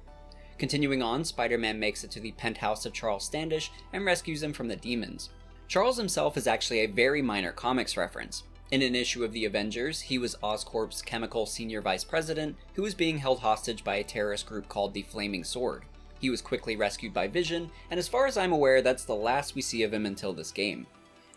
Continuing on, Spider-Man makes it to the penthouse of Charles Standish and rescues him from the demons. Charles himself is actually a very minor comics reference. In an issue of the Avengers, he was Oscorp's chemical senior vice president who was being held hostage by a terrorist group called the Flaming Sword. He was quickly rescued by Vision, and as far as I'm aware, that's the last we see of him until this game.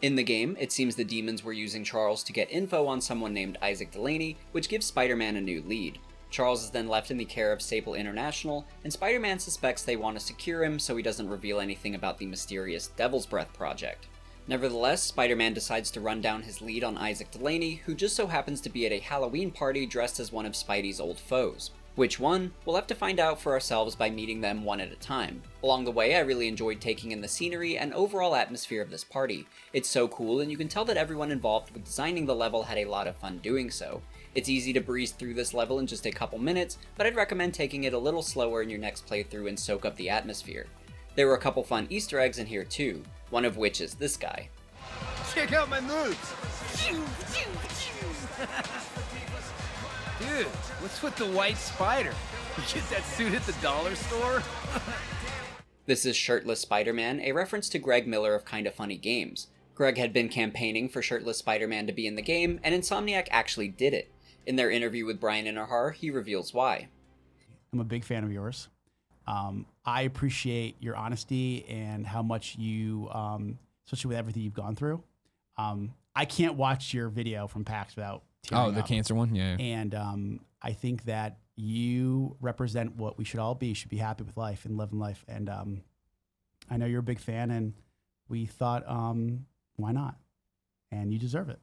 In the game, it seems the demons were using Charles to get info on someone named Isaac Delaney, which gives Spider-Man a new lead. Charles is then left in the care of Sable International, and Spider-Man suspects they want to secure him so he doesn't reveal anything about the mysterious Devil's Breath project. Nevertheless, Spider-Man decides to run down his lead on Isaac Delaney, who just so happens to be at a Halloween party dressed as one of Spidey's old foes. Which one? We'll have to find out for ourselves by meeting them one at a time. Along the way, I really enjoyed taking in the scenery and overall atmosphere of this party. It's so cool, and you can tell that everyone involved with designing the level had a lot of fun doing so. It's easy to breeze through this level in just a couple minutes, but I'd recommend taking it a little slower in your next playthrough and soak up the atmosphere. There were a couple fun Easter eggs in here too, one of which is this guy. Check out my moves! Dude, what's with the white spider? You get that suit at the dollar store? This is Shirtless Spider-Man, a reference to Greg Miller of Kinda Funny Games. Greg had been campaigning for Shirtless Spider-Man to be in the game, and Insomniac actually did it. In their interview with Bryan Intihar, he reveals why. I'm a big fan of yours. I appreciate your honesty and how much you, especially with everything you've gone through. I can't watch your video from PAX without tearing Oh, the up. cancer one? Yeah. And I think that you represent what we should all be. Should be happy with life and living life. And I know you're a big fan, and we thought, why not? And you deserve it.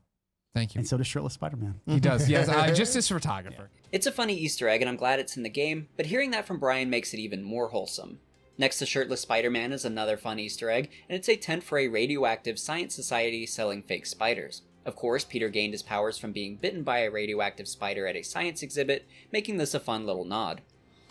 Thank you. And so does Shirtless Spider-Man. He does, yes. Just his photographer. It's a funny Easter egg, and I'm glad it's in the game, but hearing that from Bryan makes it even more wholesome. Next to Shirtless Spider-Man is another fun Easter egg, and it's a tent for a radioactive science society selling fake spiders. Of course, Peter gained his powers from being bitten by a radioactive spider at a science exhibit, making this a fun little nod.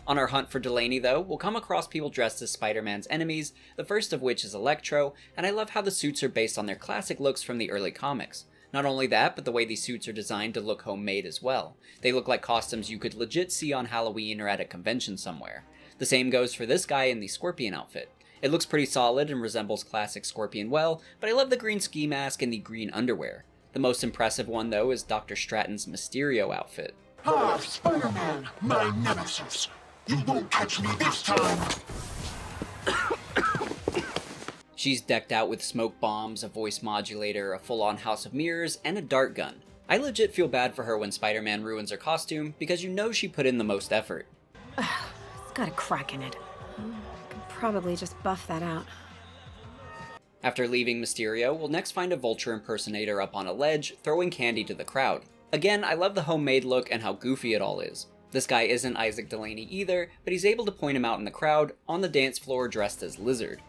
On our hunt for Delaney, though, we'll come across people dressed as Spider-Man's enemies, the first of which is Electro, and I love how the suits are based on their classic looks from the early comics. Not only that, but the way these suits are designed to look homemade as well. They look like costumes you could legit see on Halloween or at a convention somewhere. The same goes for this guy in the Scorpion outfit. It looks pretty solid and resembles classic Scorpion well, but I love the green ski mask and the green underwear. The most impressive one, though, is Dr. Stratton's Mysterio outfit. Ah, Spider-Man, my nemesis. You won't catch me this time. She's decked out with smoke bombs, a voice modulator, a full-on House of Mirrors, and a dart gun. I legit feel bad for her when Spider-Man ruins her costume, because you know she put in the most effort. It's got a crack in it. Could probably just buff that out. After leaving Mysterio, we'll next find a Vulture impersonator up on a ledge, throwing candy to the crowd. Again, I love the homemade look and how goofy it all is. This guy isn't Isaac Delaney either, but he's able to point him out in the crowd, on the dance floor dressed as Lizard.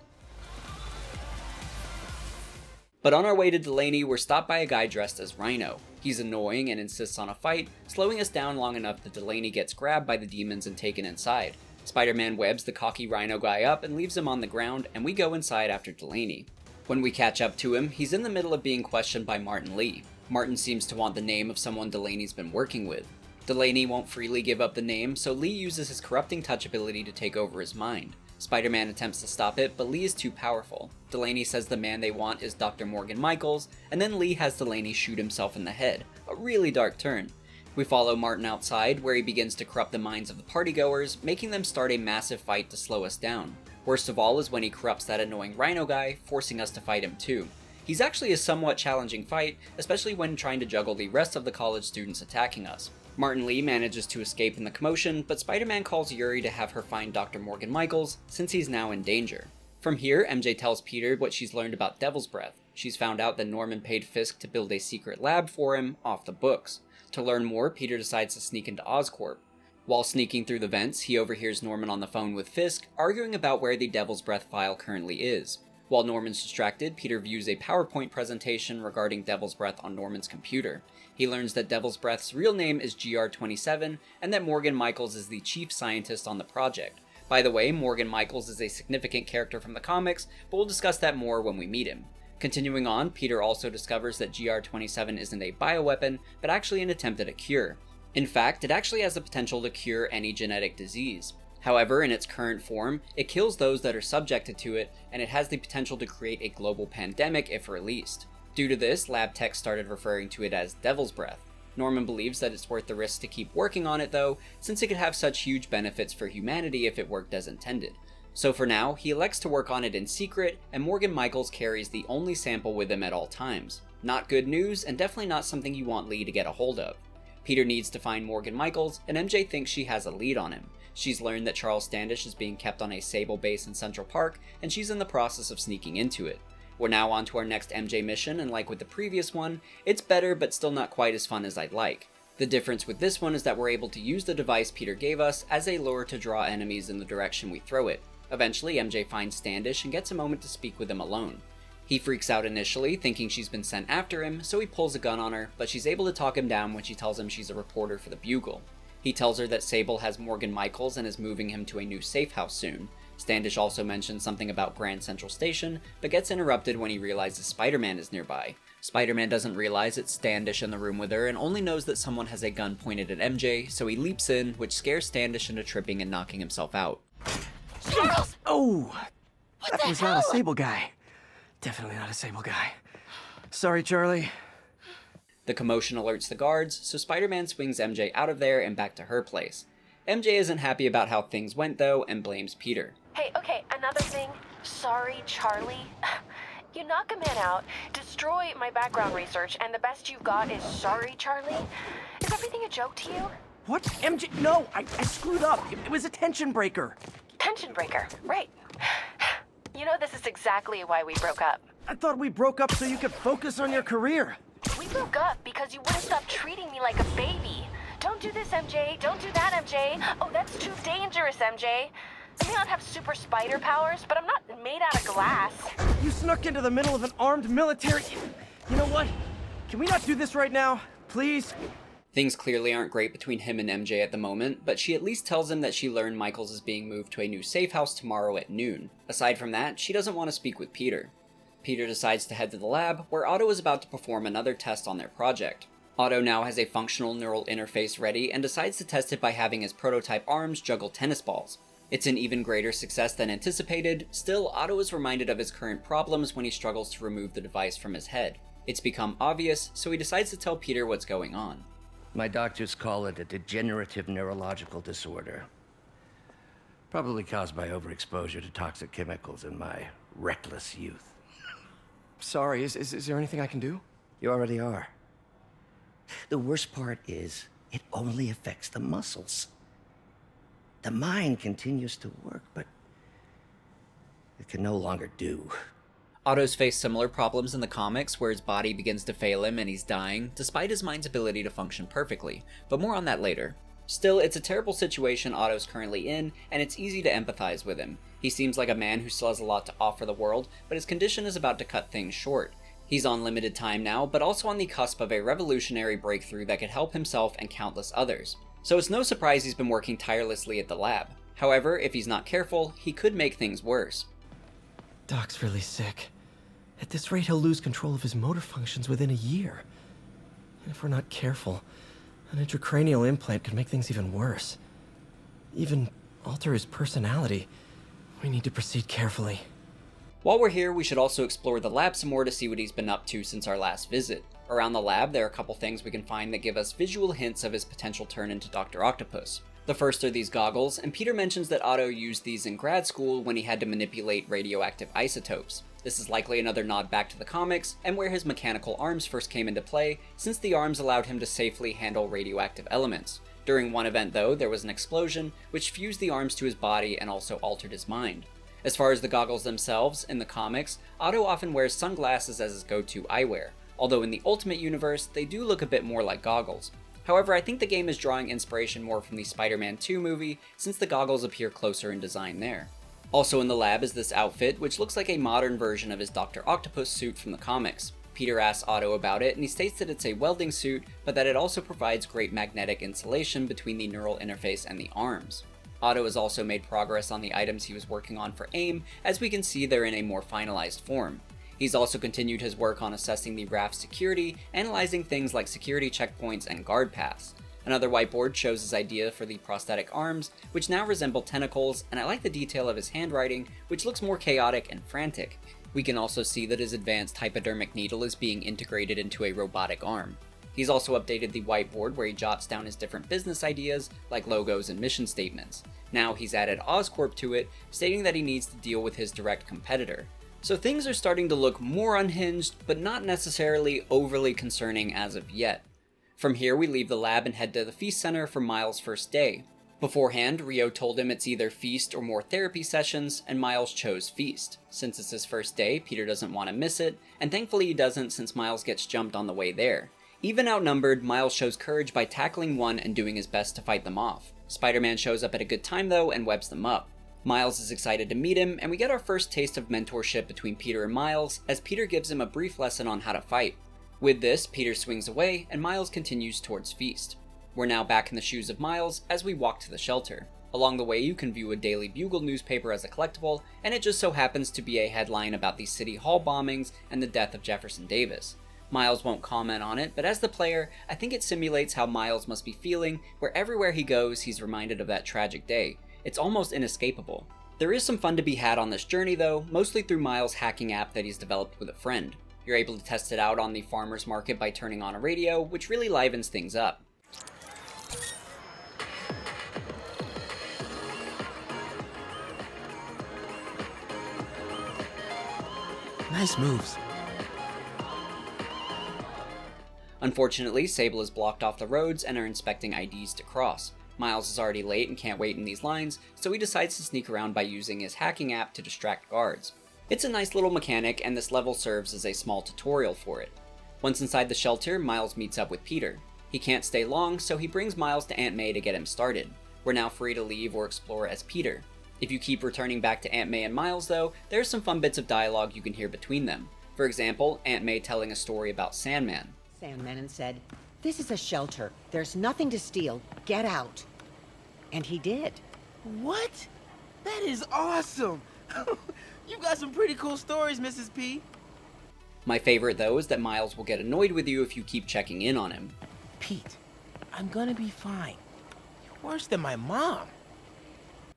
But on our way to Delaney, we're stopped by a guy dressed as Rhino. He's annoying and insists on a fight, slowing us down long enough that Delaney gets grabbed by the demons and taken inside. Spider-Man webs the cocky Rhino guy up and leaves him on the ground, and we go inside after Delaney. When we catch up to him, he's in the middle of being questioned by Martin Lee. Martin seems to want the name of someone Delaney's been working with. Delaney won't freely give up the name, so Lee uses his corrupting touch ability to take over his mind. Spider-Man attempts to stop it, but Lee is too powerful. Delaney says the man they want is Dr. Morgan Michaels, and then Lee has Delaney shoot himself in the head. A really dark turn. We follow Martin outside, where he begins to corrupt the minds of the partygoers, making them start a massive fight to slow us down. Worst of all is when he corrupts that annoying Rhino guy, forcing us to fight him too. He's actually a somewhat challenging fight, especially when trying to juggle the rest of the college students attacking us. Martin Lee manages to escape in the commotion, but Spider-Man calls Yuri to have her find Dr. Morgan Michaels, since he's now in danger. From here, MJ tells Peter what she's learned about Devil's Breath. She's found out that Norman paid Fisk to build a secret lab for him, off the books. To learn more, Peter decides to sneak into Oscorp. While sneaking through the vents, he overhears Norman on the phone with Fisk, arguing about where the Devil's Breath file currently is. While Norman's distracted, Peter views a PowerPoint presentation regarding Devil's Breath on Norman's computer. He learns that Devil's Breath's real name is GR27, and that Morgan Michaels is the chief scientist on the project. By the way, Morgan Michaels is a significant character from the comics, but we'll discuss that more when we meet him. Continuing on, Peter also discovers that GR27 isn't a bioweapon, but actually an attempt at a cure. In fact, it actually has the potential to cure any genetic disease. However, in its current form, it kills those that are subjected to it, and it has the potential to create a global pandemic if released. Due to this, lab tech started referring to it as Devil's Breath. Norman believes that it's worth the risk to keep working on it though, since it could have such huge benefits for humanity if it worked as intended. So for now, he elects to work on it in secret, and Morgan Michaels carries the only sample with him at all times. Not good news, and definitely not something you want Lee to get a hold of. Peter needs to find Morgan Michaels, and MJ thinks she has a lead on him. She's learned that Charles Standish is being kept on a Sable base in Central Park, and she's in the process of sneaking into it. We're now on to our next MJ mission, and like with the previous one, it's better but still not quite as fun as I'd like. The difference with this one is that we're able to use the device Peter gave us as a lure to draw enemies in the direction we throw it. Eventually, MJ finds Standish and gets a moment to speak with him alone. He freaks out initially, thinking she's been sent after him, so he pulls a gun on her, but she's able to talk him down when she tells him she's a reporter for the Bugle. He tells her that Sable has Morgan Michaels and is moving him to a new safe house soon. Standish also mentions something about Grand Central Station, but gets interrupted when he realizes Spider-Man is nearby. Spider-Man doesn't realize it's Standish in the room with her and only knows that someone has a gun pointed at MJ, so he leaps in, which scares Standish into tripping and knocking himself out. Charles! Oh! That was not a Sable guy. Definitely not a Sable guy. Sorry, Charlie. The commotion alerts the guards, so Spider-Man swings MJ out of there and back to her place. MJ isn't happy about how things went though, and blames Peter. Hey, okay, another thing. Sorry, Charlie. You knock a man out, destroy my background research, and the best you've got is sorry, Charlie? Is everything a joke to you? What? MJ? No, I screwed up. It was a tension breaker. Tension breaker, right. You know, this is exactly why we broke up. I thought we broke up so you could focus on your career. We broke up because you wouldn't stop treating me like a baby. Don't do this, MJ. Don't do that, MJ. Oh, that's too dangerous, MJ. I may not have super spider powers, but I'm not made out of glass. You snuck into the middle of an armed military... You know what? Can we not do this right now? Please? Things clearly aren't great between him and MJ at the moment, but she at least tells him that she learned Michaels is being moved to a new safe house tomorrow at noon. Aside from that, she doesn't want to speak with Peter. Peter decides to head to the lab, where Otto is about to perform another test on their project. Otto now has a functional neural interface ready and decides to test it by having his prototype arms juggle tennis balls. It's an even greater success than anticipated. Still, Otto is reminded of his current problems when he struggles to remove the device from his head. It's become obvious, so he decides to tell Peter what's going on. My doctors call it a degenerative neurological disorder. Probably caused by overexposure to toxic chemicals in my reckless youth. Sorry, is there anything I can do? You already are. The worst part is, it only affects the muscles. The mind continues to work, but it can no longer do. Otto's faced similar problems in the comics where his body begins to fail him and he's dying, despite his mind's ability to function perfectly, but more on that later. Still, it's a terrible situation Otto's currently in, and it's easy to empathize with him. He seems like a man who still has a lot to offer the world, but his condition is about to cut things short. He's on limited time now, but also on the cusp of a revolutionary breakthrough that could help himself and countless others. So it's no surprise he's been working tirelessly at the lab. However, if he's not careful, he could make things worse. Doc's really sick. At this rate, he'll lose control of his motor functions within a year. And if we're not careful, an intracranial implant could make things even worse. Even alter his personality. We need to proceed carefully. While we're here, we should also explore the lab some more to see what he's been up to since our last visit. Around the lab, there are a couple things we can find that give us visual hints of his potential turn into Dr. Octopus. The first are these goggles, and Peter mentions that Otto used these in grad school when he had to manipulate radioactive isotopes. This is likely another nod back to the comics, and where his mechanical arms first came into play, since the arms allowed him to safely handle radioactive elements. During one event though, there was an explosion, which fused the arms to his body and also altered his mind. As far as the goggles themselves, in the comics, Otto often wears sunglasses as his go-to eyewear, although in the Ultimate Universe, they do look a bit more like goggles. However, I think the game is drawing inspiration more from the Spider-Man 2 movie, since the goggles appear closer in design there. Also in the lab is this outfit, which looks like a modern version of his Dr. Octopus suit from the comics. Peter asks Otto about it, and he states that it's a welding suit, but that it also provides great magnetic insulation between the neural interface and the arms. Otto has also made progress on the items he was working on for AIM, as we can see they're in a more finalized form. He's also continued his work on assessing the Raft security, analyzing things like security checkpoints and guard paths. Another whiteboard shows his idea for the prosthetic arms, which now resemble tentacles, and I like the detail of his handwriting, which looks more chaotic and frantic. We can also see that his advanced hypodermic needle is being integrated into a robotic arm. He's also updated the whiteboard where he jots down his different business ideas, like logos and mission statements. Now he's added Oscorp to it, stating that he needs to deal with his direct competitor. So things are starting to look more unhinged, but not necessarily overly concerning as of yet. From here, we leave the lab and head to the Feast Center for Miles' first day. Beforehand, Rio told him it's either Feast or more therapy sessions, and Miles chose Feast. Since it's his first day, Peter doesn't want to miss it, and thankfully he doesn't since Miles gets jumped on the way there. Even outnumbered, Miles shows courage by tackling one and doing his best to fight them off. Spider-Man shows up at a good time though and webs them up. Miles is excited to meet him, and we get our first taste of mentorship between Peter and Miles, as Peter gives him a brief lesson on how to fight. With this, Peter swings away, and Miles continues towards Feast. We're now back in the shoes of Miles as we walk to the shelter. Along the way, you can view a Daily Bugle newspaper as a collectible, and it just so happens to be a headline about the City Hall bombings and the death of Jefferson Davis. Miles won't comment on it, but as the player, I think it simulates how Miles must be feeling, where everywhere he goes, he's reminded of that tragic day. It's almost inescapable. There is some fun to be had on this journey though, mostly through Miles' hacking app that he's developed with a friend. You're able to test it out on the farmer's market by turning on a radio, which really livens things up. Nice moves. Unfortunately, Sable is blocked off the roads and are inspecting IDs to cross. Miles is already late and can't wait in these lines, so he decides to sneak around by using his hacking app to distract guards. It's a nice little mechanic, and this level serves as a small tutorial for it. Once inside the shelter, Miles meets up with Peter. He can't stay long, so he brings Miles to Aunt May to get him started. We're now free to leave or explore as Peter. If you keep returning back to Aunt May and Miles though, there's some fun bits of dialogue you can hear between them. For example, Aunt May telling a story about Sandman. Sandman and said, "This is a shelter. There's nothing to steal. Get out." And he did. What? That is awesome! You got some pretty cool stories, Mrs. P. My favorite though is that Miles will get annoyed with you if you keep checking in on him. Pete, I'm gonna be fine. You're worse than my mom.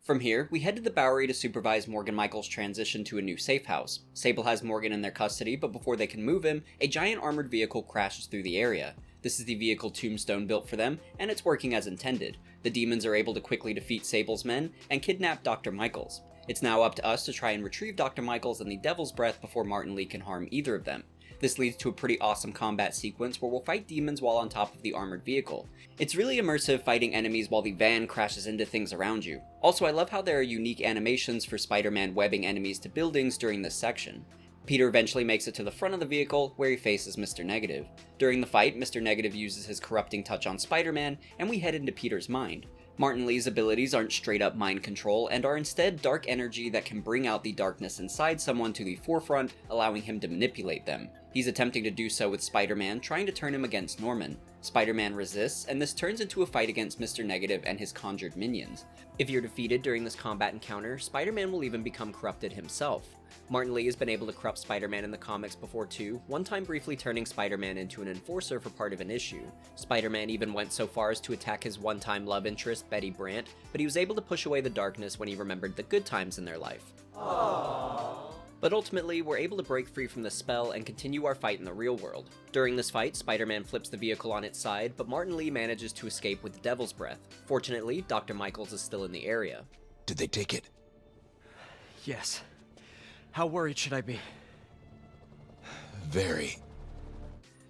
From here, we head to the Bowery to supervise Morgan Michaels' transition to a new safe house. Sable has Morgan in their custody, but before they can move him, a giant armored vehicle crashes through the area. This is the vehicle Tombstone built for them, and it's working as intended. The demons are able to quickly defeat Sable's men and kidnap Dr. Michaels. It's now up to us to try and retrieve Dr. Michaels and the Devil's Breath before Martin Lee can harm either of them. This leads to a pretty awesome combat sequence where we'll fight demons while on top of the armored vehicle. It's really immersive fighting enemies while the van crashes into things around you. Also, I love how there are unique animations for Spider-Man webbing enemies to buildings during this section. Peter eventually makes it to the front of the vehicle, where he faces Mr. Negative. During the fight, Mr. Negative uses his corrupting touch on Spider-Man, and we head into Peter's mind. Martin Li's abilities aren't straight up mind control, and are instead dark energy that can bring out the darkness inside someone to the forefront, allowing him to manipulate them. He's attempting to do so with Spider-Man, trying to turn him against Norman. Spider-Man resists, and this turns into a fight against Mr. Negative and his conjured minions. If you're defeated during this combat encounter, Spider-Man will even become corrupted himself. Martin Li has been able to corrupt Spider-Man in the comics before too, one time briefly turning Spider-Man into an enforcer for part of an issue. Spider-Man even went so far as to attack his one-time love interest, Betty Brant, but he was able to push away the darkness when he remembered the good times in their life. Aww. But ultimately, we're able to break free from the spell and continue our fight in the real world. During this fight, Spider-Man flips the vehicle on its side, but Martin Li manages to escape with Devil's Breath. Fortunately, Dr. Michaels is still in the area. Did they take it? Yes. How worried should I be? Very.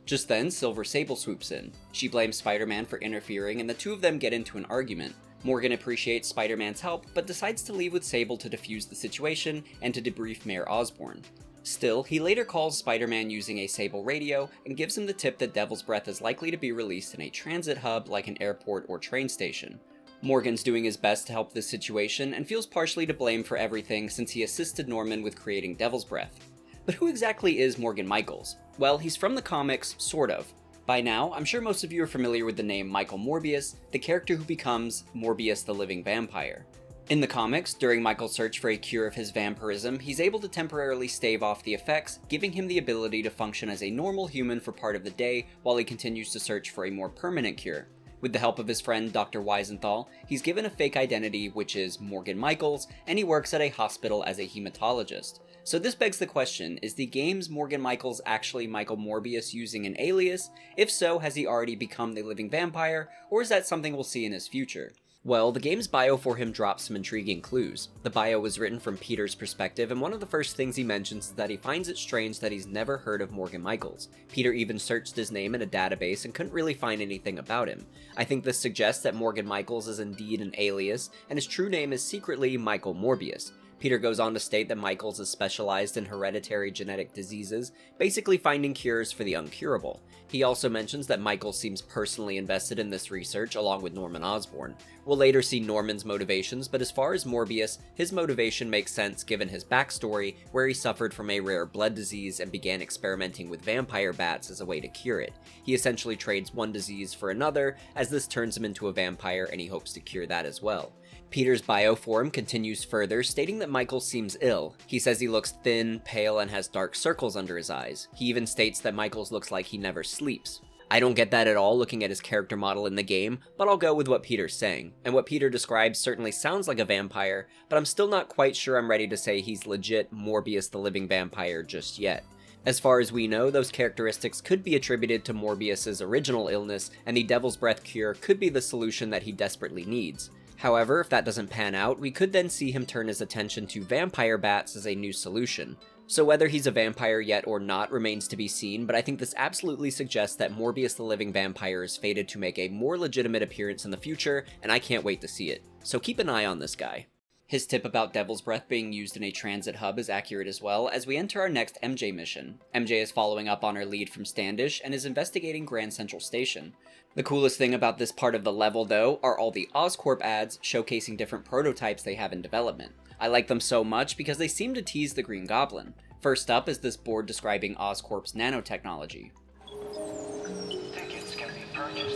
Just then, Silver Sable swoops in. She blames Spider-Man for interfering, and the two of them get into an argument. Morgan appreciates Spider-Man's help, but decides to leave with Sable to defuse the situation and to debrief Mayor Osborn. Still, he later calls Spider-Man using a Sable radio and gives him the tip that Devil's Breath is likely to be released in a transit hub like an airport or train station. Morgan's doing his best to help this situation and feels partially to blame for everything since he assisted Norman with creating Devil's Breath. But who exactly is Morgan Michaels? Well, he's from the comics, sort of. By now, I'm sure most of you are familiar with the name Michael Morbius, the character who becomes Morbius the Living Vampire. In the comics, during Michael's search for a cure of his vampirism, he's able to temporarily stave off the effects, giving him the ability to function as a normal human for part of the day while he continues to search for a more permanent cure. With the help of his friend Dr. Weisenthal, he's given a fake identity, which is Morgan Michaels, and he works at a hospital as a hematologist. So this begs the question, is the game's Morgan Michaels actually Michael Morbius using an alias? If so, has he already become the living vampire, or is that something we'll see in his future? Well, the game's bio for him drops some intriguing clues. The bio was written from Peter's perspective, and one of the first things he mentions is that he finds it strange that he's never heard of Morgan Michaels. Peter even searched his name in a database and couldn't really find anything about him. I think this suggests that Morgan Michaels is indeed an alias, and his true name is secretly Michael Morbius. Peter goes on to state that Michaels is specialized in hereditary genetic diseases, basically finding cures for the uncurable. He also mentions that Michaels seems personally invested in this research along with Norman Osborn. We'll later see Norman's motivations, but as far as Morbius, his motivation makes sense given his backstory, where he suffered from a rare blood disease and began experimenting with vampire bats as a way to cure it. He essentially trades one disease for another, as this turns him into a vampire and he hopes to cure that as well. Peter's bio for him continues further, stating that Michael seems ill. He says he looks thin, pale, and has dark circles under his eyes. He even states that Michaels looks like he never sleeps. I don't get that at all looking at his character model in the game, but I'll go with what Peter's saying. And what Peter describes certainly sounds like a vampire, but I'm still not quite sure I'm ready to say he's legit Morbius the Living Vampire just yet. As far as we know, those characteristics could be attributed to Morbius's original illness, and the Devil's Breath cure could be the solution that he desperately needs. However, if that doesn't pan out, we could then see him turn his attention to vampire bats as a new solution. So whether he's a vampire yet or not remains to be seen, but I think this absolutely suggests that Morbius the Living Vampire is fated to make a more legitimate appearance in the future, and I can't wait to see it. So keep an eye on this guy. His tip about Devil's Breath being used in a transit hub is accurate as well, as we enter our next MJ mission. MJ is following up on her lead from Standish and is investigating Grand Central Station. The coolest thing about this part of the level, though, are all the Oscorp ads showcasing different prototypes they have in development. I like them so much because they seem to tease the Green Goblin. First up is this board describing Oscorp's nanotechnology.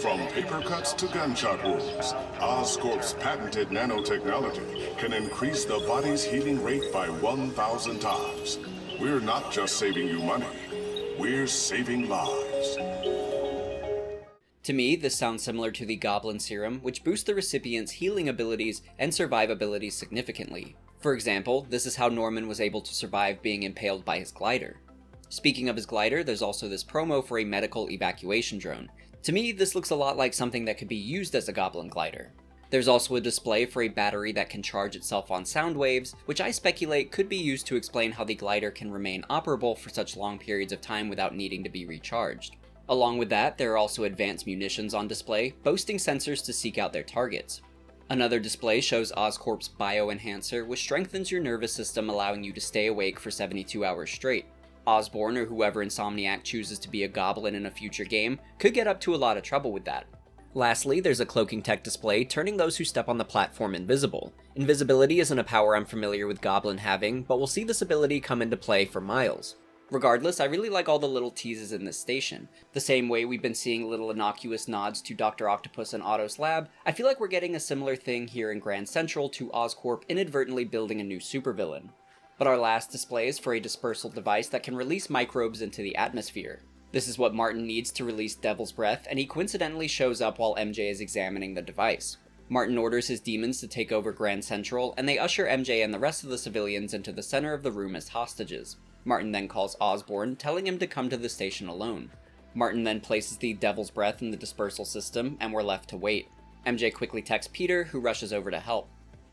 From paper cuts to gunshot wounds, Oscorp's patented nanotechnology can increase the body's healing rate by 1,000 times. We're not just saving you money, we're saving lives. To me, this sounds similar to the Goblin Serum, which boosts the recipient's healing abilities and survivability significantly. For example, this is how Norman was able to survive being impaled by his glider. Speaking of his glider, there's also this promo for a medical evacuation drone. To me, this looks a lot like something that could be used as a Goblin glider. There's also a display for a battery that can charge itself on sound waves, which I speculate could be used to explain how the glider can remain operable for such long periods of time without needing to be recharged. Along with that, there are also advanced munitions on display, boasting sensors to seek out their targets. Another display shows Oscorp's Bioenhancer, which strengthens your nervous system, allowing you to stay awake for 72 hours straight. Osborn, or whoever Insomniac chooses to be a goblin in a future game, could get up to a lot of trouble with that. Lastly, there's a cloaking tech display, turning those who step on the platform invisible. Invisibility isn't a power I'm familiar with Goblin having, but we'll see this ability come into play for Miles. Regardless, I really like all the little teases in this station. The same way we've been seeing little innocuous nods to Dr. Octopus and Otto's lab, I feel like we're getting a similar thing here in Grand Central to Oscorp inadvertently building a new supervillain. But our last display is for a dispersal device that can release microbes into the atmosphere. This is what Martin needs to release Devil's Breath, and he coincidentally shows up while MJ is examining the device. Martin orders his demons to take over Grand Central, and they usher MJ and the rest of the civilians into the center of the room as hostages. Martin then calls Osborn, telling him to come to the station alone. Martin then places the Devil's Breath in the dispersal system, and we're left to wait. MJ quickly texts Peter, who rushes over to help.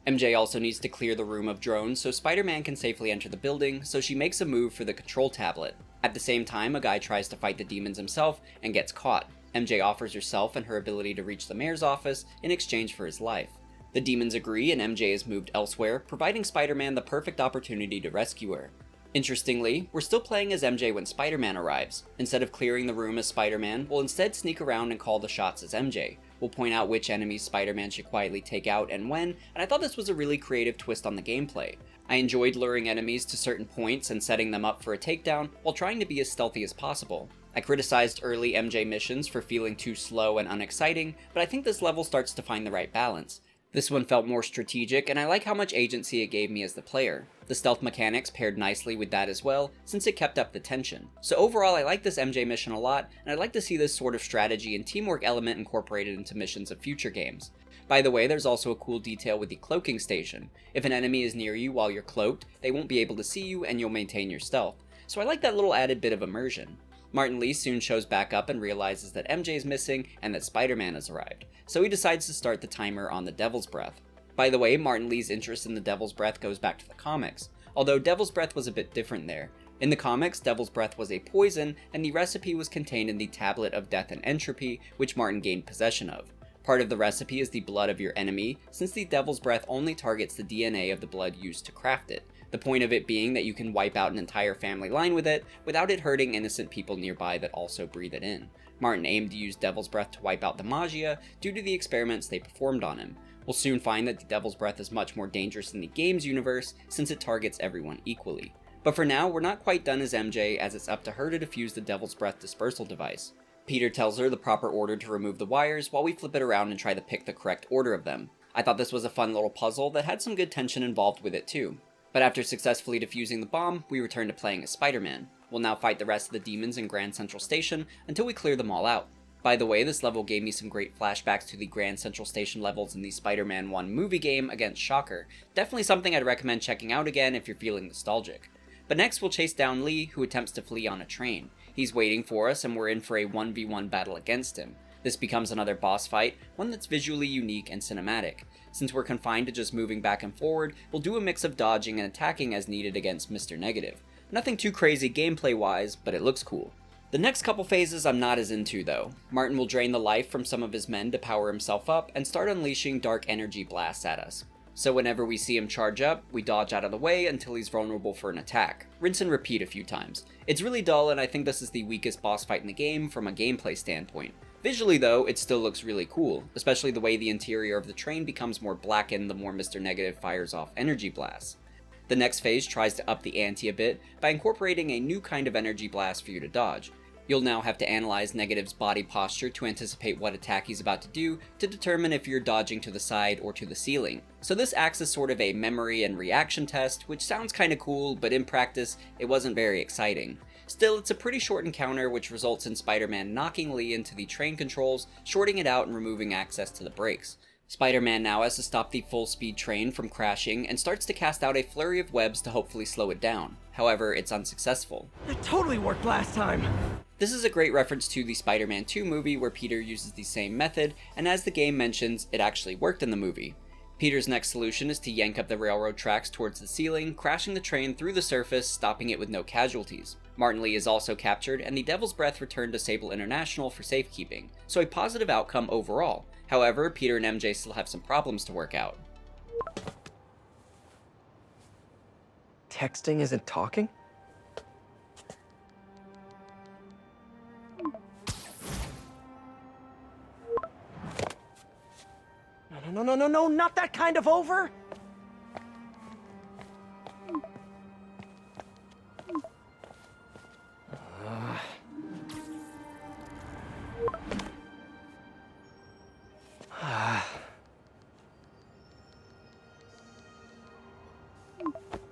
MJ also needs to clear the room of drones so Spider-Man can safely enter the building, so she makes a move for the control tablet. At the same time, a guy tries to fight the demons himself and gets caught. MJ offers herself and her ability to reach the mayor's office in exchange for his life. The demons agree and MJ is moved elsewhere, providing Spider-Man the perfect opportunity to rescue her. Interestingly, we're still playing as MJ when Spider-Man arrives. Instead of clearing the room as Spider-Man, we'll instead sneak around and call the shots as MJ. We'll point out which enemies Spider-Man should quietly take out and when, and I thought this was a really creative twist on the gameplay. I enjoyed luring enemies to certain points and setting them up for a takedown while trying to be as stealthy as possible. I criticized early MJ missions for feeling too slow and unexciting, but I think this level starts to find the right balance. This one felt more strategic, and I like how much agency it gave me as the player. The stealth mechanics paired nicely with that as well, since it kept up the tension. So overall, I like this MJ mission a lot, and I'd like to see this sort of strategy and teamwork element incorporated into missions of future games. By the way, there's also a cool detail with the cloaking station. If an enemy is near you while you're cloaked, they won't be able to see you and you'll maintain your stealth. So I like that little added bit of immersion. Martin Lee soon shows back up and realizes that MJ is missing and that Spider-Man has arrived, so he decides to start the timer on the Devil's Breath. By the way, Martin Lee's interest in the Devil's Breath goes back to the comics, although Devil's Breath was a bit different there. In the comics, Devil's Breath was a poison, and the recipe was contained in the Tablet of Death and Entropy, which Martin gained possession of. Part of the recipe is the blood of your enemy, since the Devil's Breath only targets the DNA of the blood used to craft it. The point of it being that you can wipe out an entire family line with it, without it hurting innocent people nearby that also breathe it in. Martin aimed to use Devil's Breath to wipe out the Magia, due to the experiments they performed on him. We'll soon find that the Devil's Breath is much more dangerous in the game's universe, since it targets everyone equally. But for now, we're not quite done as MJ, as it's up to her to defuse the Devil's Breath dispersal device. Peter tells her the proper order to remove the wires, while we flip it around and try to pick the correct order of them. I thought this was a fun little puzzle that had some good tension involved with it too. But after successfully defusing the bomb, we return to playing as Spider-Man. We'll now fight the rest of the demons in Grand Central Station until we clear them all out. By the way, this level gave me some great flashbacks to the Grand Central Station levels in the Spider-Man 1 movie game against Shocker. Definitely something I'd recommend checking out again if you're feeling nostalgic. But next we'll chase down Lee, who attempts to flee on a train. He's waiting for us and we're in for a 1v1 battle against him. This becomes another boss fight, one that's visually unique and cinematic. Since we're confined to just moving back and forward, we'll do a mix of dodging and attacking as needed against Mr. Negative. Nothing too crazy gameplay-wise, but it looks cool. The next couple phases I'm not as into though. Martin will drain the life from some of his men to power himself up and start unleashing dark energy blasts at us. So whenever we see him charge up, we dodge out of the way until he's vulnerable for an attack. Rinse and repeat a few times. It's really dull and I think this is the weakest boss fight in the game from a gameplay standpoint. Visually though, it still looks really cool, especially the way the interior of the train becomes more blackened the more Mr. Negative fires off energy blasts. The next phase tries to up the ante a bit by incorporating a new kind of energy blast for you to dodge. You'll now have to analyze Negative's body posture to anticipate what attack he's about to do to determine if you're dodging to the side or to the ceiling. So this acts as sort of a memory and reaction test, which sounds kinda cool, but in practice, it wasn't very exciting. Still, it's a pretty short encounter which results in Spider-Man knocking Lee into the train controls, shorting it out and removing access to the brakes. Spider-Man now has to stop the full-speed train from crashing and starts to cast out a flurry of webs to hopefully slow it down. However, it's unsuccessful. That totally worked last time! This is a great reference to the Spider-Man 2 movie where Peter uses the same method, and as the game mentions, it actually worked in the movie. Peter's next solution is to yank up the railroad tracks towards the ceiling, crashing the train through the surface, stopping it with no casualties. Martin Lee is also captured, and the Devil's Breath returned to Sable International for safekeeping, so a positive outcome overall. However, Peter and MJ still have some problems to work out. Texting isn't talking? No, not that kind of over!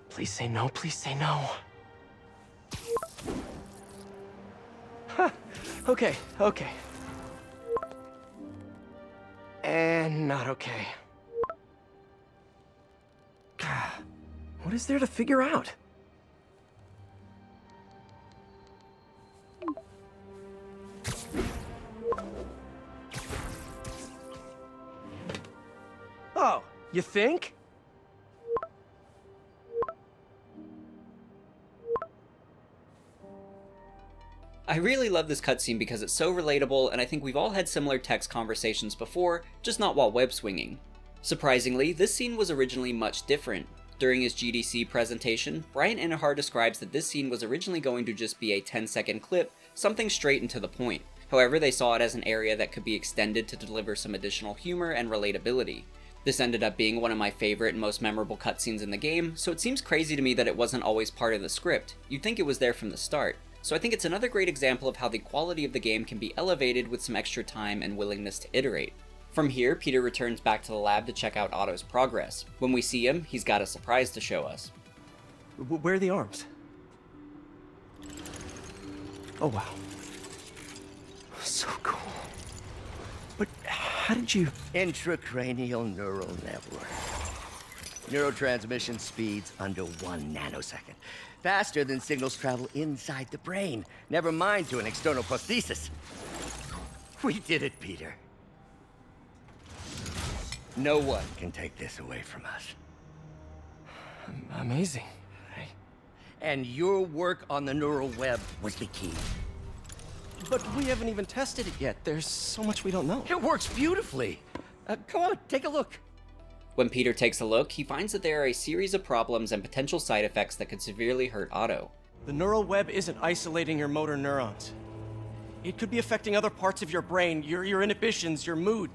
Please say no, please say no. Okay. And not okay. What is there to figure out? Oh, you think? I really love this cutscene because it's so relatable, and I think we've all had similar text conversations before, just not while web swinging. Surprisingly, this scene was originally much different. During his GDC presentation, Bryan Intihar describes that this scene was originally going to just be a 10-second clip, something straight and to the point. However, they saw it as an area that could be extended to deliver some additional humor and relatability. This ended up being one of my favorite and most memorable cutscenes in the game, so it seems crazy to me that it wasn't always part of the script. You'd think it was there from the start. So I think it's another great example of how the quality of the game can be elevated with some extra time and willingness to iterate. From here, Peter returns back to the lab to check out Otto's progress. When we see him, he's got a surprise to show us. Where are the arms? Oh wow. So cool. But how did you... Intracranial neural network. Neurotransmission speeds under 1 nanosecond. Faster than signals travel inside the brain. Never mind to an external prosthesis. We did it, Peter. No one can take this away from us. Amazing. And your work on the neural web was the key. But we haven't even tested it yet. There's so much we don't know. It works beautifully. Come on, take a look. When Peter takes a look, he finds that there are a series of problems and potential side effects that could severely hurt Otto. The neural web isn't isolating your motor neurons. It could be affecting other parts of your brain, your inhibitions, your mood.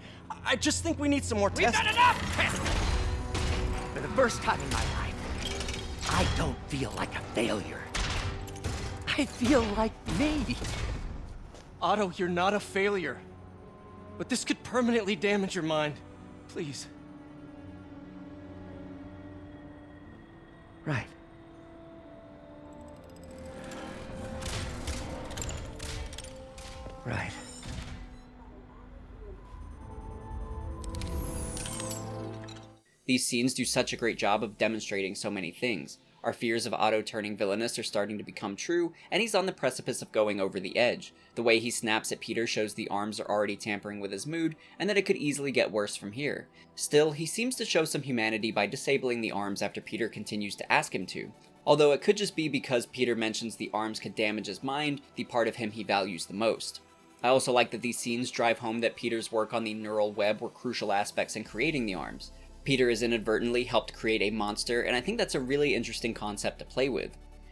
I just think we need some more tests. We've done enough tests! For the first time in my life, I don't feel like a failure. I feel like me. Otto, you're not a failure. But this could permanently damage your mind. Please. Right. Right. These scenes do such a great job of demonstrating so many things. Our fears of Otto turning villainous are starting to become true, and he's on the precipice of going over the edge. The way he snaps at Peter shows the arms are already tampering with his mood, and that it could easily get worse from here. Still, he seems to show some humanity by disabling the arms after Peter continues to ask him to. Although it could just be because Peter mentions the arms could damage his mind, the part of him he values the most. I also like that these scenes drive home that Peter's work on the neural web were crucial aspects in creating the arms. Peter has inadvertently helped create a monster, and I think that's a really interesting concept to play with.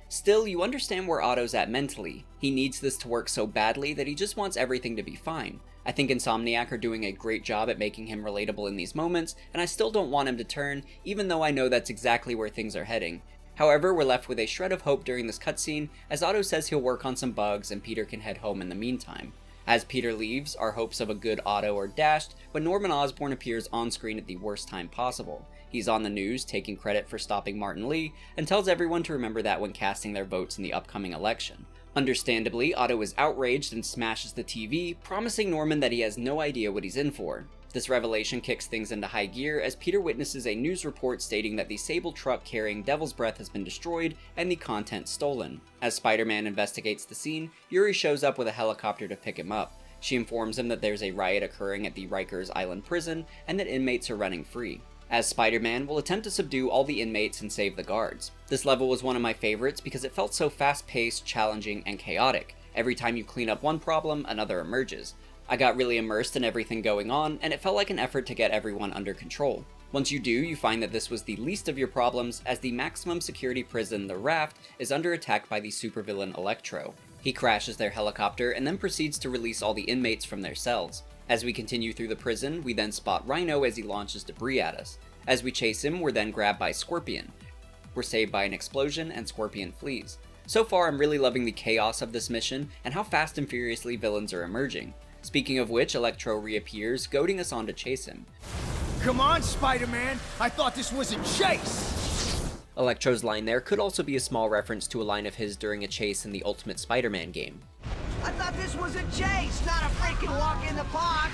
Still, you understand where Otto's at mentally. He needs this to work so badly that he just wants everything to be fine. I think Insomniac are doing a great job at making him relatable in these moments, and I still don't want him to turn, even though I know that's exactly where things are heading. However, we're left with a shred of hope during this cutscene, as Otto says he'll work on some bugs and Peter can head home in the meantime. As Peter leaves, our hopes of a good Otto are dashed when Norman Osborn appears on screen at the worst time possible. He's on the news, taking credit for stopping Martin Lee, and tells everyone to remember that when casting their votes in the upcoming election. Understandably, Otto is outraged and smashes the TV, promising Norman that he has no idea what he's in for. This revelation kicks things into high gear as Peter witnesses a news report stating that the Sable truck carrying Devil's Breath has been destroyed and the contents stolen. As Spider-Man investigates the scene, Yuri shows up with a helicopter to pick him up. She informs him that there's a riot occurring at the Rikers Island prison and that inmates are running free. As Spider-Man will attempt to subdue all the inmates and save the guards. This level was one of my favorites because it felt so fast-paced, challenging, and chaotic. Every time you clean up one problem, another emerges. I got really immersed in everything going on, and it felt like an effort to get everyone under control. Once you do, you find that this was the least of your problems, as the maximum security prison, the Raft, is under attack by the supervillain Electro. He crashes their helicopter and then proceeds to release all the inmates from their cells. As we continue through the prison, we then spot Rhino as he launches debris at us. As we chase him, we're then grabbed by Scorpion. We're saved by an explosion, and Scorpion flees. So far, I'm really loving the chaos of this mission, and how fast and furiously villains are emerging. Speaking of which, Electro reappears, goading us on to chase him. Come on, Spider-Man! I thought this was a chase! Electro's line there could also be a small reference to a line of his during a chase in the Ultimate Spider-Man game. I thought this was a chase, not a freaking walk in the park!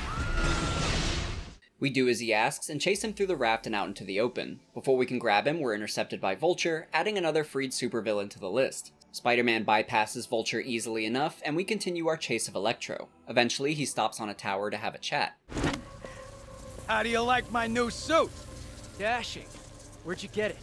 We do as he asks, and chase him through the raft and out into the open. Before we can grab him, we're intercepted by Vulture, adding another freed supervillain to the list. Spider-Man bypasses Vulture easily enough, and we continue our chase of Electro. Eventually, he stops on a tower to have a chat. How do you like my new suit? Dashing. Where'd you get it?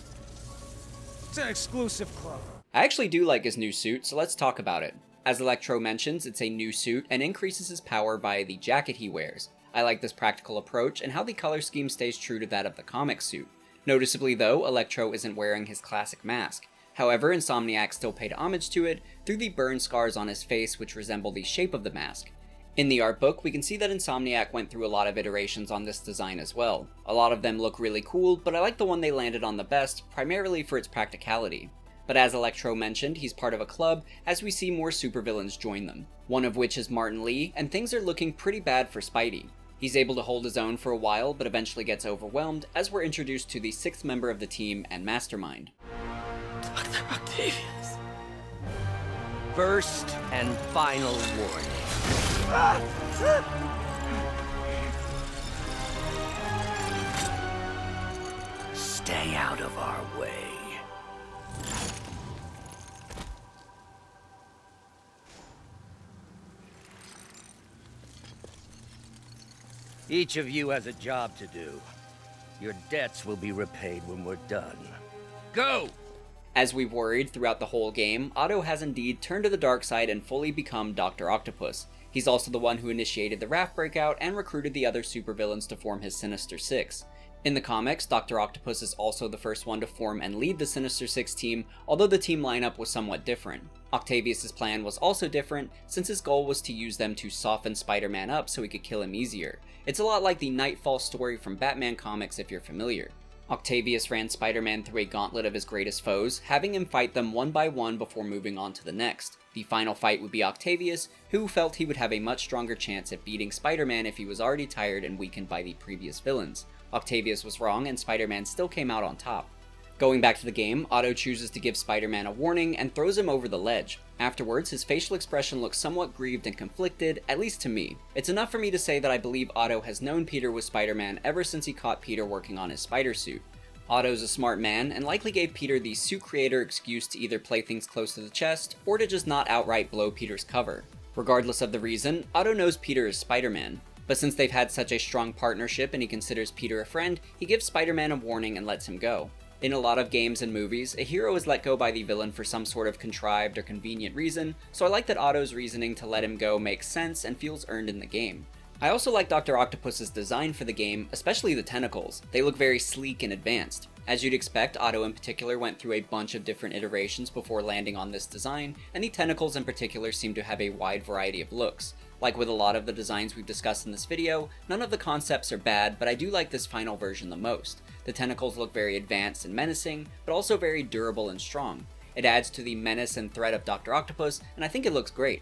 It's an exclusive club. I actually do like his new suit, so let's talk about it. As Electro mentions, it's a new suit and increases his power via the jacket he wears. I like this practical approach and how the color scheme stays true to that of the comic suit. Noticeably though, Electro isn't wearing his classic mask. However, Insomniac still paid homage to it through the burn scars on his face which resemble the shape of the mask. In the art book, we can see that Insomniac went through a lot of iterations on this design as well. A lot of them look really cool, but I like the one they landed on the best, primarily for its practicality. But as Electro mentioned, he's part of a club as we see more supervillains join them. One of which is Martin Lee, and things are looking pretty bad for Spidey. He's able to hold his own for a while, but eventually gets overwhelmed as we're introduced to the 6th member of the team and mastermind. Dr. Octavius. First and final warning. Stay out of our way. Each of you has a job to do. Your debts will be repaid when we're done. Go! As we've worried throughout the whole game, Otto has indeed turned to the dark side and fully become Dr. Octopus. He's also the one who initiated the Raft breakout and recruited the other supervillains to form his Sinister Six. In the comics, Dr. Octopus is also the first one to form and lead the Sinister Six team, although the team lineup was somewhat different. Octavius' plan was also different, since his goal was to use them to soften Spider-Man up so he could kill him easier. It's a lot like the Nightfall story from Batman comics if you're familiar. Octavius ran Spider-Man through a gauntlet of his greatest foes, having him fight them one by one before moving on to the next. The final fight would be Octavius, who felt he would have a much stronger chance at beating Spider-Man if he was already tired and weakened by the previous villains. Octavius was wrong, and Spider-Man still came out on top. Going back to the game, Otto chooses to give Spider-Man a warning and throws him over the ledge. Afterwards, his facial expression looks somewhat grieved and conflicted, at least to me. It's enough for me to say that I believe Otto has known Peter was Spider-Man ever since he caught Peter working on his spider suit. Otto's a smart man, and likely gave Peter the suit creator excuse to either play things close to the chest, or to just not outright blow Peter's cover. Regardless of the reason, Otto knows Peter is Spider-Man. But since they've had such a strong partnership and he considers Peter a friend, he gives Spider-Man a warning and lets him go. In a lot of games and movies, a hero is let go by the villain for some sort of contrived or convenient reason, so I like that Otto's reasoning to let him go makes sense and feels earned in the game. I also like Dr. Octopus's design for the game, especially the tentacles. They look very sleek and advanced. As you'd expect, Otto in particular went through a bunch of different iterations before landing on this design, and the tentacles in particular seem to have a wide variety of looks. Like with a lot of the designs we've discussed in this video, none of the concepts are bad, but I do like this final version the most. The tentacles look very advanced and menacing, but also very durable and strong. It adds to the menace and threat of Dr. Octopus, and I think it looks great.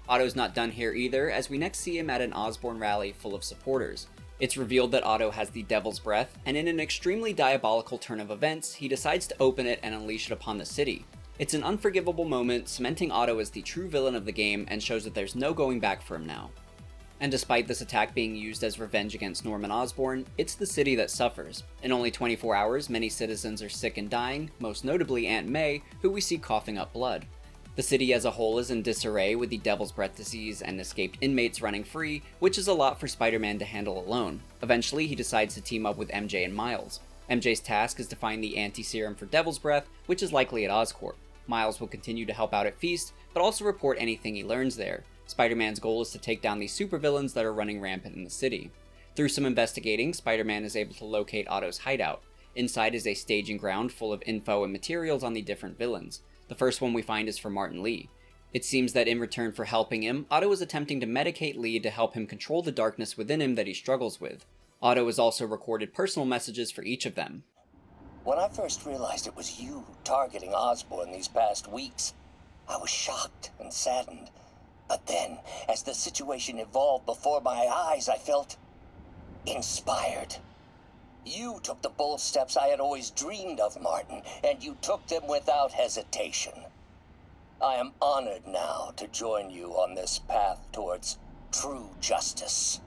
Otto's not done here either, as we next see him at an Osborn rally full of supporters. It's revealed that Otto has the Devil's Breath, and in an extremely diabolical turn of events, he decides to open it and unleash it upon the city. It's an unforgivable moment, cementing Otto as the true villain of the game and shows that there's no going back for him now. And despite this attack being used as revenge against Norman Osborn, it's the city that suffers. In only 24 hours, many citizens are sick and dying, most notably Aunt May, who we see coughing up blood. The city as a whole is in disarray with the Devil's Breath disease and escaped inmates running free, which is a lot for Spider-Man to handle alone. Eventually, he decides to team up with MJ and Miles. MJ's task is to find the anti-serum for Devil's Breath, which is likely at Oscorp. Miles will continue to help out at Feast, but also report anything he learns there. Spider-Man's goal is to take down the supervillains that are running rampant in the city. Through some investigating, Spider-Man is able to locate Otto's hideout. Inside is a staging ground full of info and materials on the different villains. The first one we find is for Martin Lee. It seems that in return for helping him, Otto is attempting to medicate Lee to help him control the darkness within him that he struggles with. Otto has also recorded personal messages for each of them. When I first realized it was you targeting Osborn these past weeks, I was shocked and saddened. But then, as the situation evolved before my eyes, I felt inspired. You took the bold steps I had always dreamed of, Martin, and you took them without hesitation. I am honored now to join you on this path towards true justice.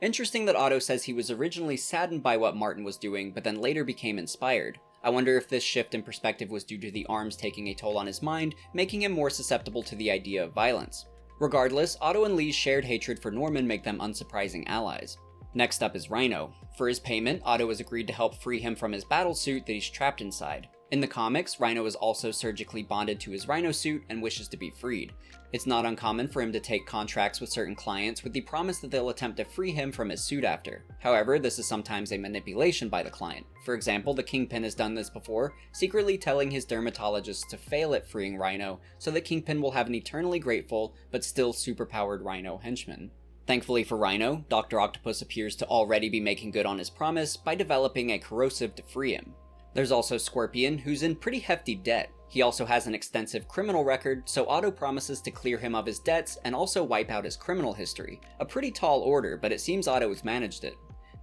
Interesting that Otto says he was originally saddened by what Martin was doing, but then later became inspired. I wonder if this shift in perspective was due to the arms taking a toll on his mind, making him more susceptible to the idea of violence. Regardless, Otto and Lee's shared hatred for Norman make them unsurprising allies. Next up is Rhino. For his payment, Otto has agreed to help free him from his battle suit that he's trapped inside. In the comics, Rhino is also surgically bonded to his Rhino suit and wishes to be freed. It's not uncommon for him to take contracts with certain clients with the promise that they'll attempt to free him from his suit after. However, this is sometimes a manipulation by the client. For example, the Kingpin has done this before, secretly telling his dermatologist to fail at freeing Rhino so that Kingpin will have an eternally grateful but still superpowered Rhino henchman. Thankfully for Rhino, Dr. Octopus appears to already be making good on his promise by developing a corrosive to free him. There's also Scorpion, who's in pretty hefty debt. He also has an extensive criminal record, so Otto promises to clear him of his debts and also wipe out his criminal history. A pretty tall order, but it seems Otto has managed it.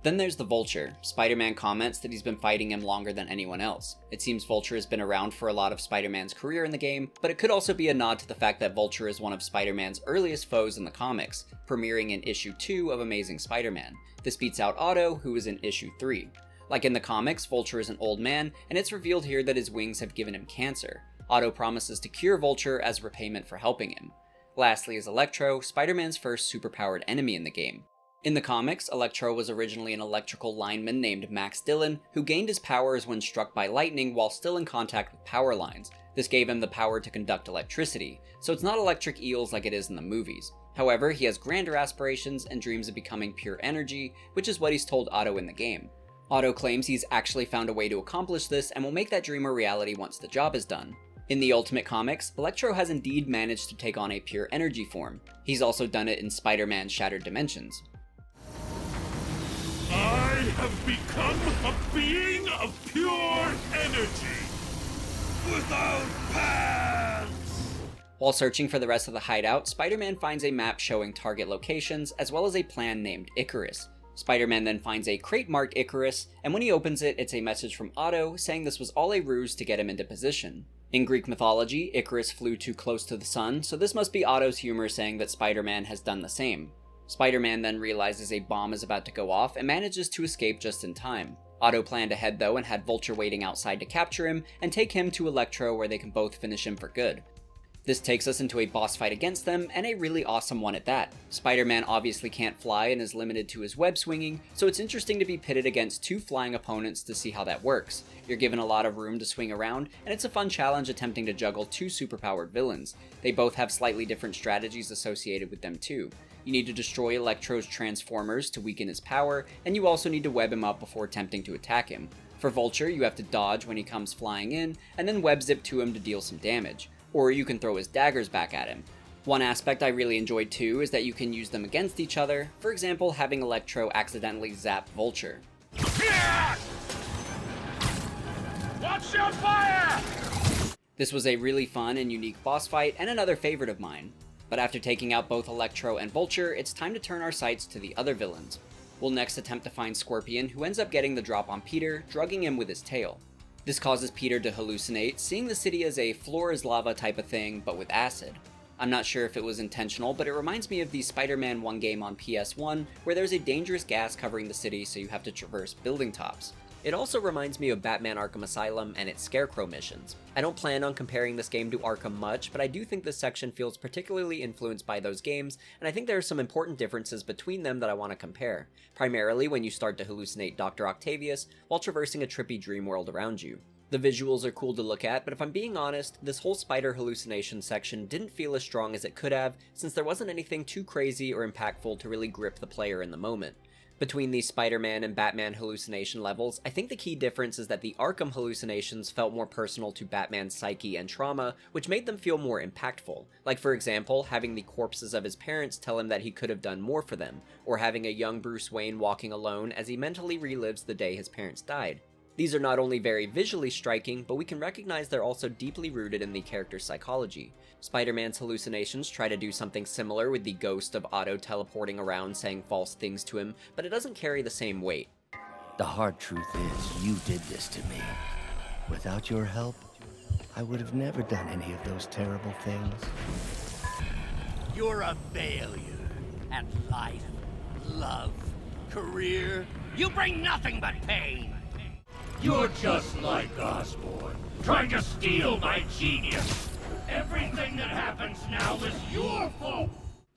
Then there's the Vulture. Spider-Man comments that he's been fighting him longer than anyone else. It seems Vulture has been around for a lot of Spider-Man's career in the game, but it could also be a nod to the fact that Vulture is one of Spider-Man's earliest foes in the comics, premiering in issue 2 of Amazing Spider-Man. This beats out Otto, who is in issue 3. Like in the comics, Vulture is an old man, and it's revealed here that his wings have given him cancer. Otto promises to cure Vulture as repayment for helping him. Lastly is Electro, Spider-Man's first superpowered enemy in the game. In the comics, Electro was originally an electrical lineman named Max Dillon, who gained his powers when struck by lightning while still in contact with power lines. This gave him the power to conduct electricity, so it's not electric eels like it is in the movies. However, he has grander aspirations and dreams of becoming pure energy, which is what he's told Otto in the game. Otto claims he's actually found a way to accomplish this and will make that dream a reality once the job is done. In the Ultimate Comics, Electro has indeed managed to take on a pure energy form. He's also done it in Spider-Man Shattered Dimensions. I have become a being of pure energy, without pants! While searching for the rest of the hideout, Spider-Man finds a map showing target locations, as well as a plan named Icarus. Spider-Man then finds a crate marked Icarus, and when he opens it, it's a message from Otto saying this was all a ruse to get him into position. In Greek mythology, Icarus flew too close to the sun, so this must be Otto's humor saying that Spider-Man has done the same. Spider-Man then realizes a bomb is about to go off and manages to escape just in time. Otto planned ahead though and had Vulture waiting outside to capture him and take him to Electro where they can both finish him for good. This takes us into a boss fight against them, and a really awesome one at that. Spider-Man obviously can't fly and is limited to his web swinging, so it's interesting to be pitted against two flying opponents to see how that works. You're given a lot of room to swing around, and it's a fun challenge attempting to juggle two superpowered villains. They both have slightly different strategies associated with them too. You need to destroy Electro's Transformers to weaken his power, and you also need to web him up before attempting to attack him. For Vulture, you have to dodge when he comes flying in, and then web zip to him to deal some damage. Or you can throw his daggers back at him. One aspect I really enjoyed too is that you can use them against each other, for example having Electro accidentally zap Vulture. Watch your fire! This was a really fun and unique boss fight, and another favorite of mine. But after taking out both Electro and Vulture, it's time to turn our sights to the other villains. We'll next attempt to find Scorpion, who ends up getting the drop on Peter, drugging him with his tail. This causes Peter to hallucinate, seeing the city as a floor is lava type of thing, but with acid. I'm not sure if it was intentional, but it reminds me of the Spider-Man 1 game on PS1, where there's a dangerous gas covering the city so you have to traverse building tops. It also reminds me of Batman Arkham Asylum and its Scarecrow missions. I don't plan on comparing this game to Arkham much, but I do think this section feels particularly influenced by those games, and I think there are some important differences between them that I want to compare, primarily when you start to hallucinate Dr. Octavius while traversing a trippy dream world around you. The visuals are cool to look at, but if I'm being honest, this whole spider hallucination section didn't feel as strong as it could have, since there wasn't anything too crazy or impactful to really grip the player in the moment. Between the Spider-Man and Batman hallucination levels, I think the key difference is that the Arkham hallucinations felt more personal to Batman's psyche and trauma, which made them feel more impactful. Like, for example, having the corpses of his parents tell him that he could have done more for them, or having a young Bruce Wayne walking alone as he mentally relives the day his parents died. These are not only very visually striking, but we can recognize they're also deeply rooted in the character's psychology. Spider-Man's hallucinations try to do something similar with the ghost of Otto teleporting around saying false things to him, but it doesn't carry the same weight. The hard truth is, you did this to me. Without your help, I would have never done any of those terrible things. You're a failure at life, love, career. You bring nothing but pain. You're just like Osborn, trying to steal my genius. Everything that happens now is your fault.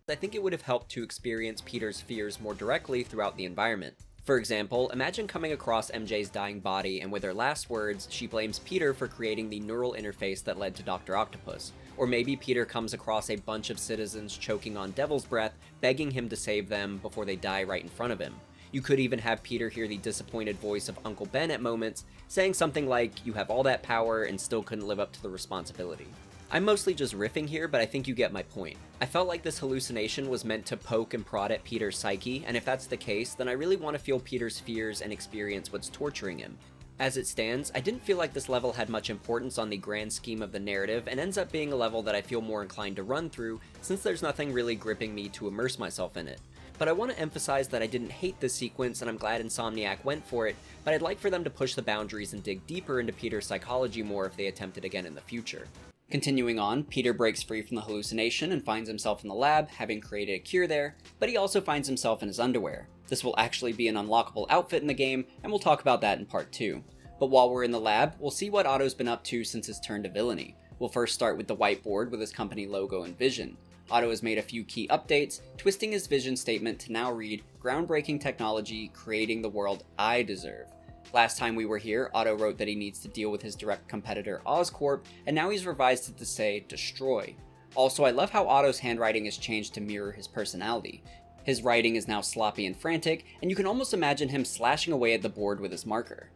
I think it would have helped to experience Peter's fears more directly throughout the environment. For example, imagine coming across MJ's dying body and with her last words, she blames Peter for creating the neural interface that led to Dr. Octopus. Or maybe Peter comes across a bunch of citizens choking on Devil's Breath, begging him to save them before they die right in front of him. You could even have Peter hear the disappointed voice of Uncle Ben at moments, saying something like, "You have all that power and still couldn't live up to the responsibility." I'm mostly just riffing here, but I think you get my point. I felt like this hallucination was meant to poke and prod at Peter's psyche, and if that's the case, then I really want to feel Peter's fears and experience what's torturing him. As it stands, I didn't feel like this level had much importance on the grand scheme of the narrative, and ends up being a level that I feel more inclined to run through, since there's nothing really gripping me to immerse myself in it. But I want to emphasize that I didn't hate this sequence, and I'm glad Insomniac went for it, but I'd like for them to push the boundaries and dig deeper into Peter's psychology more if they attempt it again in the future. Continuing on, Peter breaks free from the hallucination and finds himself in the lab, having created a cure there, but he also finds himself in his underwear. This will actually be an unlockable outfit in the game, and we'll talk about that in part 2. But while we're in the lab, we'll see what Otto's been up to since his turn to villainy. We'll first start with the whiteboard with his company logo and vision. Otto has made a few key updates, twisting his vision statement to now read, "Groundbreaking technology, creating the world I deserve." Last time we were here, Otto wrote that he needs to deal with his direct competitor Oscorp, and now he's revised it to say, "Destroy." Also, I love how Otto's handwriting has changed to mirror his personality. His writing is now sloppy and frantic, and you can almost imagine him slashing away at the board with his marker.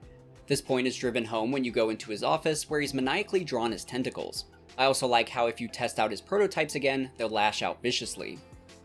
This point is driven home when you go into his office, where he's maniacally drawn his tentacles. I also like how if you test out his prototypes again, they'll lash out viciously.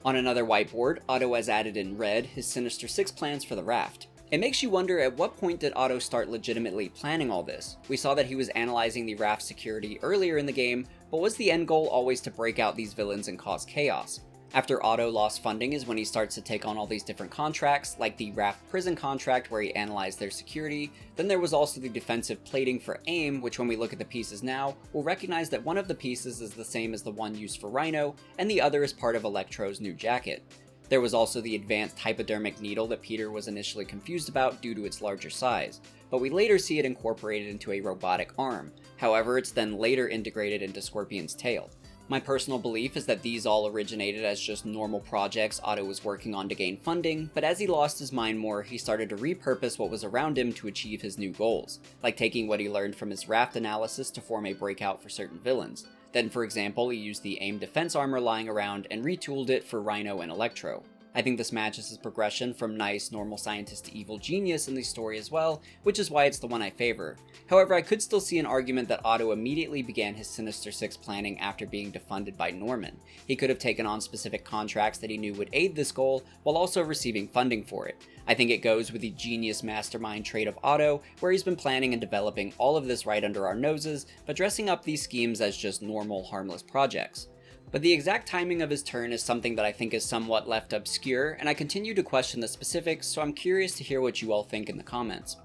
On another whiteboard, Otto has added in red his Sinister Six plans for the Raft. It makes you wonder, at what point did Otto start legitimately planning all this? We saw that he was analyzing the Raft security earlier in the game, but was the end goal always to break out these villains and cause chaos? After Otto lost funding is when he starts to take on all these different contracts, like the Raft prison contract where he analyzed their security. Then there was also the defensive plating for AIM, which when we look at the pieces now, we'll recognize that one of the pieces is the same as the one used for Rhino, and the other is part of Electro's new jacket. There was also the advanced hypodermic needle that Peter was initially confused about due to its larger size, but we later see it incorporated into a robotic arm. However, it's then later integrated into Scorpion's tail. My personal belief is that these all originated as just normal projects Otto was working on to gain funding, but as he lost his mind more, he started to repurpose what was around him to achieve his new goals, like taking what he learned from his Raft analysis to form a breakout for certain villains. Then, for example, he used the AIM defense armor lying around and retooled it for Rhino and Electro. I think this matches his progression from nice, normal scientist to evil genius in the story as well, which is why it's the one I favor. However, I could still see an argument that Otto immediately began his Sinister Six planning after being defunded by Norman. He could have taken on specific contracts that he knew would aid this goal, while also receiving funding for it. I think it goes with the genius mastermind trait of Otto, where he's been planning and developing all of this right under our noses, but dressing up these schemes as just normal, harmless projects. But the exact timing of his turn is something that I think is somewhat left obscure, and I continue to question the specifics, so I'm curious to hear what you all think in the comments.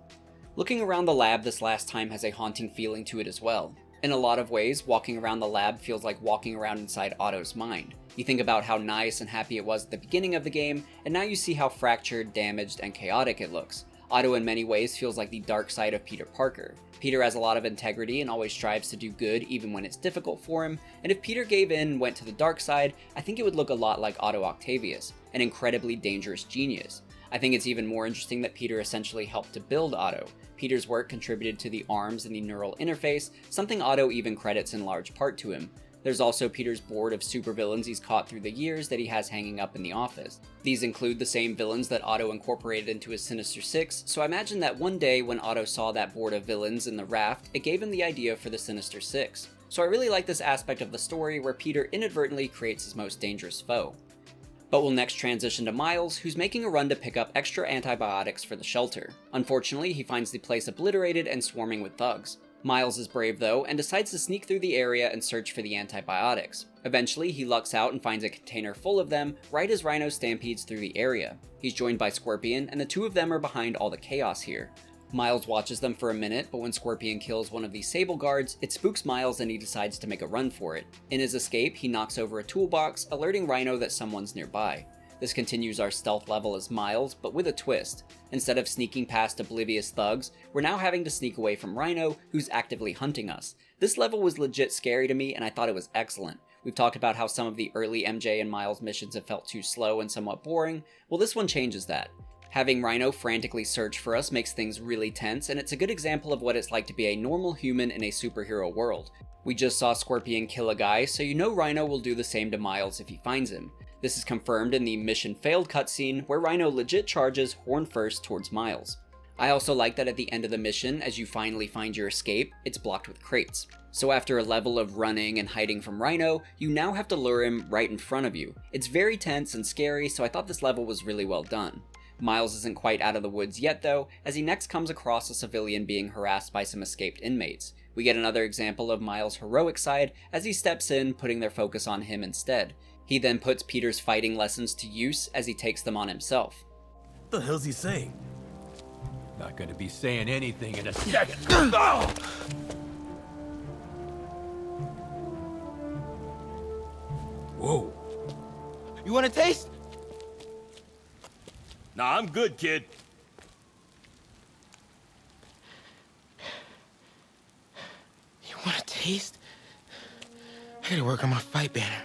Looking around the lab this last time has a haunting feeling to it as well. In a lot of ways, walking around the lab feels like walking around inside Otto's mind. You think about how nice and happy it was at the beginning of the game, and now you see how fractured, damaged, and chaotic it looks. Otto in many ways feels like the dark side of Peter Parker. Peter has a lot of integrity and always strives to do good even when it's difficult for him, and if Peter gave in and went to the dark side, I think it would look a lot like Otto Octavius, an incredibly dangerous genius. I think it's even more interesting that Peter essentially helped to build Otto. Peter's work contributed to the arms and the neural interface, something Otto even credits in large part to him. There's also Peter's board of supervillains he's caught through the years that he has hanging up in the office. These include the same villains that Otto incorporated into his Sinister Six, so I imagine that one day when Otto saw that board of villains in the Raft, it gave him the idea for the Sinister Six. So I really like this aspect of the story where Peter inadvertently creates his most dangerous foe. But we'll next transition to Miles, who's making a run to pick up extra antibiotics for the shelter. Unfortunately, he finds the place obliterated and swarming with thugs. Miles is brave though, and decides to sneak through the area and search for the antibiotics. Eventually, he lucks out and finds a container full of them right as Rhino stampedes through the area. He's joined by Scorpion, and the two of them are behind all the chaos here. Miles watches them for a minute, but when Scorpion kills one of the Sable guards, it spooks Miles and he decides to make a run for it. In his escape, he knocks over a toolbox, alerting Rhino that someone's nearby. This continues our stealth level as Miles, but with a twist. Instead of sneaking past oblivious thugs, we're now having to sneak away from Rhino, who's actively hunting us. This level was legit scary to me, and I thought it was excellent. We've talked about how some of the early MJ and Miles missions have felt too slow and somewhat boring. Well, this one changes that. Having Rhino frantically search for us makes things really tense, and it's a good example of what it's like to be a normal human in a superhero world. We just saw Scorpion kill a guy, so you know Rhino will do the same to Miles if he finds him. This is confirmed in the Mission Failed cutscene, where Rhino legit charges horn first towards Miles. I also like that at the end of the mission, as you finally find your escape, it's blocked with crates. So after a level of running and hiding from Rhino, you now have to lure him right in front of you. It's very tense and scary, so I thought this level was really well done. Miles isn't quite out of the woods yet though, as he next comes across a civilian being harassed by some escaped inmates. We get another example of Miles' heroic side as he steps in, putting their focus on him instead. He then puts Peter's fighting lessons to use as he takes them on himself. What the hell's he saying? Not gonna be saying anything in a second. Whoa. You want a taste? Nah, I'm good, kid. You want a taste? I gotta work on my fight banner.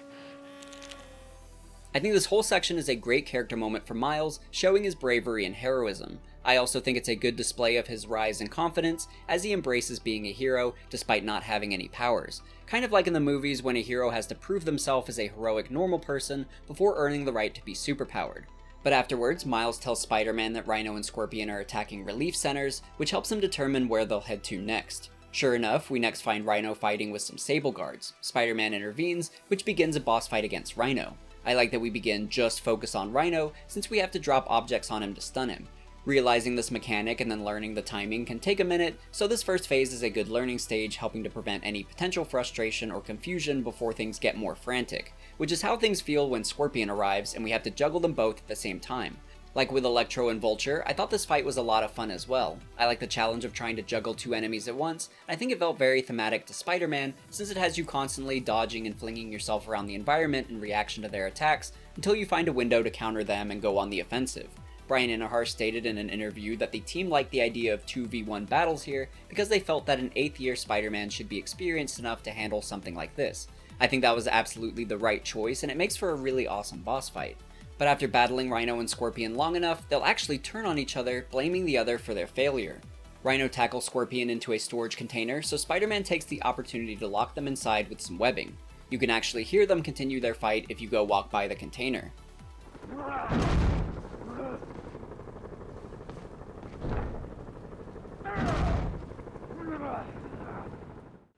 I think this whole section is a great character moment for Miles, showing his bravery and heroism. I also think it's a good display of his rise in confidence as he embraces being a hero despite not having any powers. Kind of like in the movies when a hero has to prove themselves as a heroic normal person before earning the right to be superpowered. But afterwards, Miles tells Spider-Man that Rhino and Scorpion are attacking relief centers, which helps him determine where they'll head to next. Sure enough, we next find Rhino fighting with some Sable guards. Spider-Man intervenes, which begins a boss fight against Rhino. I like that we begin just focus on Rhino, since we have to drop objects on him to stun him. Realizing this mechanic and then learning the timing can take a minute, so this first phase is a good learning stage, helping to prevent any potential frustration or confusion before things get more frantic, which is how things feel when Scorpion arrives and we have to juggle them both at the same time. Like with Electro and Vulture, I thought this fight was a lot of fun as well. I like the challenge of trying to juggle two enemies at once, and I think it felt very thematic to Spider-Man, since it has you constantly dodging and flinging yourself around the environment in reaction to their attacks, until you find a window to counter them and go on the offensive. Bryan Intihar stated in an interview that the team liked the idea of 2v1 battles here because they felt that an 8th year Spider-Man should be experienced enough to handle something like this. I think that was absolutely the right choice, and it makes for a really awesome boss fight. But after battling Rhino and Scorpion long enough, they'll actually turn on each other, blaming the other for their failure. Rhino tackles Scorpion into a storage container, so Spider-Man takes the opportunity to lock them inside with some webbing. You can actually hear them continue their fight if you go walk by the container.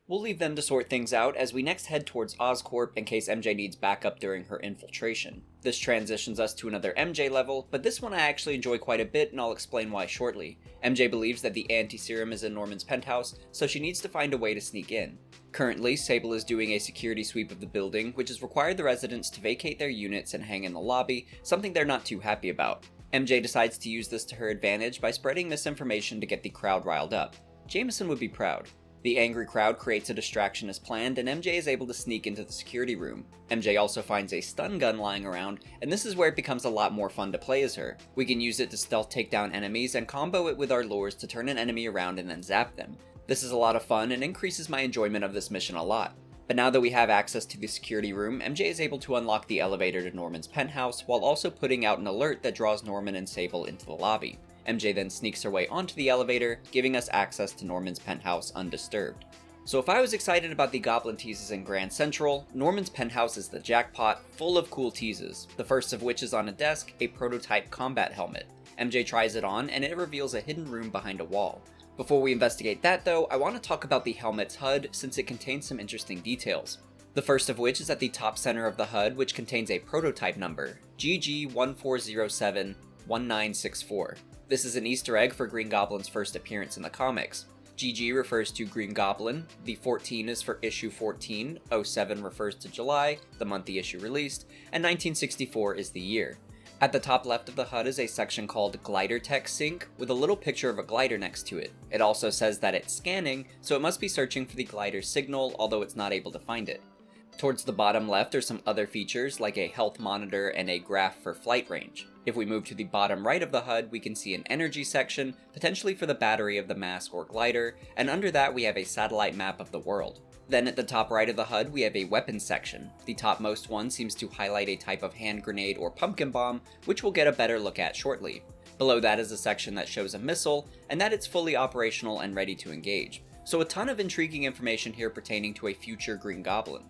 We'll leave them to sort things out as we next head towards Oscorp in case MJ needs backup during her infiltration. This transitions us to another MJ level, but this one I actually enjoy quite a bit and I'll explain why shortly. MJ believes that the anti-serum is in Norman's penthouse, so she needs to find a way to sneak in. Currently, Sable is doing a security sweep of the building, which has required the residents to vacate their units and hang in the lobby, something they're not too happy about. MJ decides to use this to her advantage by spreading misinformation to get the crowd riled up. Jameson would be proud. The angry crowd creates a distraction as planned, and MJ is able to sneak into the security room. MJ also finds a stun gun lying around, and this is where it becomes a lot more fun to play as her. We can use it to stealth take down enemies and combo it with our lures to turn an enemy around and then zap them. This is a lot of fun and increases my enjoyment of this mission a lot. But now that we have access to the security room, MJ is able to unlock the elevator to Norman's penthouse while also putting out an alert that draws Norman and Sable into the lobby. MJ then sneaks her way onto the elevator, giving us access to Norman's penthouse undisturbed. So if I was excited about the Goblin teases in Grand Central, Norman's Penthouse is the jackpot, full of cool teases, the first of which is on a desk, a prototype combat helmet. MJ tries it on, and it reveals a hidden room behind a wall. Before we investigate that though, I want to talk about the helmet's HUD since it contains some interesting details. The first of which is at the top center of the HUD, which contains a prototype number, GG14071964. This is an Easter egg for Green Goblin's first appearance in the comics. GG refers to Green Goblin, the 14 is for issue 14, 07 refers to July, the month the issue released, and 1964 is the year. At the top left of the HUD is a section called Glider Tech Sync, with a little picture of a glider next to it. It also says that it's scanning, so it must be searching for the glider signal, although it's not able to find it. Towards the bottom left are some other features like a health monitor and a graph for flight range. If we move to the bottom right of the HUD, we can see an energy section, potentially for the battery of the mask or glider, and under that we have a satellite map of the world. Then at the top right of the HUD, we have a weapons section. The topmost one seems to highlight a type of hand grenade or pumpkin bomb, which we'll get a better look at shortly. Below that is a section that shows a missile, and that it's fully operational and ready to engage. So a ton of intriguing information here pertaining to a future Green Goblin.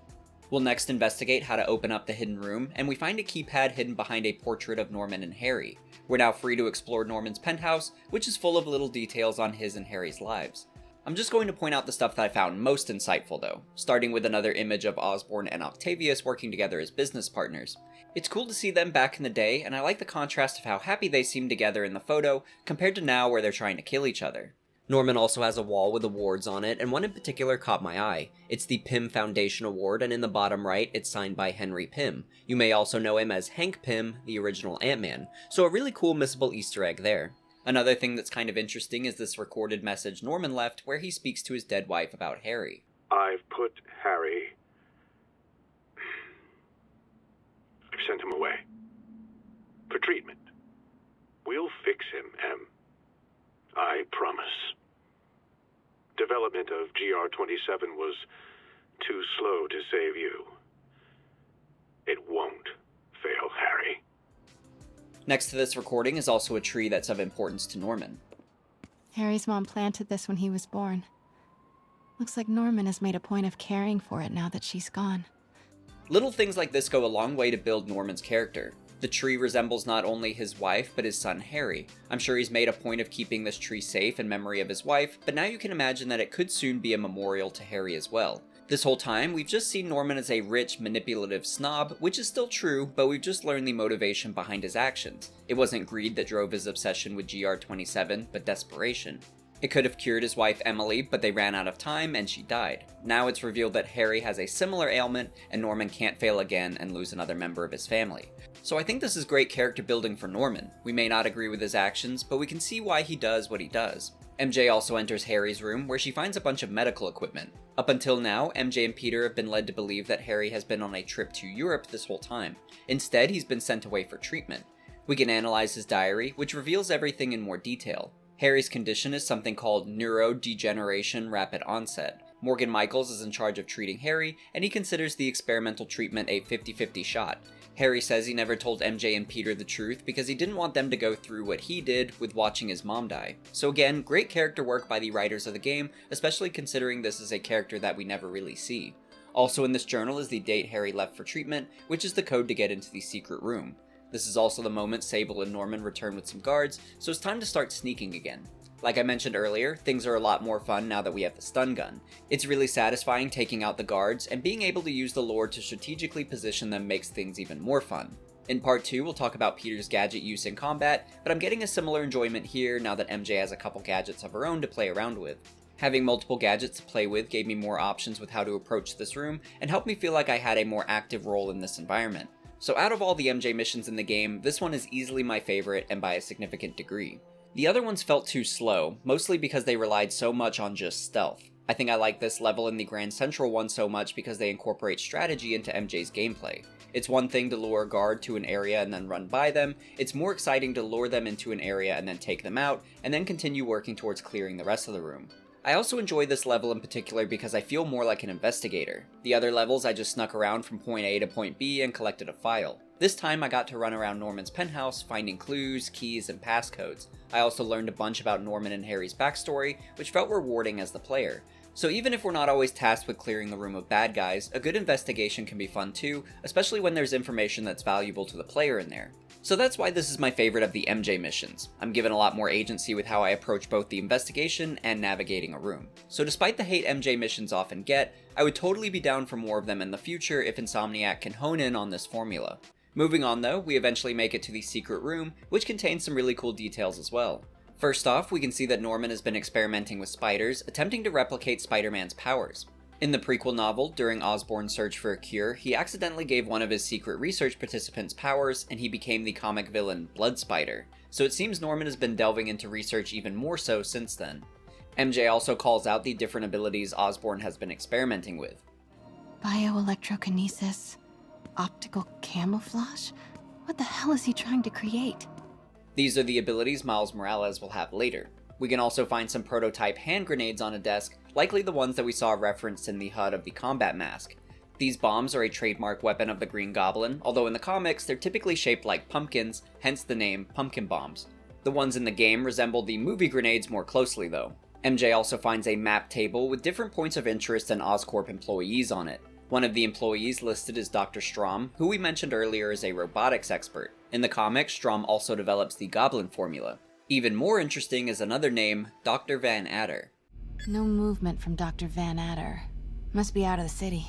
We'll next investigate how to open up the hidden room, and we find a keypad hidden behind a portrait of Norman and Harry. We're now free to explore Norman's penthouse, which is full of little details on his and Harry's lives. I'm just going to point out the stuff that I found most insightful though, starting with another image of Osborn and Octavius working together as business partners. It's cool to see them back in the day, and I like the contrast of how happy they seem together in the photo, compared to now where they're trying to kill each other. Norman also has a wall with awards on it, and one in particular caught my eye. It's the Pym Foundation Award, and in the bottom right, it's signed by Henry Pym. You may also know him as Hank Pym, the original Ant-Man, so a really cool missable Easter egg there. Another thing that's kind of interesting is this recorded message Norman left where he speaks to his dead wife about Harry. I've sent him away. For treatment. We'll fix him, Em. I promise. Development of GR-27 was too slow to save you. It won't fail, Harry. Next to this recording is also a tree that's of importance to Norman. Harry's mom planted this when he was born. Looks like Norman has made a point of caring for it now that she's gone. Little things like this go a long way to build Norman's character. The tree resembles not only his wife, but his son Harry. I'm sure he's made a point of keeping this tree safe in memory of his wife, but now you can imagine that it could soon be a memorial to Harry as well. This whole time, we've just seen Norman as a rich, manipulative snob, which is still true, but we've just learned the motivation behind his actions. It wasn't greed that drove his obsession with GR-27, but desperation. It could have cured his wife Emily, but they ran out of time and she died. Now it's revealed that Harry has a similar ailment, and Norman can't fail again and lose another member of his family. So I think this is great character building for Norman. We may not agree with his actions, but we can see why he does what he does. MJ also enters Harry's room, where she finds a bunch of medical equipment. Up until now, MJ and Peter have been led to believe that Harry has been on a trip to Europe this whole time. Instead, he's been sent away for treatment. We can analyze his diary, which reveals everything in more detail. Harry's condition is something called neurodegeneration rapid onset. Morgan Michaels is in charge of treating Harry, and he considers the experimental treatment a 50-50 shot. Harry says he never told MJ and Peter the truth because he didn't want them to go through what he did with watching his mom die. So again, great character work by the writers of the game, especially considering this is a character that we never really see. Also in this journal is the date Harry left for treatment, which is the code to get into the secret room. This is also the moment Sable and Norman return with some guards, so it's time to start sneaking again. Like I mentioned earlier, things are a lot more fun now that we have the stun gun. It's really satisfying taking out the guards, and being able to use the lore to strategically position them makes things even more fun. In part 2, we'll talk about Peter's gadget use in combat, but I'm getting a similar enjoyment here now that MJ has a couple gadgets of her own to play around with. Having multiple gadgets to play with gave me more options with how to approach this room, and helped me feel like I had a more active role in this environment. So out of all the MJ missions in the game, this one is easily my favorite and by a significant degree. The other ones felt too slow, mostly because they relied so much on just stealth. I think I like this level in the Grand Central one so much because they incorporate strategy into MJ's gameplay. It's one thing to lure a guard to an area and then run by them, it's more exciting to lure them into an area and then take them out, and then continue working towards clearing the rest of the room. I also enjoy this level in particular because I feel more like an investigator. The other levels I just snuck around from point A to point B and collected a file. This time I got to run around Norman's penthouse, finding clues, keys, and passcodes. I also learned a bunch about Norman and Harry's backstory, which felt rewarding as the player. So even if we're not always tasked with clearing the room of bad guys, a good investigation can be fun too, especially when there's information that's valuable to the player in there. So that's why this is my favorite of the MJ missions. I'm given a lot more agency with how I approach both the investigation and navigating a room. So despite the hate MJ missions often get, I would totally be down for more of them in the future if Insomniac can hone in on this formula. Moving on though, we eventually make it to the secret room, which contains some really cool details as well. First off, we can see that Norman has been experimenting with spiders, attempting to replicate Spider-Man's powers. In the prequel novel, during Osborn's search for a cure, he accidentally gave one of his secret research participants powers, and he became the comic villain Blood Spider. So it seems Norman has been delving into research even more so since then. MJ also calls out the different abilities Osborn has been experimenting with. Bioelectrokinesis, optical camouflage? What the hell is he trying to create? These are the abilities Miles Morales will have later. We can also find some prototype hand grenades on a desk, likely the ones that we saw referenced in the HUD of the combat mask. These bombs are a trademark weapon of the Green Goblin, although in the comics they're typically shaped like pumpkins, hence the name Pumpkin Bombs. The ones in the game resemble the movie grenades more closely though. MJ also finds a map table with different points of interest and Oscorp employees on it. One of the employees listed is Dr. Strom, who we mentioned earlier is a robotics expert. In the comics, Strom also develops the Goblin formula. Even more interesting is another name, Dr. Van Adder. No movement from Dr. Van Adder. Must be out of the city.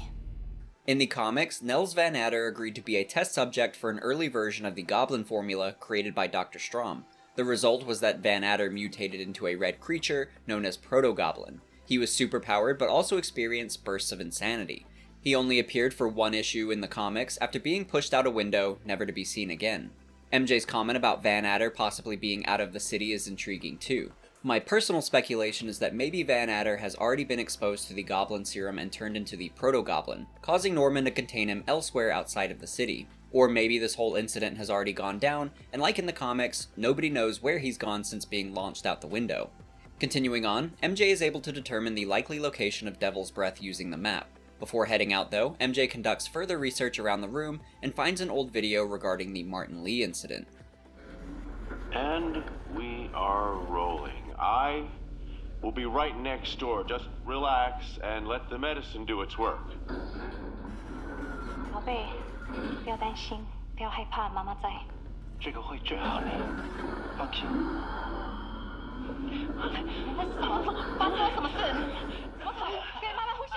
In the comics, Nels Van Adder agreed to be a test subject for an early version of the Goblin formula created by Dr. Strom. The result was that Van Adder mutated into a red creature known as Proto-Goblin. He was superpowered but also experienced bursts of insanity. He only appeared for one issue in the comics after being pushed out a window, never to be seen again. MJ's comment about Van Adder possibly being out of the city is intriguing too. My personal speculation is that maybe Van Adder has already been exposed to the Goblin Serum and turned into the Proto-Goblin, causing Norman to contain him elsewhere outside of the city. Or maybe this whole incident has already gone down, and like in the comics, nobody knows where he's gone since being launched out the window. Continuing on, MJ is able to determine the likely location of Devil's Breath using the map. Before heading out though, MJ conducts further research around the room and finds an old video regarding the Martin Lee incident. And we are rolling. I will be right next door. Just relax and let the medicine do its work. 宝贝，不要担心，不要害怕，妈妈在。这个会治好你，放心。怎么了？发生了什么事？怎么可以？给妈妈呼吸！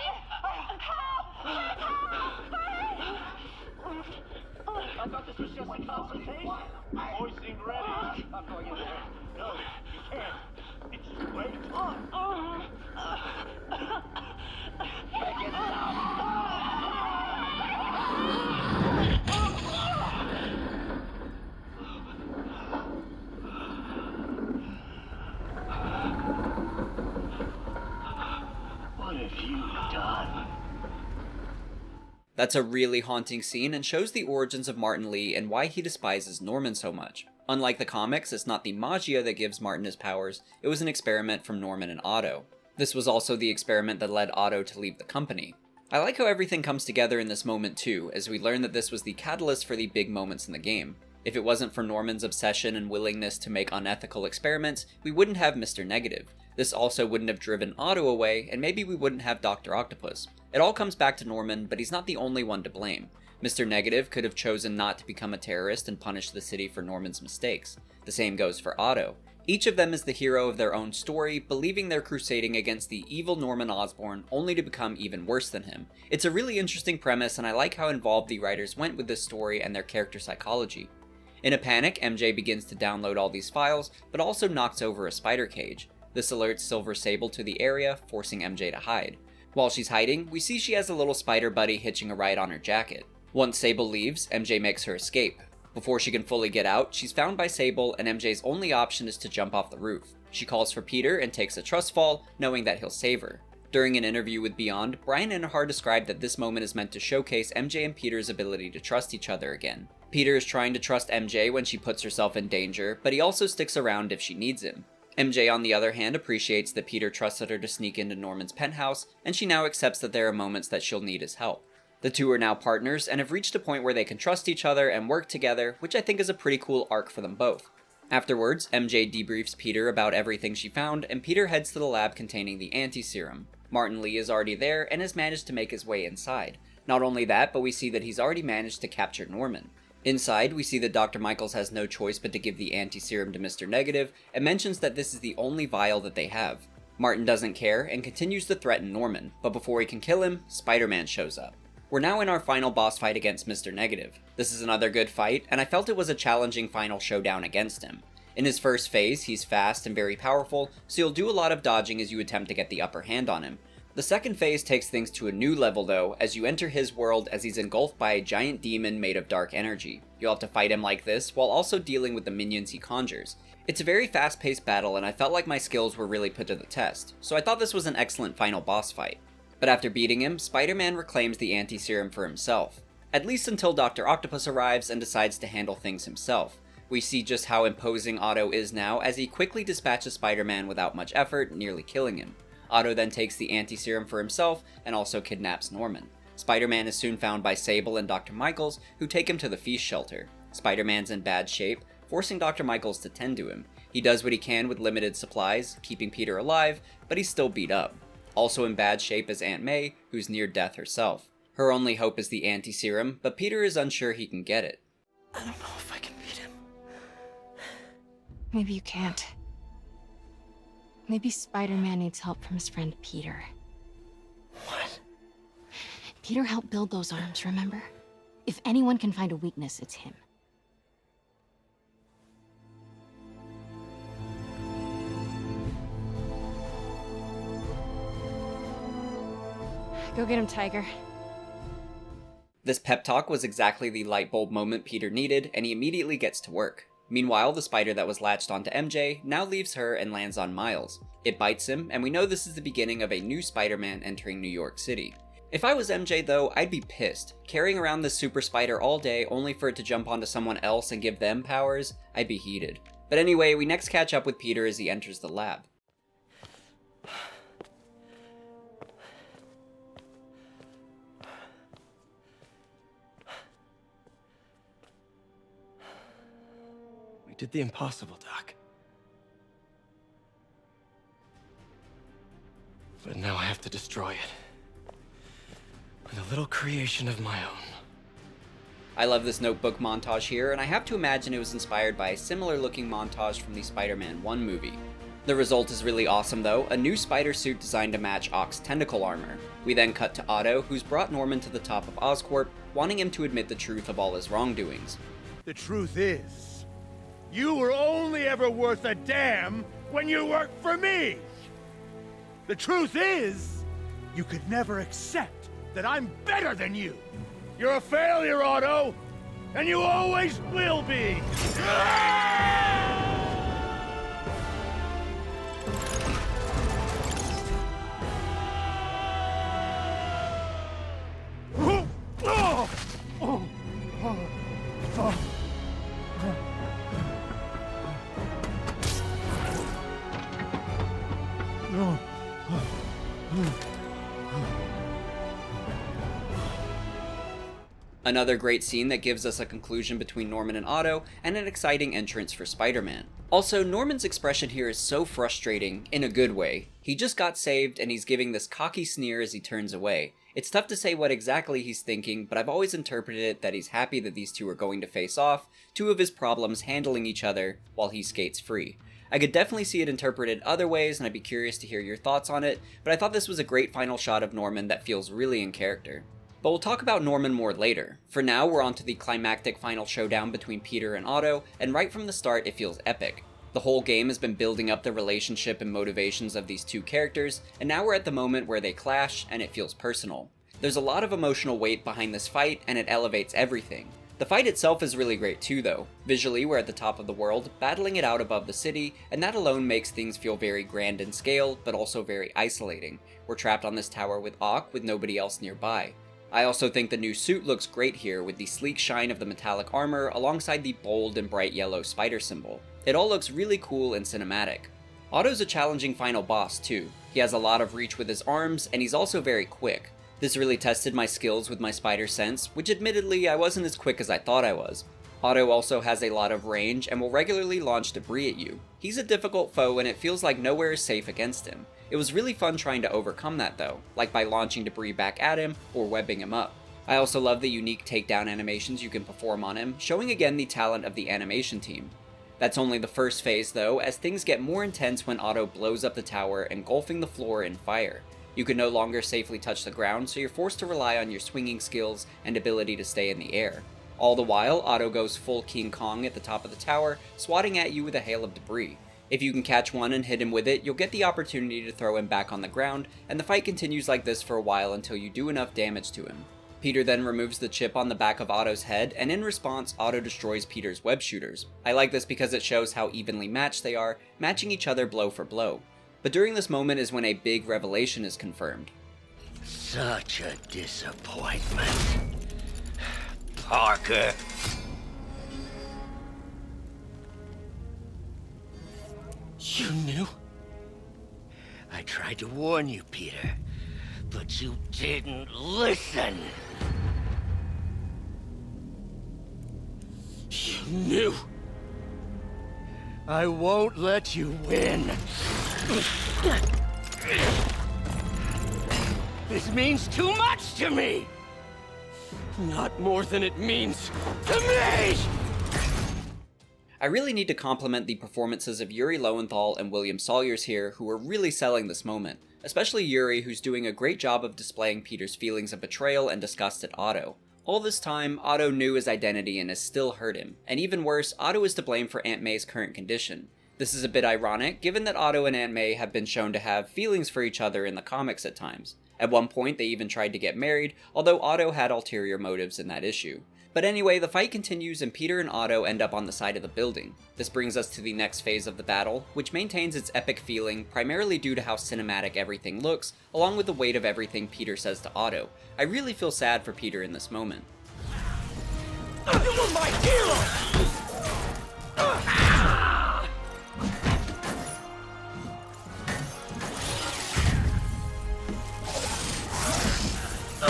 I thought this was just a consultation. Boys seemed ready. I'm going in there. No, you can't. It's too late. Make it stop. What have you done? That's a really haunting scene and shows the origins of Martin Lee and why he despises Norman so much. Unlike the comics, it's not the magia that gives Martin his powers, it was an experiment from Norman and Otto. This was also the experiment that led Otto to leave the company. I like how everything comes together in this moment too, as we learn that this was the catalyst for the big moments in the game. If it wasn't for Norman's obsession and willingness to make unethical experiments, we wouldn't have Mr. Negative. This also wouldn't have driven Otto away, and maybe we wouldn't have Dr. Octopus. It all comes back to Norman, but he's not the only one to blame. Mr. Negative could have chosen not to become a terrorist and punish the city for Norman's mistakes. The same goes for Otto. Each of them is the hero of their own story, believing they're crusading against the evil Norman Osborn only to become even worse than him. It's a really interesting premise, and I like how involved the writers went with this story and their character psychology. In a panic, MJ begins to download all these files, but also knocks over a spider cage. This alerts Silver Sable to the area, forcing MJ to hide. While she's hiding, we see she has a little spider buddy hitching a ride on her jacket. Once Sable leaves, MJ makes her escape. Before she can fully get out, she's found by Sable, and MJ's only option is to jump off the roof. She calls for Peter and takes a trust fall, knowing that he'll save her. During an interview with Beyond, Bryan and Intihar described that this moment is meant to showcase MJ and Peter's ability to trust each other again. Peter is trying to trust MJ when she puts herself in danger, but he also sticks around if she needs him. MJ, on the other hand, appreciates that Peter trusted her to sneak into Norman's penthouse, and she now accepts that there are moments that she'll need his help. The two are now partners and have reached a point where they can trust each other and work together, which I think is a pretty cool arc for them both. Afterwards, MJ debriefs Peter about everything she found, and Peter heads to the lab containing the anti-serum. Martin Lee is already there and has managed to make his way inside. Not only that, but we see that he's already managed to capture Norman. Inside, we see that Dr. Michaels has no choice but to give the anti-serum to Mr. Negative, and mentions that this is the only vial that they have. Martin doesn't care, and continues to threaten Norman, but before he can kill him, Spider-Man shows up. We're now in our final boss fight against Mr. Negative. This is another good fight, and I felt it was a challenging final showdown against him. In his first phase, he's fast and very powerful, so you'll do a lot of dodging as you attempt to get the upper hand on him. The second phase takes things to a new level though, as you enter his world as he's engulfed by a giant demon made of dark energy. You'll have to fight him like this, while also dealing with the minions he conjures. It's a very fast-paced battle, and I felt like my skills were really put to the test, so I thought this was an excellent final boss fight. But after beating him, Spider-Man reclaims the anti-serum for himself. At least until Dr. Octopus arrives and decides to handle things himself. We see just how imposing Otto is now as he quickly dispatches Spider-Man without much effort, nearly killing him. Otto then takes the anti-serum for himself and also kidnaps Norman. Spider-Man is soon found by Sable and Dr. Michaels, who take him to the feast shelter. Spider-Man's in bad shape, forcing Dr. Michaels to tend to him. He does what he can with limited supplies, keeping Peter alive, but he's still beat up. Also in bad shape is Aunt May, who's near death herself. Her only hope is the anti-serum, but Peter is unsure he can get it. I don't know if I can beat him. Maybe you can't. Maybe Spider-Man needs help from his friend Peter. What? Peter helped build those arms, remember? If anyone can find a weakness, it's him. Go get him, Tiger. This pep talk was exactly the light bulb moment Peter needed, and he immediately gets to work. Meanwhile, the spider that was latched onto MJ now leaves her and lands on Miles. It bites him, and we know this is the beginning of a new Spider-Man entering New York City. If I was MJ though, I'd be pissed. Carrying around this super spider all day only for it to jump onto someone else and give them powers, I'd be heated. But anyway, we next catch up with Peter as he enters the lab. We did the impossible, Doc. But now I have to destroy it. With a little creation of my own. I love this notebook montage here, and I have to imagine it was inspired by a similar looking montage from the Spider-Man 1 movie. The result is really awesome though, a new spider suit designed to match Ock's tentacle armor. We then cut to Otto, who's brought Norman to the top of Oscorp, wanting him to admit the truth of all his wrongdoings. The truth is, you were only ever worth a damn when you worked for me! The truth is, you could never accept that I'm better than you! You're a failure, Otto! And you always will be! Another great scene that gives us a conclusion between Norman and Otto, and an exciting entrance for Spider-Man. Also, Norman's expression here is so frustrating, in a good way. He just got saved, and he's giving this cocky sneer as he turns away. It's tough to say what exactly he's thinking, but I've always interpreted it that he's happy that these two are going to face off, two of his problems handling each other, while he skates free. I could definitely see it interpreted other ways, and I'd be curious to hear your thoughts on it, but I thought this was a great final shot of Norman that feels really in character. But we'll talk about Norman more later. For now, we're on to the climactic final showdown between Peter and Otto, and right from the start it feels epic. The whole game has been building up the relationship and motivations of these two characters, and now we're at the moment where they clash, and it feels personal. There's a lot of emotional weight behind this fight, and it elevates everything. The fight itself is really great too though. Visually, we're at the top of the world, battling it out above the city, and that alone makes things feel very grand in scale, but also very isolating. We're trapped on this tower with Ock, with nobody else nearby. I also think the new suit looks great here, with the sleek shine of the metallic armor alongside the bold and bright yellow spider symbol. It all looks really cool and cinematic. Otto's a challenging final boss too. He has a lot of reach with his arms, and he's also very quick. This really tested my skills with my spider sense, which admittedly I wasn't as quick as I thought I was. Otto also has a lot of range and will regularly launch debris at you. He's a difficult foe, and it feels like nowhere is safe against him. It was really fun trying to overcome that though, like by launching debris back at him or webbing him up. I also love the unique takedown animations you can perform on him, showing again the talent of the animation team. That's only the first phase though, as things get more intense when Otto blows up the tower, engulfing the floor in fire. You can no longer safely touch the ground, so you're forced to rely on your swinging skills and ability to stay in the air. All the while, Otto goes full King Kong at the top of the tower, swatting at you with a hail of debris. If you can catch one and hit him with it, you'll get the opportunity to throw him back on the ground, and the fight continues like this for a while until you do enough damage to him. Peter then removes the chip on the back of Otto's head, and in response, Otto destroys Peter's web shooters. I like this because it shows how evenly matched they are, matching each other blow for blow. But during this moment is when a big revelation is confirmed. Such a disappointment. Parker. You knew? I tried to warn you, Peter, but you didn't listen. You knew. I won't let you win. This means too much to me. Not more than it means to me! I really need to compliment the performances of Yuri Lowenthal and William Sawyers here, who are really selling this moment. Especially Yuri, who's doing a great job of displaying Peter's feelings of betrayal and disgust at Otto. All this time, Otto knew his identity and has still hurt him, and even worse, Otto is to blame for Aunt May's current condition. This is a bit ironic, given that Otto and Aunt May have been shown to have feelings for each other in the comics at times. At one point, they even tried to get married, although Otto had ulterior motives in that issue. But anyway, the fight continues and Peter and Otto end up on the side of the building. This brings us to the next phase of the battle, which maintains its epic feeling primarily due to how cinematic everything looks, along with the weight of everything Peter says to Otto. I really feel sad for Peter in this moment. You were my hero!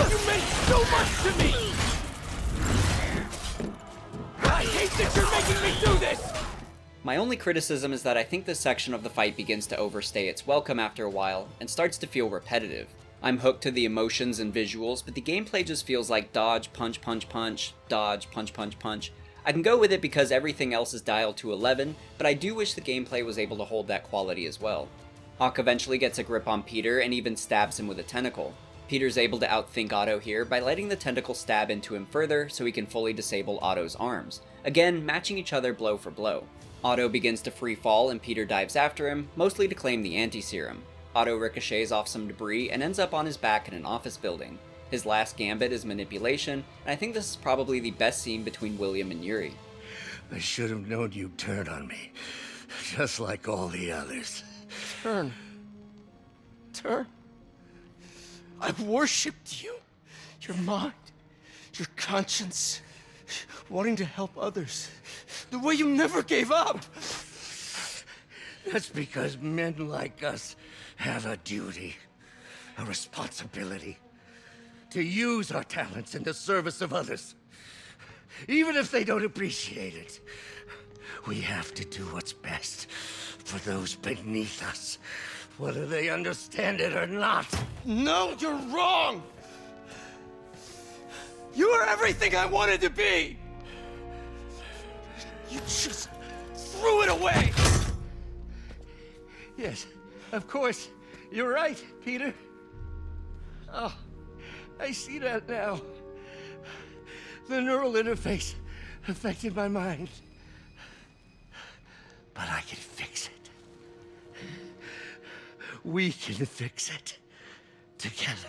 You meant so much to me! I hate that you're making me do this! My only criticism is that I think this section of the fight begins to overstay its welcome after a while, and starts to feel repetitive. I'm hooked to the emotions and visuals, but the gameplay just feels like dodge, punch, punch, punch, dodge, punch, punch, punch. I can go with it because everything else is dialed to 11, but I do wish the gameplay was able to hold that quality as well. Hawk eventually gets a grip on Peter and even stabs him with a tentacle. Peter's able to outthink Otto here by letting the tentacle stab into him further so he can fully disable Otto's arms, again matching each other blow for blow. Otto begins to free fall and Peter dives after him, mostly to claim the anti-serum. Otto ricochets off some debris and ends up on his back in an office building. His last gambit is manipulation, and I think this is probably the best scene between William and Yuri. I should have known you'd turn on me, just like all the others. Turn. I've worshipped you. Your mind, your conscience, wanting to help others. The way you never gave up. That's because men like us have a duty, a responsibility, to use our talents in the service of others. Even if they don't appreciate it, we have to do what's best for those beneath us, whether they understand it or not. No, you're wrong! You are everything I wanted to be! You just threw it away! Yes, of course. You're right, Peter. Oh, I see that now. The neural interface affected my mind. But I can fix it. We can fix it together.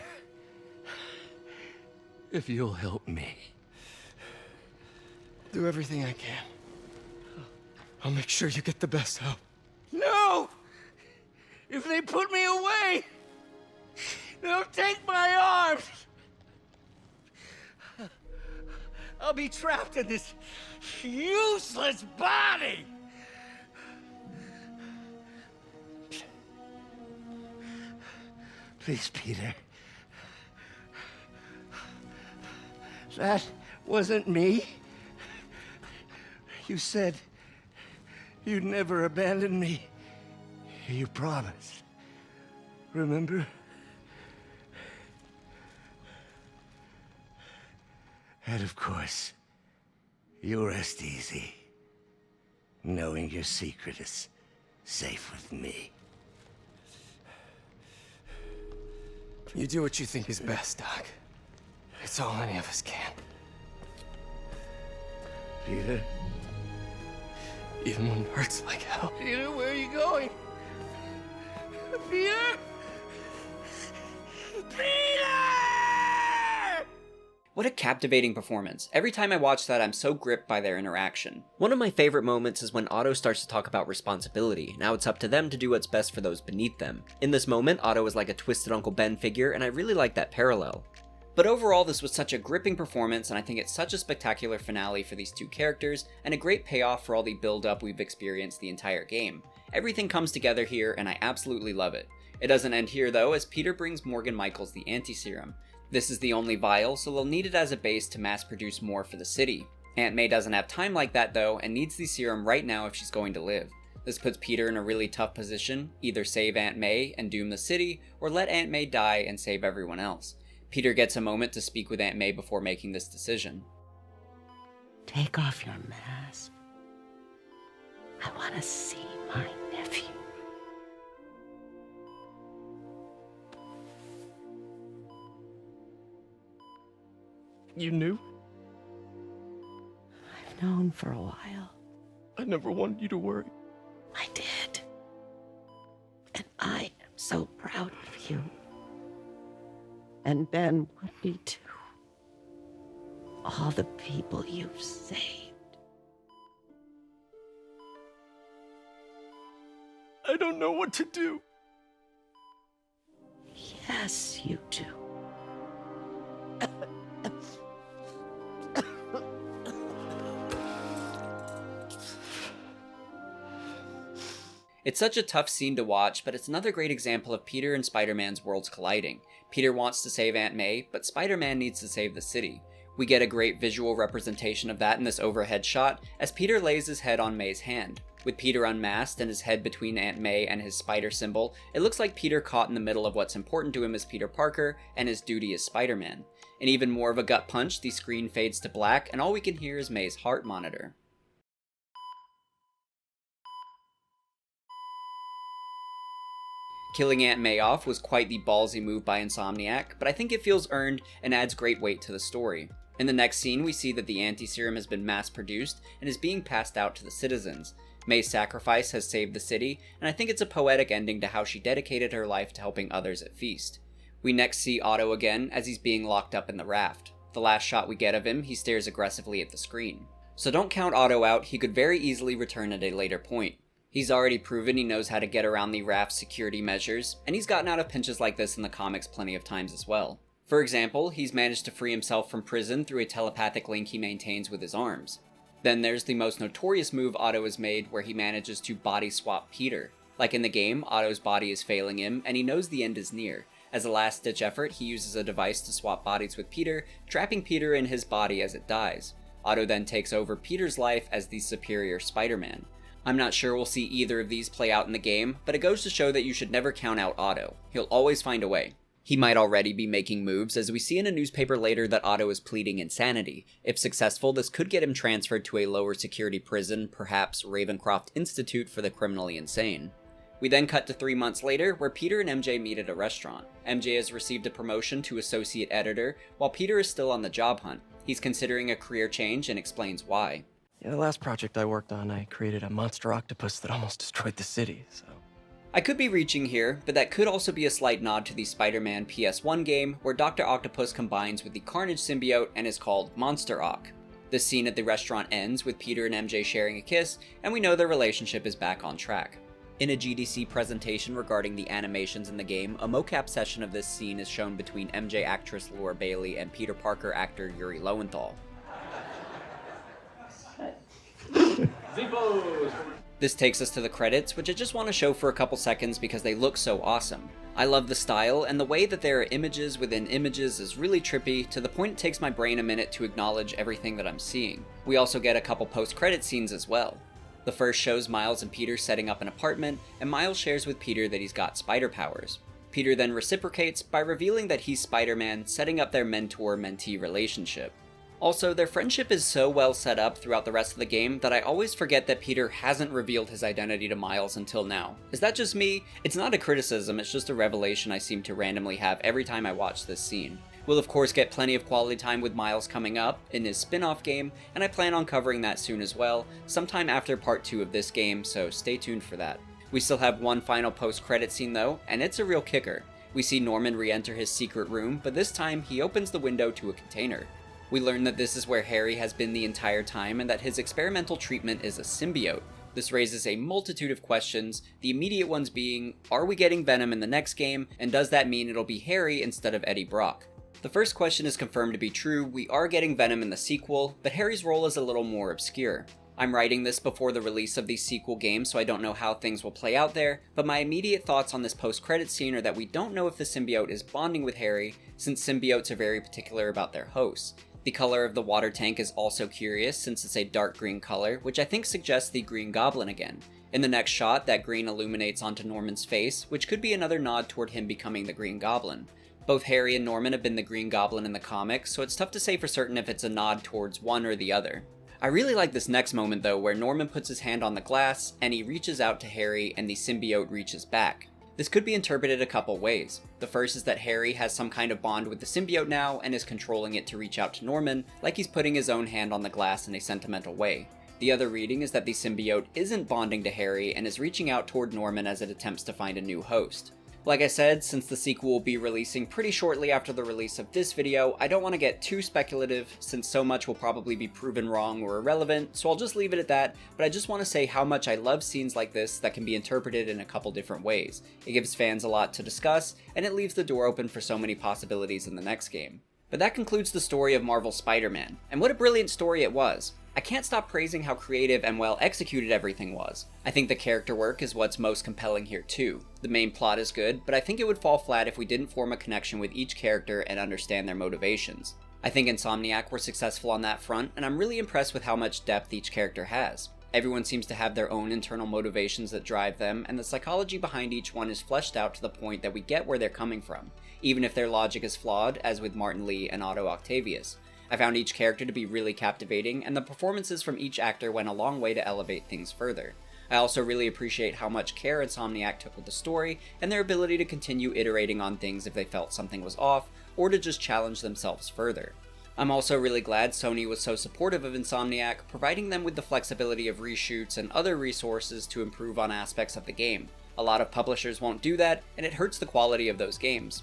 If you'll help me. Do everything I can. I'll make sure you get the best help. No! If they put me away, they'll take my arms. I'll be trapped in this useless body. Please, Peter. That wasn't me. You said you'd never abandon me. You promised. Remember? And of course, you rest easy, knowing your secret is safe with me. You do what you think is best, Doc. It's all any of us can. Peter? Even when it hurts like hell. Peter, where are you going? Peter? Peter! What a captivating performance. Every time I watch that, I'm so gripped by their interaction. One of my favorite moments is when Otto starts to talk about responsibility. Now it's up to them to do what's best for those beneath them. In this moment, Otto is like a twisted Uncle Ben figure, and I really like that parallel. But overall, this was such a gripping performance, and I think it's such a spectacular finale for these two characters, and a great payoff for all the build-up we've experienced the entire game. Everything comes together here, and I absolutely love it. It doesn't end here though, as Peter brings Morgan Michaels the anti-serum. This is the only vial, so they'll need it as a base to mass produce more for the city. Aunt May doesn't have time like that though, and needs the serum right now if she's going to live. This puts Peter in a really tough position, either save Aunt May and doom the city, or let Aunt May die and save everyone else. Peter gets a moment to speak with Aunt May before making this decision. Take off your mask. I want to see my nephew. You knew? I've known for a while. I never wanted you to worry. I did. And I am so proud of you. And Ben would be too. All the people you've saved. I don't know what to do. Yes, you do. It's such a tough scene to watch, but it's another great example of Peter and Spider-Man's worlds colliding. Peter wants to save Aunt May, but Spider-Man needs to save the city. We get a great visual representation of that in this overhead shot, as Peter lays his head on May's hand. With Peter unmasked and his head between Aunt May and his spider symbol, it looks like Peter caught in the middle of what's important to him as Peter Parker and his duty as Spider-Man. In even more of a gut punch, the screen fades to black, and all we can hear is May's heart monitor. Killing Aunt May off was quite the ballsy move by Insomniac, but I think it feels earned and adds great weight to the story. In the next scene, we see that the anti-serum has been mass-produced and is being passed out to the citizens. May's sacrifice has saved the city, and I think it's a poetic ending to how she dedicated her life to helping others at Feast. We next see Otto again as he's being locked up in the Raft. The last shot we get of him, he stares aggressively at the screen. So don't count Otto out, he could very easily return at a later point. He's already proven he knows how to get around the Raft security measures, and he's gotten out of pinches like this in the comics plenty of times as well. For example, he's managed to free himself from prison through a telepathic link he maintains with his arms. Then there's the most notorious move Otto has made, where he manages to body swap Peter. Like in the game, Otto's body is failing him, and he knows the end is near. As a last-ditch effort, he uses a device to swap bodies with Peter, trapping Peter in his body as it dies. Otto then takes over Peter's life as the superior Spider-Man. I'm not sure we'll see either of these play out in the game, but it goes to show that you should never count out Otto. He'll always find a way. He might already be making moves, as we see in a newspaper later that Otto is pleading insanity. If successful, this could get him transferred to a lower security prison, perhaps Ravencroft Institute for the Criminally Insane. We then cut to 3 months later, where Peter and MJ meet at a restaurant. MJ has received a promotion to associate editor, while Peter is still on the job hunt. He's considering a career change and explains why. Yeah, the last project I worked on, I created a monster octopus that almost destroyed the city, so... I could be reaching here, but that could also be a slight nod to the Spider-Man PS1 game, where Dr. Octopus combines with the Carnage symbiote and is called Monster Ock. The scene at the restaurant ends with Peter and MJ sharing a kiss, and we know their relationship is back on track. In a GDC presentation regarding the animations in the game, a mocap session of this scene is shown between MJ actress Laura Bailey and Peter Parker actor Yuri Lowenthal. This takes us to the credits, which I just want to show for a couple seconds because they look so awesome. I love the style, and the way that there are images within images is really trippy, to the point it takes my brain a minute to acknowledge everything that I'm seeing. We also get a couple post-credit scenes as well. The first shows Miles and Peter setting up an apartment, and Miles shares with Peter that he's got spider powers. Peter then reciprocates by revealing that he's Spider-Man, setting up their mentor-mentee relationship. Also, their friendship is so well set up throughout the rest of the game that I always forget that Peter hasn't revealed his identity to Miles until now. Is that just me? It's not a criticism, it's just a revelation I seem to randomly have every time I watch this scene. We'll of course get plenty of quality time with Miles coming up in his spin-off game, and I plan on covering that soon as well, sometime after part 2 of this game, so stay tuned for that. We still have one final post-credit scene though, and it's a real kicker. We see Norman re-enter his secret room, but this time he opens the window to a container. We learn that this is where Harry has been the entire time and that his experimental treatment is a symbiote. This raises a multitude of questions, the immediate ones being, are we getting Venom in the next game, and does that mean it'll be Harry instead of Eddie Brock? The first question is confirmed to be true, we are getting Venom in the sequel, but Harry's role is a little more obscure. I'm writing this before the release of these sequel games, so I don't know how things will play out there, but my immediate thoughts on this post-credit scene are that we don't know if the symbiote is bonding with Harry, since symbiotes are very particular about their hosts. The color of the water tank is also curious, since it's a dark green color, which I think suggests the Green Goblin again. In the next shot, that green illuminates onto Norman's face, which could be another nod toward him becoming the Green Goblin. Both Harry and Norman have been the Green Goblin in the comics, so it's tough to say for certain if it's a nod towards one or the other. I really like this next moment though, where Norman puts his hand on the glass, and he reaches out to Harry, and the symbiote reaches back. This could be interpreted a couple ways. The first is that Harry has some kind of bond with the symbiote now and is controlling it to reach out to Norman, like he's putting his own hand on the glass in a sentimental way. The other reading is that the symbiote isn't bonding to Harry and is reaching out toward Norman as it attempts to find a new host. Like I said, since the sequel will be releasing pretty shortly after the release of this video, I don't want to get too speculative since so much will probably be proven wrong or irrelevant, so I'll just leave it at that, but I just want to say how much I love scenes like this that can be interpreted in a couple different ways. It gives fans a lot to discuss, and it leaves the door open for so many possibilities in the next game. But that concludes the story of Marvel's Spider-Man, and what a brilliant story it was. I can't stop praising how creative and well executed everything was. I think the character work is what's most compelling here too. The main plot is good, but I think it would fall flat if we didn't form a connection with each character and understand their motivations. I think Insomniac were successful on that front, and I'm really impressed with how much depth each character has. Everyone seems to have their own internal motivations that drive them, and the psychology behind each one is fleshed out to the point that we get where they're coming from, even if their logic is flawed, as with Martin Lee and Otto Octavius. I found each character to be really captivating, and the performances from each actor went a long way to elevate things further. I also really appreciate how much care Insomniac took with the story, and their ability to continue iterating on things if they felt something was off, or to just challenge themselves further. I'm also really glad Sony was so supportive of Insomniac, providing them with the flexibility of reshoots and other resources to improve on aspects of the game. A lot of publishers won't do that, and it hurts the quality of those games.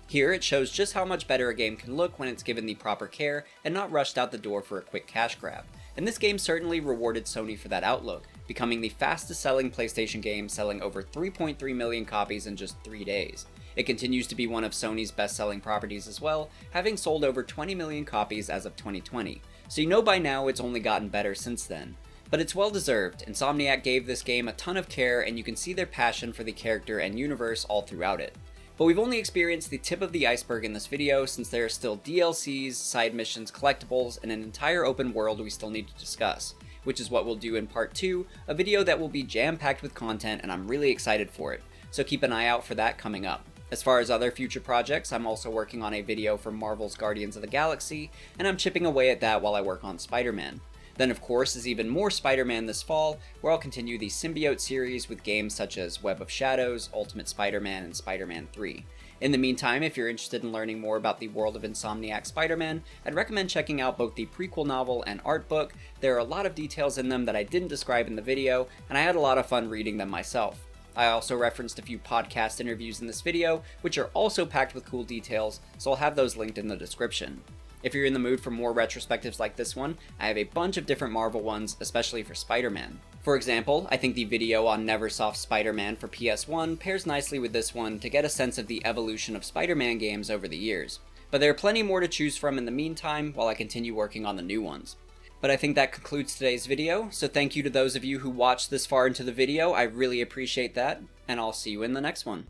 Here, it shows just how much better a game can look when it's given the proper care and not rushed out the door for a quick cash grab. And this game certainly rewarded Sony for that outlook, becoming the fastest selling PlayStation game, selling over 3.3 million copies in just 3 days. It continues to be one of Sony's best-selling properties as well, having sold over 20 million copies as of 2020, so you know by now it's only gotten better since then. But it's well deserved. Insomniac gave this game a ton of care, and you can see their passion for the character and universe all throughout it. But we've only experienced the tip of the iceberg in this video, since there are still DLCs, side missions, collectibles, and an entire open world we still need to discuss, which is what we'll do in part 2, a video that will be jam-packed with content, and I'm really excited for it, so keep an eye out for that coming up. As far as other future projects, I'm also working on a video for Marvel's Guardians of the Galaxy, and I'm chipping away at that while I work on Spider-Man. Then of course is even more Spider-Man this fall, where I'll continue the Symbiote series with games such as Web of Shadows, Ultimate Spider-Man, and Spider-Man 3. In the meantime, if you're interested in learning more about the world of Insomniac Spider-Man, I'd recommend checking out both the prequel novel and art book. There are a lot of details in them that I didn't describe in the video, and I had a lot of fun reading them myself. I also referenced a few podcast interviews in this video, which are also packed with cool details, so I'll have those linked in the description. If you're in the mood for more retrospectives like this one, I have a bunch of different Marvel ones, especially for Spider-Man. For example, I think the video on Neversoft's Spider-Man for PS1 pairs nicely with this one to get a sense of the evolution of Spider-Man games over the years. But there are plenty more to choose from in the meantime while I continue working on the new ones. But I think that concludes today's video, so thank you to those of you who watched this far into the video, I really appreciate that, and I'll see you in the next one.